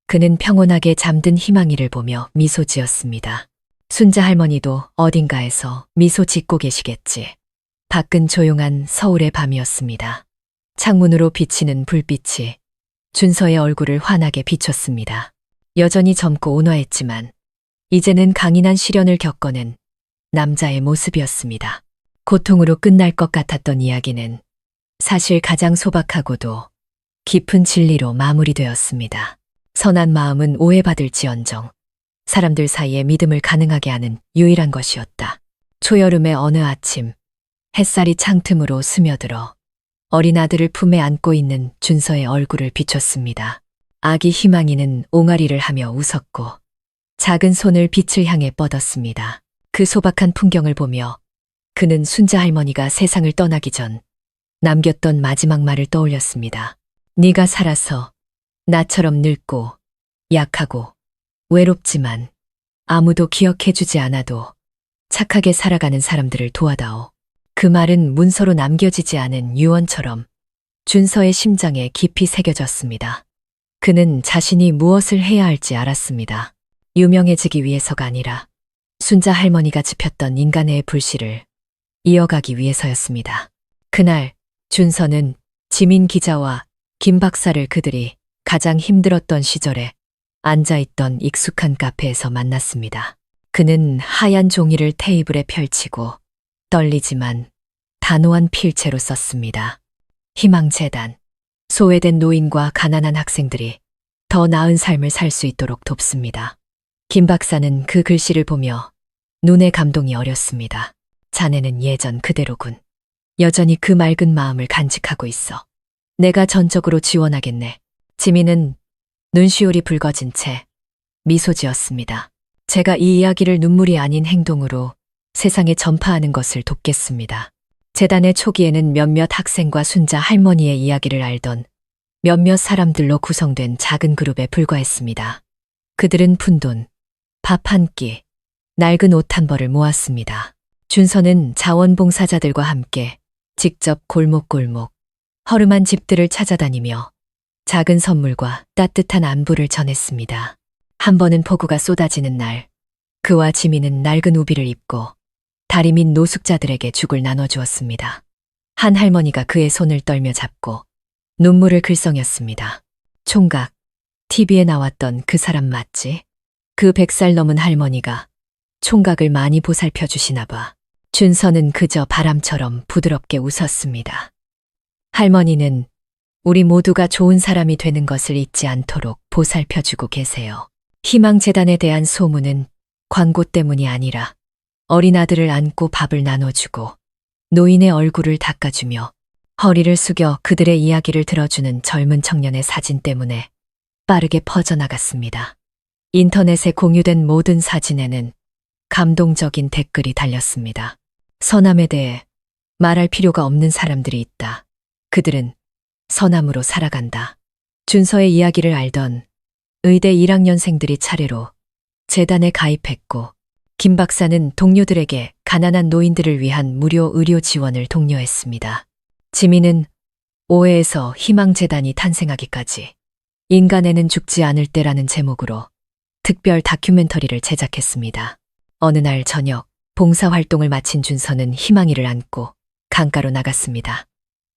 그는 평온하게 잠든 희망이를 보며 미소 지었습니다. 순자 할머니도 어딘가에서 미소 짓고 계시겠지. 밖은 조용한 서울의 밤이었습니다. 창문으로 비치는 불빛이 준서의 얼굴을 환하게 비췄습니다. 여전히 젊고 온화했지만 이제는 강인한 시련을 겪어낸 남자의 모습이었습니다. 고통으로 끝날 것 같았던 이야기는 사실 가장 소박하고도 깊은 진리로 마무리되었습니다. 선한 마음은 오해받을지언정 사람들 사이에 믿음을 가능하게 하는 유일한 것이었다. 초여름의 어느 아침 햇살이 창틈으로 스며들어 어린 아들을 품에 안고 있는 준서의 얼굴을 비췄습니다. 아기 희망이는 옹알이를 하며 웃었고 작은 손을 빛을 향해 뻗었습니다. 그 소박한 풍경을 보며 그는 순자 할머니가 세상을 떠나기 전 남겼던 마지막 말을 떠올렸습니다. 네가 살아서 나처럼 늙고 약하고 외롭지만 아무도 기억해주지 않아도 착하게 살아가는 사람들을 도와다오. 그 말은 문서로 남겨지지 않은 유언처럼 준서의 심장에 깊이 새겨졌습니다. 그는 자신이 무엇을 해야 할지 알았습니다. 유명해지기 위해서가 아니라 순자 할머니가 짚었던 인간의 불씨를 이어가기 위해서였습니다. 그날 준서는 지민 기자와 김 박사를 그들이 가장 힘들었던 시절에 앉아있던 익숙한 카페에서 만났습니다. 그는 하얀 종이를 테이블에 펼치고 떨리지만 단호한 필체로 썼습니다. 희망재단. 소외된 노인과 가난한 학생들이 더 나은 삶을 살 수 있도록 돕습니다. 김 박사는 그 글씨를 보며 눈에 감동이 어렸습니다. 자네는 예전 그대로군. 여전히 그 맑은 마음을 간직하고 있어. 내가 전적으로 지원하겠네. 지민은 눈시울이 붉어진 채 미소 지었습니다. 제가 이 이야기를 눈물이 아닌 행동으로 세상에 전파하는 것을 돕겠습니다. 재단의 초기에는 몇몇 학생과 순자 할머니의 이야기를 알던 몇몇 사람들로 구성된 작은 그룹에 불과했습니다. 그들은 푼돈, 밥 한 끼, 낡은 옷 한 벌을 모았습니다. 준서는 자원봉사자들과 함께 직접 골목골목, 허름한 집들을 찾아다니며 작은 선물과 따뜻한 안부를 전했습니다. 한 번은 폭우가 쏟아지는 날, 그와 지민은 낡은 우비를 입고 다리 밑 노숙자들에게 죽을 나눠주었습니다. 한 할머니가 그의 손을 떨며 잡고 눈물을 글썽였습니다. 총각, TV에 나왔던 그 사람 맞지? 그 100살 넘은 할머니가 총각을 많이 보살펴 주시나 봐. 준서는 그저 바람처럼 부드럽게 웃었습니다. 할머니는 우리 모두가 좋은 사람이 되는 것을 잊지 않도록 보살펴 주고 계세요. 희망재단에 대한 소문은 광고 때문이 아니라 어린 아들을 안고 밥을 나눠주고 노인의 얼굴을 닦아주며 허리를 숙여 그들의 이야기를 들어주는 젊은 청년의 사진 때문에 빠르게 퍼져나갔습니다. 인터넷에 공유된 모든 사진에는 감동적인 댓글이 달렸습니다. 선함에 대해 말할 필요가 없는 사람들이 있다. 그들은 선함으로 살아간다. 준서의 이야기를 알던 의대 1학년생들이 차례로 재단에 가입했고 김 박사는 동료들에게 가난한 노인들을 위한 무료 의료 지원을 독려했습니다. 지민은 오해에서 희망재단이 탄생하기까지 인간에는 죽지 않을 때라는 제목으로 특별 다큐멘터리를 제작했습니다. 어느 날 저녁 봉사활동을 마친 준서는 희망이를 안고 강가로 나갔습니다.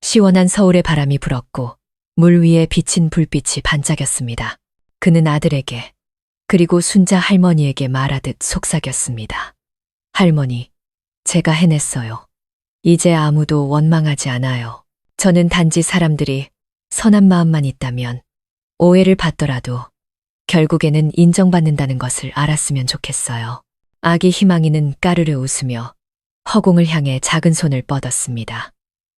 시원한 서울의 바람이 불었고 물 위에 비친 불빛이 반짝였습니다. 그는 아들에게 그리고 순자 할머니에게 말하듯 속삭였습니다. 할머니, 제가 해냈어요. 이제 아무도 원망하지 않아요. 저는 단지 사람들이 선한 마음만 있다면 오해를 받더라도 결국에는 인정받는다는 것을 알았으면 좋겠어요. 아기 희망이는 까르르 웃으며 허공을 향해 작은 손을 뻗었습니다.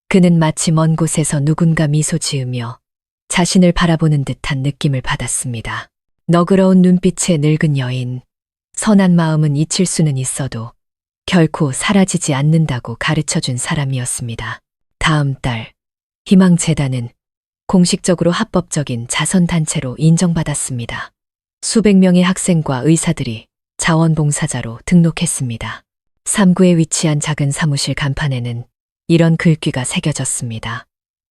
그는 마치 먼 곳에서 누군가 미소 지으며 자신을 바라보는 듯한 느낌을 받았습니다. 너그러운 눈빛의 늙은 여인, 선한 마음은 잊힐 수는 있어도 결코 사라지지 않는다고 가르쳐준 사람이었습니다. 다음 달, 희망재단은 공식적으로 합법적인 자선단체로 인정받았습니다. 수백 명의 학생과 의사들이 자원봉사자로 등록했습니다. 3구에 위치한 작은 사무실 간판에는 이런 글귀가 새겨졌습니다.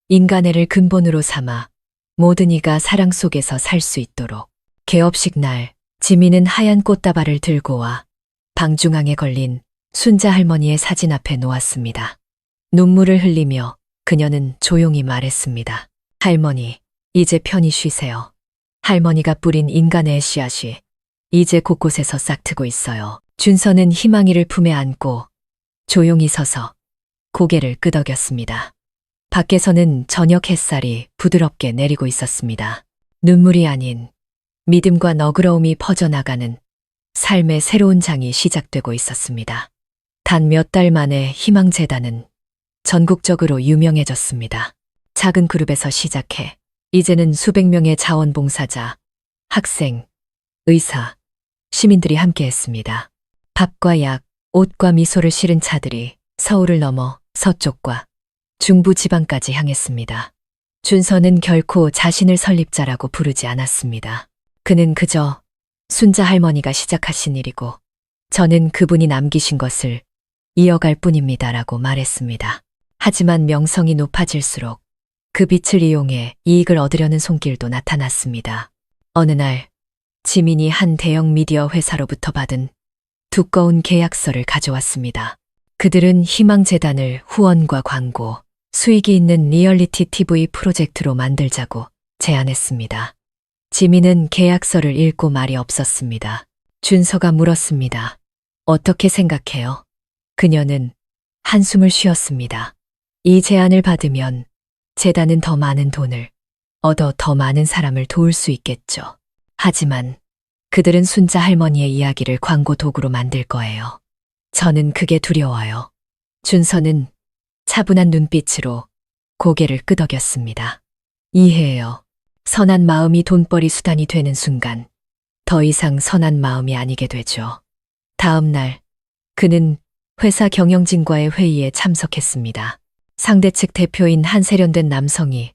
인간애를 근본으로 삼아 모든 이가 사랑 속에서 살 수 있도록. 개업식 날, 지민은 하얀 꽃다발을 들고 와 방중앙에 걸린 순자 할머니의 사진 앞에 놓았습니다. 눈물을 흘리며 그녀는 조용히 말했습니다. 할머니, 이제 편히 쉬세요. 할머니가 뿌린 인간의 씨앗이 이제 곳곳에서 싹트고 있어요. 준서는 희망이를 품에 안고 조용히 서서 고개를 끄덕였습니다. 밖에서는 저녁 햇살이 부드럽게 내리고 있었습니다. 눈물이 아닌 믿음과 너그러움이 퍼져나가는 삶의 새로운 장이 시작되고 있었습니다. 단 몇 달 만에 희망재단은 전국적으로 유명해졌습니다. 작은 그룹에서 시작해 이제는 수백 명의 자원봉사자, 학생, 의사, 시민들이 함께했습니다. 밥과 약, 옷과 미소를 실은 차들이 서울을 넘어 서쪽과 중부 지방까지 향했습니다. 준서는 결코 자신을 설립자라고 부르지 않았습니다. 그는 그저 순자 할머니가 시작하신 일이고 저는 그분이 남기신 것을 이어갈 뿐입니다라고 말했습니다. 하지만 명성이 높아질수록 그 빛을 이용해 이익을 얻으려는 손길도 나타났습니다. 어느 날 지민이 한 대형 미디어 회사로부터 받은 두꺼운 계약서를 가져왔습니다. 그들은 희망재단을 후원과 광고, 수익이 있는 리얼리티 TV 프로젝트로 만들자고 제안했습니다. 지민은 계약서를 읽고 말이 없었습니다. 준서가 물었습니다. 어떻게 생각해요? 그녀는 한숨을 쉬었습니다. 이 제안을 받으면 재단은 더 많은 돈을 얻어 더 많은 사람을 도울 수 있겠죠. 하지만 그들은 순자 할머니의 이야기를 광고 도구로 만들 거예요. 저는 그게 두려워요. 준서는 차분한 눈빛으로 고개를 끄덕였습니다. 이해해요. 선한 마음이 돈벌이 수단이 되는 순간 더 이상 선한 마음이 아니게 되죠. 다음 날 그는 회사 경영진과의 회의에 참석했습니다. 상대 측 대표인 한 세련된 남성이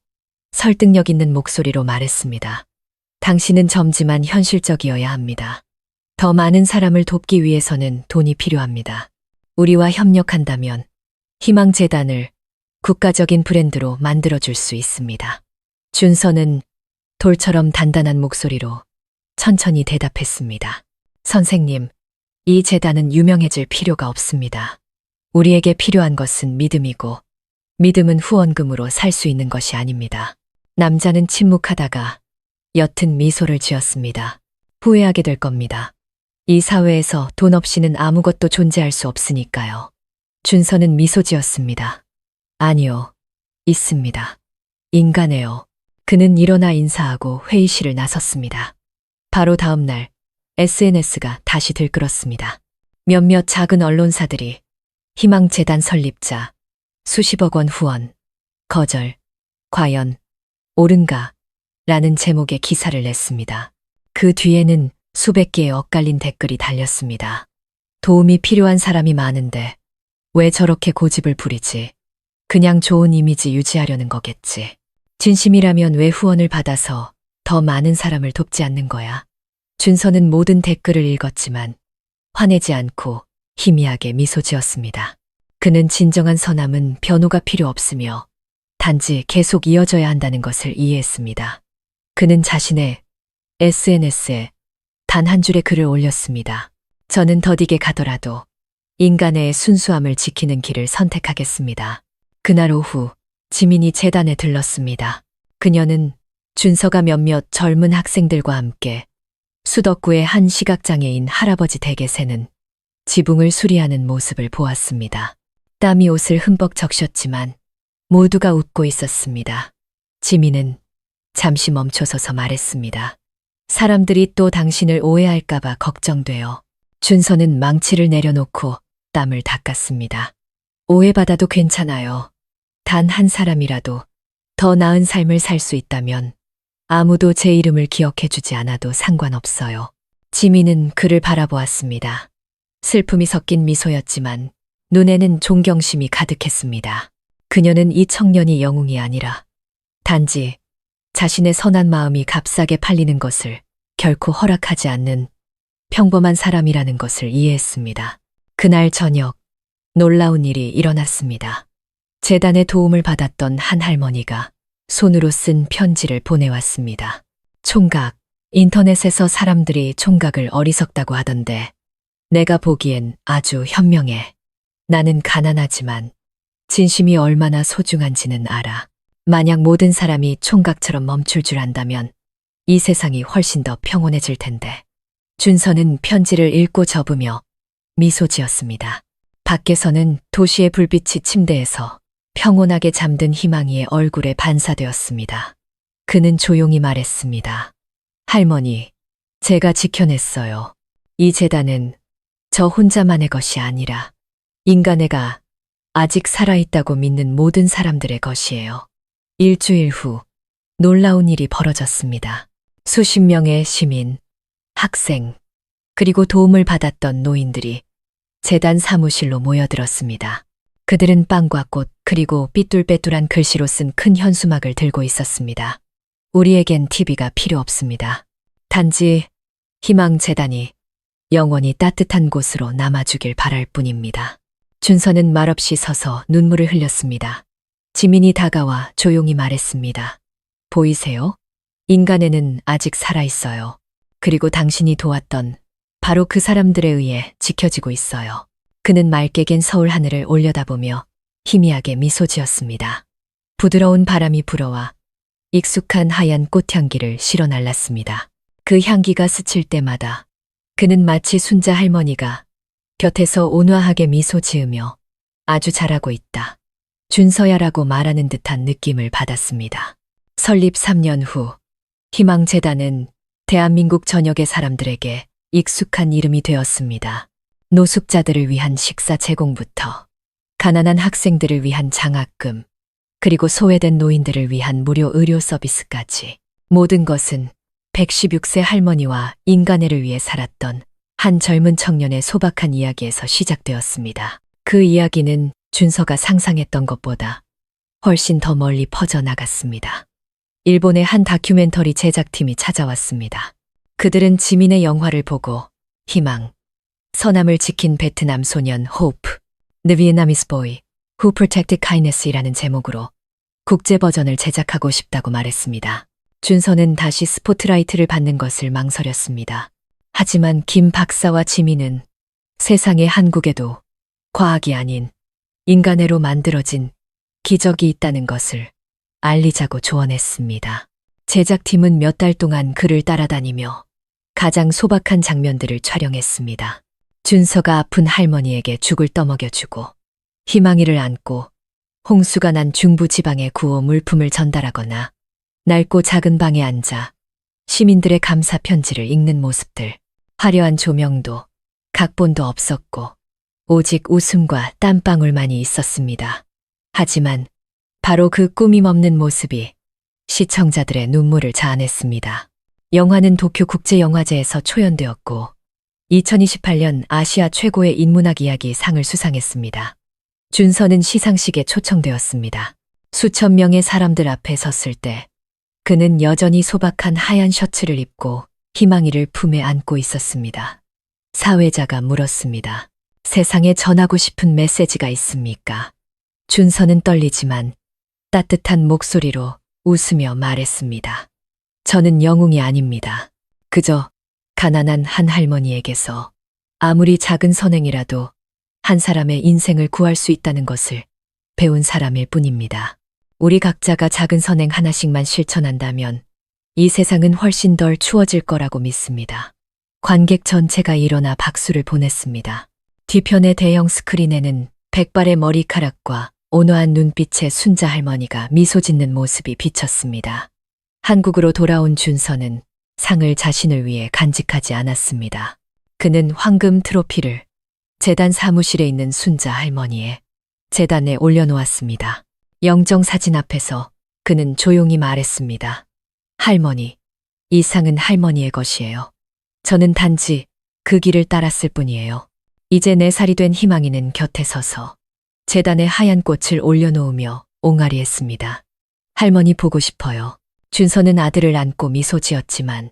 설득력 있는 목소리로 말했습니다. 당신은 젊지만 현실적이어야 합니다. 더 많은 사람을 돕기 위해서는 돈이 필요합니다. 우리와 협력한다면 희망재단을 국가적인 브랜드로 만들어줄 수 있습니다. 준서는 돌처럼 단단한 목소리로 천천히 대답했습니다. 선생님, 이 재단은 유명해질 필요가 없습니다. 우리에게 필요한 것은 믿음이고, 믿음은 후원금으로 살 수 있는 것이 아닙니다. 남자는 침묵하다가 옅은 미소를 지었습니다. 후회하게 될 겁니다. 이 사회에서 돈 없이는 아무것도 존재할 수 없으니까요. 준서는 미소 지었습니다. 아니요, 있습니다. 인간에요. 그는 일어나 인사하고 회의실을 나섰습니다. 바로 다음 날 SNS가 다시 들끓었습니다. 몇몇 작은 언론사들이 희망재단 설립자, 수십억 원 후원, 거절, 과연, 옳은가? 라는 제목의 기사를 냈습니다. 그 뒤에는 수백 개의 엇갈린 댓글이 달렸습니다. 도움이 필요한 사람이 많은데 왜 저렇게 고집을 부리지? 그냥 좋은 이미지 유지하려는 거겠지. 진심이라면 왜 후원을 받아서 더 많은 사람을 돕지 않는 거야? 준서는 모든 댓글을 읽었지만 화내지 않고 희미하게 미소 지었습니다. 그는 진정한 선함은 변호가 필요 없으며 단지 계속 이어져야 한다는 것을 이해했습니다. 그는 자신의 SNS에 단 한 줄의 글을 올렸습니다. 저는 더디게 가더라도 인간의 순수함을 지키는 길을 선택하겠습니다. 그날 오후 지민이 재단에 들렀습니다. 그녀는 준서가 몇몇 젊은 학생들과 함께 수덕구의 한 시각장애인 할아버지 댁에 새는 지붕을 수리하는 모습을 보았습니다. 땀이 옷을 흠뻑 적셨지만 모두가 웃고 있었습니다. 지민은 잠시 멈춰서서 말했습니다. 사람들이 또 당신을 오해할까봐 걱정돼요. 준서는 망치를 내려놓고 땀을 닦았습니다. 오해받아도 괜찮아요. 단 한 사람이라도 더 나은 삶을 살 수 있다면 아무도 제 이름을 기억해주지 않아도 상관없어요. 지민은 그를 바라보았습니다. 슬픔이 섞인 미소였지만 눈에는 존경심이 가득했습니다. 그녀는 이 청년이 영웅이 아니라 단지 자신의 선한 마음이 값싸게 팔리는 것을 결코 허락하지 않는 평범한 사람이라는 것을 이해했습니다. 그날 저녁 놀라운 일이 일어났습니다. 재단의 도움을 받았던 한 할머니가 손으로 쓴 편지를 보내왔습니다. 총각, 인터넷에서 사람들이 총각을 어리석다고 하던데 내가 보기엔 아주 현명해. 나는 가난하지만 진심이 얼마나 소중한지는 알아. 만약 모든 사람이 총각처럼 멈출 줄 안다면 이 세상이 훨씬 더 평온해질 텐데. 준서는 편지를 읽고 접으며 미소 지었습니다. 밖에서는 도시의 불빛이 침대에서 평온하게 잠든 희망이의 얼굴에 반사되었습니다. 그는 조용히 말했습니다. 할머니, 제가 지켜냈어요. 이 재단은 저 혼자만의 것이 아니라 인간애가 아직 살아있다고 믿는 모든 사람들의 것이에요. 일주일 후 놀라운 일이 벌어졌습니다. 수십 명의 시민, 학생, 그리고 도움을 받았던 노인들이 재단 사무실로 모여들었습니다. 그들은 빵과 꽃 그리고 삐뚤빼뚤한 글씨로 쓴 큰 현수막을 들고 있었습니다. 우리에겐 TV가 필요 없습니다. 단지 희망재단이 영원히 따뜻한 곳으로 남아주길 바랄 뿐입니다. 준서는 말없이 서서 눈물을 흘렸습니다. 지민이 다가와 조용히 말했습니다. 보이세요? 인간에는 아직 살아있어요. 그리고 당신이 도왔던 바로 그 사람들에 의해 지켜지고 있어요. 그는 맑게 갠 서울 하늘을 올려다보며 희미하게 미소 지었습니다. 부드러운 바람이 불어와 익숙한 하얀 꽃향기를 실어 날랐습니다. 그 향기가 스칠 때마다 그는 마치 순자 할머니가 곁에서 온화하게 미소 지으며 아주 잘하고 있다. 준서야라고 말하는 듯한 느낌을 받았습니다. 설립 3년 후 희망재단은 대한민국 전역의 사람들에게 익숙한 이름이 되었습니다. 노숙자들을 위한 식사 제공부터 가난한 학생들을 위한 장학금, 그리고 소외된 노인들을 위한 무료 의료 서비스까지 모든 것은 116세 할머니와 인간애를 위해 살았던 한 젊은 청년의 소박한 이야기에서 시작되었습니다. 그 이야기는 준서가 상상했던 것보다 훨씬 더 멀리 퍼져나갔습니다. 일본의 한 다큐멘터리 제작팀이 찾아왔습니다. 그들은 지민의 영화를 보고 희망, 선함을 지킨 베트남 소년 호프, The Vietnamese Boy Who Protected Kindness이라는 제목으로 국제 버전을 제작하고 싶다고 말했습니다. 준서는 다시 스포트라이트를 받는 것을 망설였습니다. 하지만 김 박사와 지민은 세상의 한국에도 과학이 아닌 인간애로 만들어진 기적이 있다는 것을 알리자고 조언했습니다. 제작팀은 몇 달 동안 그를 따라다니며 가장 소박한 장면들을 촬영했습니다. 준서가 아픈 할머니에게 죽을 떠먹여주고 희망이를 안고 홍수가 난 중부 지방의 구호 물품을 전달하거나 낡고 작은 방에 앉아 시민들의 감사 편지를 읽는 모습들. 화려한 조명도 각본도 없었고 오직 웃음과 땀방울만이 있었습니다. 하지만 바로 그 꾸밈 없는 모습이 시청자들의 눈물을 자아냈습니다. 영화는 도쿄 국제영화제에서 초연되었고 2028년 아시아 최고의 인문학 이야기 상을 수상했습니다. 준서는 시상식에 초청되었습니다. 수천 명의 사람들 앞에 섰을 때 그는 여전히 소박한 하얀 셔츠를 입고 희망이를 품에 안고 있었습니다. 사회자가 물었습니다. 세상에 전하고 싶은 메시지가 있습니까? 준서는 떨리지만 따뜻한 목소리로 웃으며 말했습니다. 저는 영웅이 아닙니다. 그저 가난한 한 할머니에게서 아무리 작은 선행이라도 한 사람의 인생을 구할 수 있다는 것을 배운 사람일 뿐입니다. 우리 각자가 작은 선행 하나씩만 실천한다면 이 세상은 훨씬 덜 추워질 거라고 믿습니다. 관객 전체가 일어나 박수를 보냈습니다. 뒤편의 대형 스크린에는 백발의 머리카락과 온화한 눈빛의 순자 할머니가 미소 짓는 모습이 비쳤습니다. 한국으로 돌아온 준서는 상을 자신을 위해 간직하지 않았습니다. 그는 황금 트로피를 재단 사무실에 있는 순자 할머니의 재단에 올려놓았습니다. 영정사진 앞에서 그는 조용히 말했습니다. 할머니, 이 상은 할머니의 것이에요. 저는 단지 그 길을 따랐을 뿐이에요. 이제 4살이 된 희망이는 곁에 서서 재단에 하얀 꽃을 올려놓으며 옹알이했습니다. 할머니 보고 싶어요. 준서는 아들을 안고 미소 지었지만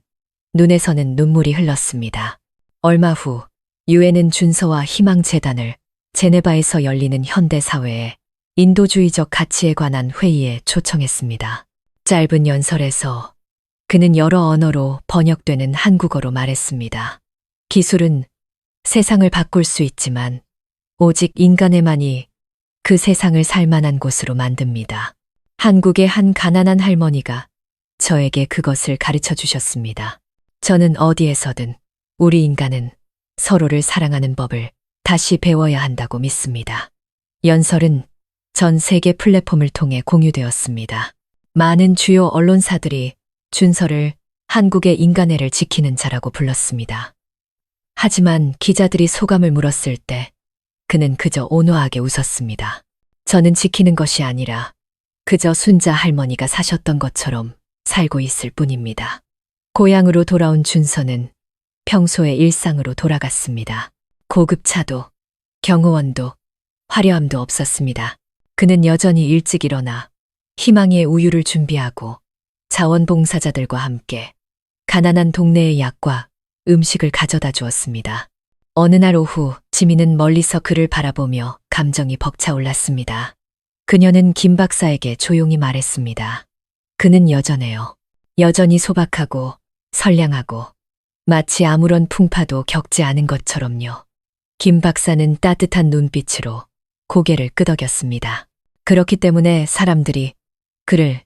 눈에서는 눈물이 흘렀습니다. 얼마 후 유엔은 준서와 희망재단을 제네바에서 열리는 현대사회의 인도주의적 가치에 관한 회의에 초청했습니다. 짧은 연설에서 그는 여러 언어로 번역되는 한국어로 말했습니다. 기술은 세상을 바꿀 수 있지만 오직 인간에만이 그 세상을 살만한 곳으로 만듭니다. 한국의 한 가난한 할머니가 저에게 그것을 가르쳐 주셨습니다. 저는 어디에서든 우리 인간은 서로를 사랑하는 법을 다시 배워야 한다고 믿습니다. 연설은 전 세계 플랫폼을 통해 공유되었습니다. 많은 주요 언론사들이 준서를 한국의 인간애를 지키는 자라고 불렀습니다. 하지만 기자들이 소감을 물었을 때 그는 그저 온화하게 웃었습니다. 저는 지키는 것이 아니라 그저 순자 할머니가 사셨던 것처럼 살고 있을 뿐입니다. 고향으로 돌아온 준서는 평소의 일상으로 돌아갔습니다. 고급차도, 경호원도, 화려함도 없었습니다. 그는 여전히 일찍 일어나 희망의 우유를 준비하고 자원봉사자들과 함께 가난한 동네의 약과 음식을 가져다 주었습니다. 어느 날 오후 지민은 멀리서 그를 바라보며 감정이 벅차올랐습니다. 그녀는 김 박사에게 조용히 말했습니다. 그는 여전해요. 여전히 소박하고 선량하고 마치 아무런 풍파도 겪지 않은 것처럼요. 김 박사는 따뜻한 눈빛으로 고개를 끄덕였습니다. 그렇기 때문에 사람들이 그를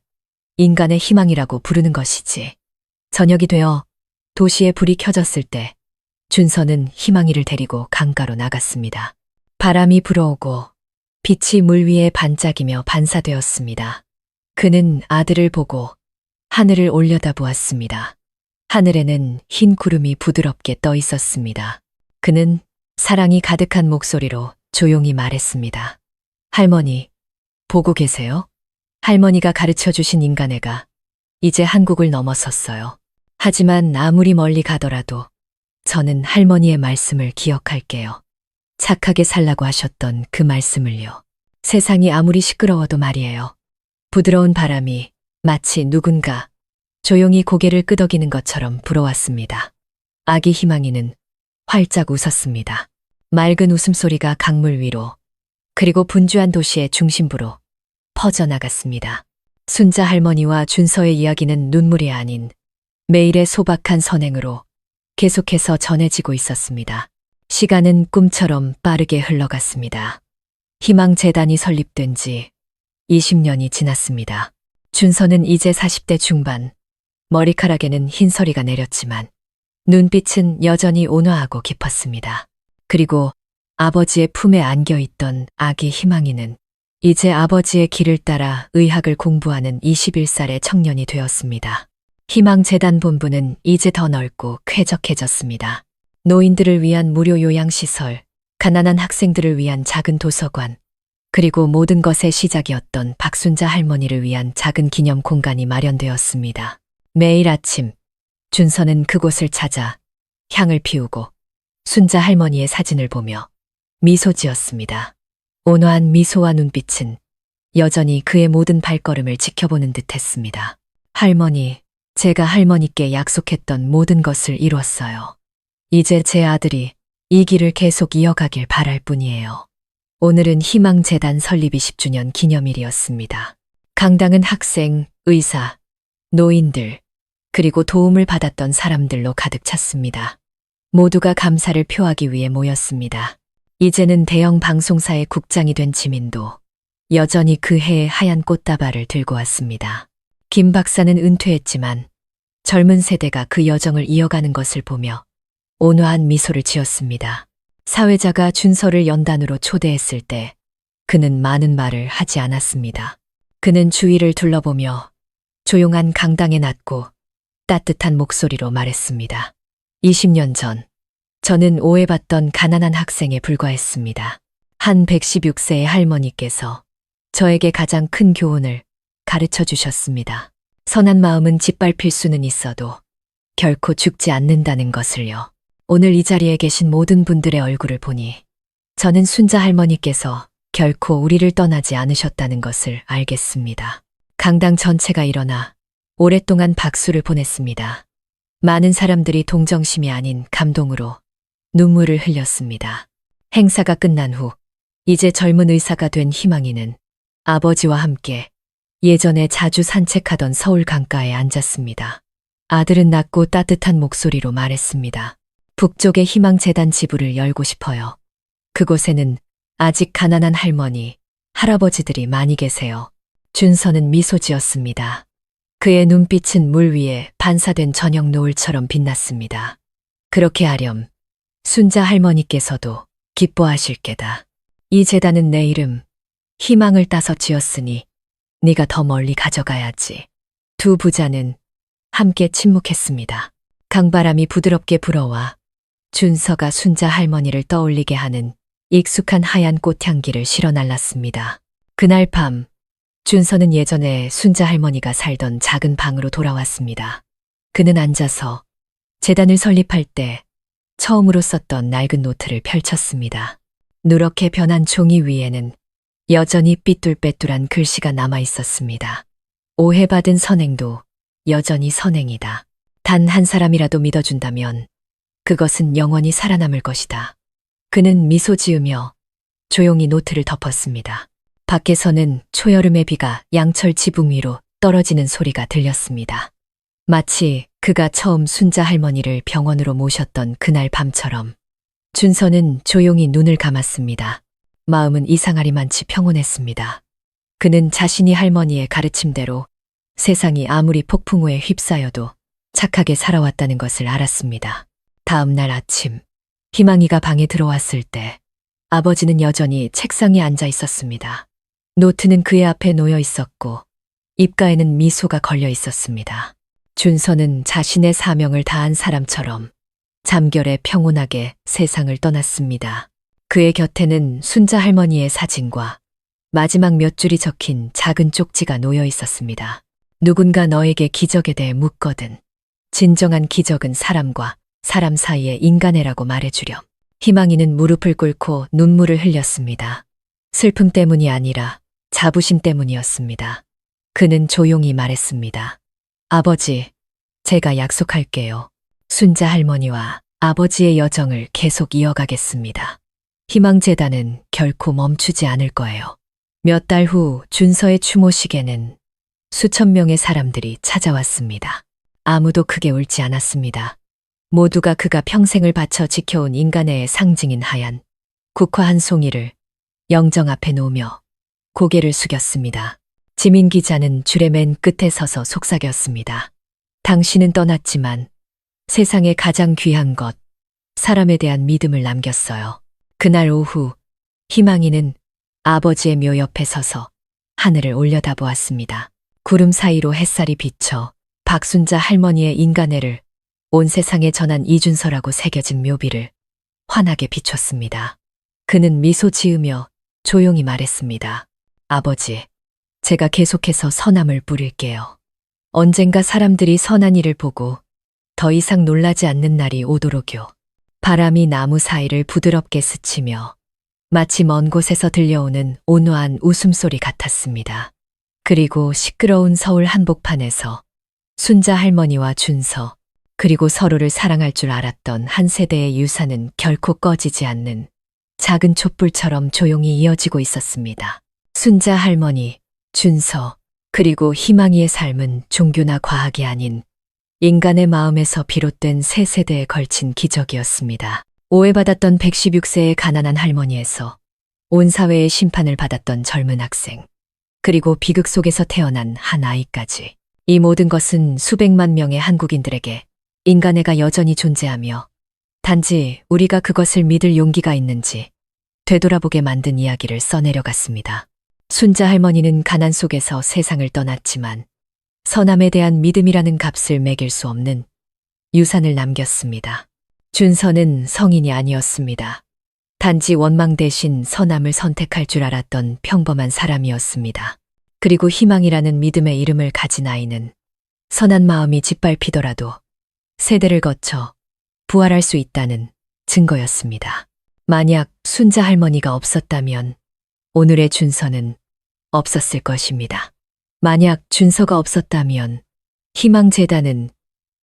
인간의 희망이라고 부르는 것이지. 저녁이 되어 도시에 불이 켜졌을 때 준서는 희망이를 데리고 강가로 나갔습니다. 바람이 불어오고 빛이 물 위에 반짝이며 반사되었습니다. 그는 아들을 보고 하늘을 올려다보았습니다. 하늘에는 흰 구름이 부드럽게 떠 있었습니다. 그는 사랑이 가득한 목소리로 조용히 말했습니다. 할머니, 보고 계세요? 할머니가 가르쳐 주신 인간애가 이제 한국을 넘어섰어요. 하지만 아무리 멀리 가더라도 저는 할머니의 말씀을 기억할게요. 착하게 살라고 하셨던 그 말씀을요. 세상이 아무리 시끄러워도 말이에요. 부드러운 바람이 마치 누군가 조용히 고개를 끄덕이는 것처럼 불어왔습니다. 아기 희망이는 활짝 웃었습니다. 맑은 웃음소리가 강물 위로 그리고 분주한 도시의 중심부로 퍼져나갔습니다. 순자 할머니와 준서의 이야기는 눈물이 아닌 매일의 소박한 선행으로 계속해서 전해지고 있었습니다. 시간은 꿈처럼 빠르게 흘러갔습니다. 희망재단이 설립된 지 20년이 지났습니다. 준서는 이제 40대 중반, 머리카락에는 흰서리가 내렸지만 눈빛은 여전히 온화하고 깊었습니다. 그리고 아버지의 품에 안겨있던 아기 희망이는 이제 아버지의 길을 따라 의학을 공부하는 21살의 청년이 되었습니다. 희망재단 본부는 이제 더 넓고 쾌적해졌습니다. 노인들을 위한 무료 요양시설, 가난한 학생들을 위한 작은 도서관, 그리고 모든 것의 시작이었던 박순자 할머니를 위한 작은 기념 공간이 마련되었습니다. 매일 아침, 준서는 그곳을 찾아 향을 피우고 순자 할머니의 사진을 보며 미소 지었습니다. 온화한 미소와 눈빛은 여전히 그의 모든 발걸음을 지켜보는 듯했습니다. 할머니, 제가 할머니께 약속했던 모든 것을 이뤘어요. 이제 제 아들이 이 길을 계속 이어가길 바랄 뿐이에요. 오늘은 희망재단 설립 20주년 기념일이었습니다. 강당은 학생, 의사, 노인들, 그리고 도움을 받았던 사람들로 가득 찼습니다. 모두가 감사를 표하기 위해 모였습니다. 이제는 대형 방송사의 국장이 된 지민도 여전히 그 해의 하얀 꽃다발을 들고 왔습니다. 김 박사는 은퇴했지만 젊은 세대가 그 여정을 이어가는 것을 보며 온화한 미소를 지었습니다. 사회자가 준서를 연단으로 초대했을 때 그는 많은 말을 하지 않았습니다. 그는 주위를 둘러보며 조용한 강당에 낮고 따뜻한 목소리로 말했습니다. 20년 전, 저는 오해받던 가난한 학생에 불과했습니다. 한 116세의 할머니께서 저에게 가장 큰 교훈을 가르쳐 주셨습니다. 선한 마음은 짓밟힐 수는 있어도 결코 죽지 않는다는 것을요. 오늘 이 자리에 계신 모든 분들의 얼굴을 보니 저는 순자 할머니께서 결코 우리를 떠나지 않으셨다는 것을 알겠습니다. 강당 전체가 일어나 오랫동안 박수를 보냈습니다. 많은 사람들이 동정심이 아닌 감동으로 눈물을 흘렸습니다. 행사가 끝난 후 이제 젊은 의사가 된 희망이는 아버지와 함께 예전에 자주 산책하던 서울 강가에 앉았습니다. 아들은 낮고 따뜻한 목소리로 말했습니다. 북쪽의 희망재단 지부를 열고 싶어요. 그곳에는 아직 가난한 할머니, 할아버지들이 많이 계세요. 준서는 미소 지었습니다. 그의 눈빛은 물 위에 반사된 저녁 노을처럼 빛났습니다. 그렇게 하렴 순자 할머니께서도 기뻐하실 게다. 이 재단은 내 이름, 희망을 따서 지었으니 네가 더 멀리 가져가야지. 두 부자는 함께 침묵했습니다. 강바람이 부드럽게 불어와 준서가 순자 할머니를 떠올리게 하는 익숙한 하얀 꽃향기를 실어 날랐습니다. 그날 밤, 준서는 예전에 순자 할머니가 살던 작은 방으로 돌아왔습니다. 그는 앉아서 재단을 설립할 때 처음으로 썼던 낡은 노트를 펼쳤습니다. 누렇게 변한 종이 위에는 여전히 삐뚤빼뚤한 글씨가 남아 있었습니다. 오해받은 선행도 여전히 선행이다. 단 한 사람이라도 믿어준다면 그것은 영원히 살아남을 것이다. 그는 미소 지으며 조용히 노트를 덮었습니다. 밖에서는 초여름의 비가 양철 지붕 위로 떨어지는 소리가 들렸습니다. 마치 그가 처음 순자 할머니를 병원으로 모셨던 그날 밤처럼 준서는 조용히 눈을 감았습니다. 마음은 이상하리만치 평온했습니다. 그는 자신이 할머니의 가르침대로 세상이 아무리 폭풍우에 휩싸여도 착하게 살아왔다는 것을 알았습니다. 다음 날 아침, 희망이가 방에 들어왔을 때 아버지는 여전히 책상에 앉아 있었습니다. 노트는 그의 앞에 놓여 있었고 입가에는 미소가 걸려 있었습니다. 준서는 자신의 사명을 다한 사람처럼 잠결에 평온하게 세상을 떠났습니다. 그의 곁에는 순자 할머니의 사진과 마지막 몇 줄이 적힌 작은 쪽지가 놓여 있었습니다. 누군가 너에게 기적에 대해 묻거든. 진정한 기적은 사람과 사람 사이의 인간애라고 말해주렴. 희망이는 무릎을 꿇고 눈물을 흘렸습니다. 슬픔 때문이 아니라 자부심 때문이었습니다. 그는 조용히 말했습니다. 아버지, 제가 약속할게요. 순자 할머니와 아버지의 여정을 계속 이어가겠습니다. 희망재단은 결코 멈추지 않을 거예요. 몇 달 후 준서의 추모식에는 수천 명의 사람들이 찾아왔습니다. 아무도 크게 울지 않았습니다. 모두가 그가 평생을 바쳐 지켜온 인간의 상징인 하얀 국화 한 송이를 영정 앞에 놓으며 고개를 숙였습니다. 지민 기자는 줄의 맨 끝에 서서 속삭였습니다. 당신은 떠났지만 세상에 가장 귀한 것, 사람에 대한 믿음을 남겼어요. 그날 오후 희망이는 아버지의 묘 옆에 서서 하늘을 올려다보았습니다. 구름 사이로 햇살이 비쳐 박순자 할머니의 인간애를 온 세상에 전한 이준서라고 새겨진 묘비를 환하게 비췄습니다. 그는 미소 지으며 조용히 말했습니다. 아버지, 제가 계속해서 선함을 뿌릴게요. 언젠가 사람들이 선한 일을 보고 더 이상 놀라지 않는 날이 오도록요. 바람이 나무 사이를 부드럽게 스치며 마치 먼 곳에서 들려오는 온화한 웃음소리 같았습니다. 그리고 시끄러운 서울 한복판에서 순자 할머니와 준서, 그리고 서로를 사랑할 줄 알았던 한 세대의 유산은 결코 꺼지지 않는 작은 촛불처럼 조용히 이어지고 있었습니다. 순자 할머니, 준서, 그리고 희망이의 삶은 종교나 과학이 아닌 인간의 마음에서 비롯된 세 세대에 걸친 기적이었습니다. 오해받았던 116세의 가난한 할머니에서 온 사회의 심판을 받았던 젊은 학생, 그리고 비극 속에서 태어난 한 아이까지. 이 모든 것은 수백만 명의 한국인들에게 인간애가 여전히 존재하며 단지 우리가 그것을 믿을 용기가 있는지 되돌아보게 만든 이야기를 써내려갔습니다. 순자 할머니는 가난 속에서 세상을 떠났지만 선함에 대한 믿음이라는 값을 매길 수 없는 유산을 남겼습니다. 준서는 성인이 아니었습니다. 단지 원망 대신 선함을 선택할 줄 알았던 평범한 사람이었습니다. 그리고 희망이라는 믿음의 이름을 가진 아이는 선한 마음이 짓밟히더라도 세대를 거쳐 부활할 수 있다는 증거였습니다. 만약 순자 할머니가 없었다면 오늘의 준서는 없었을 것입니다. 만약 준서가 없었다면 희망재단은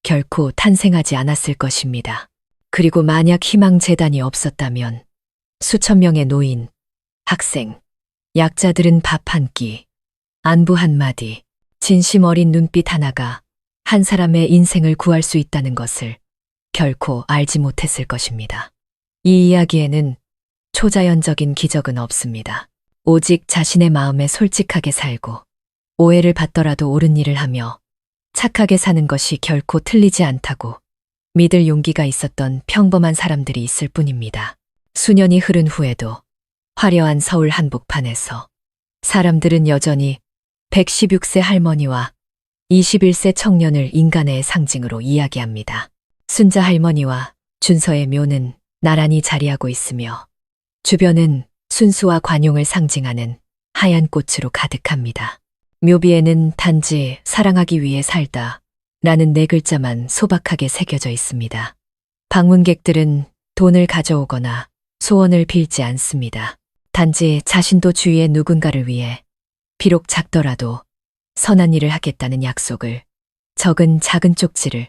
결코 탄생하지 않았을 것입니다. 그리고 만약 희망재단이 없었다면 수천 명의 노인, 학생, 약자들은 밥 한 끼, 안부 한마디, 진심 어린 눈빛 하나가 한 사람의 인생을 구할 수 있다는 것을 결코 알지 못했을 것입니다. 이 이야기에는 초자연적인 기적은 없습니다. 오직 자신의 마음에 솔직하게 살고 오해를 받더라도 옳은 일을 하며 착하게 사는 것이 결코 틀리지 않다고 믿을 용기가 있었던 평범한 사람들이 있을 뿐입니다. 수년이 흐른 후에도 화려한 서울 한복판에서 사람들은 여전히 116세 할머니와 21세 청년을 인간의 상징으로 이야기합니다. 순자 할머니와 준서의 묘는 나란히 자리하고 있으며 주변은 순수와 관용을 상징하는 하얀 꽃으로 가득합니다. 묘비에는 단지 사랑하기 위해 살다 라는 네 글자만 소박하게 새겨져 있습니다. 방문객들은 돈을 가져오거나 소원을 빌지 않습니다. 단지 자신도 주위의 누군가를 위해 비록 작더라도 선한 일을 하겠다는 약속을 적은 작은 쪽지를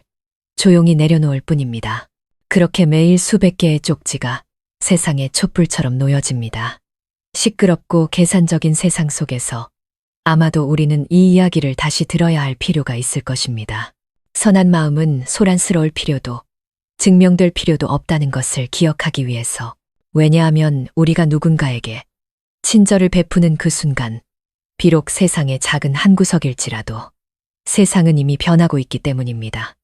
조용히 내려놓을 뿐입니다. 그렇게 매일 수백 개의 쪽지가 세상의 촛불처럼 놓여집니다. 시끄럽고 계산적인 세상 속에서 아마도 우리는 이 이야기를 다시 들어야 할 필요가 있을 것입니다. 선한 마음은 소란스러울 필요도 증명될 필요도 없다는 것을 기억하기 위해서. 왜냐하면 우리가 누군가에게 친절을 베푸는 그 순간 비록 세상의 작은 한 구석일지라도 세상은 이미 변하고 있기 때문입니다.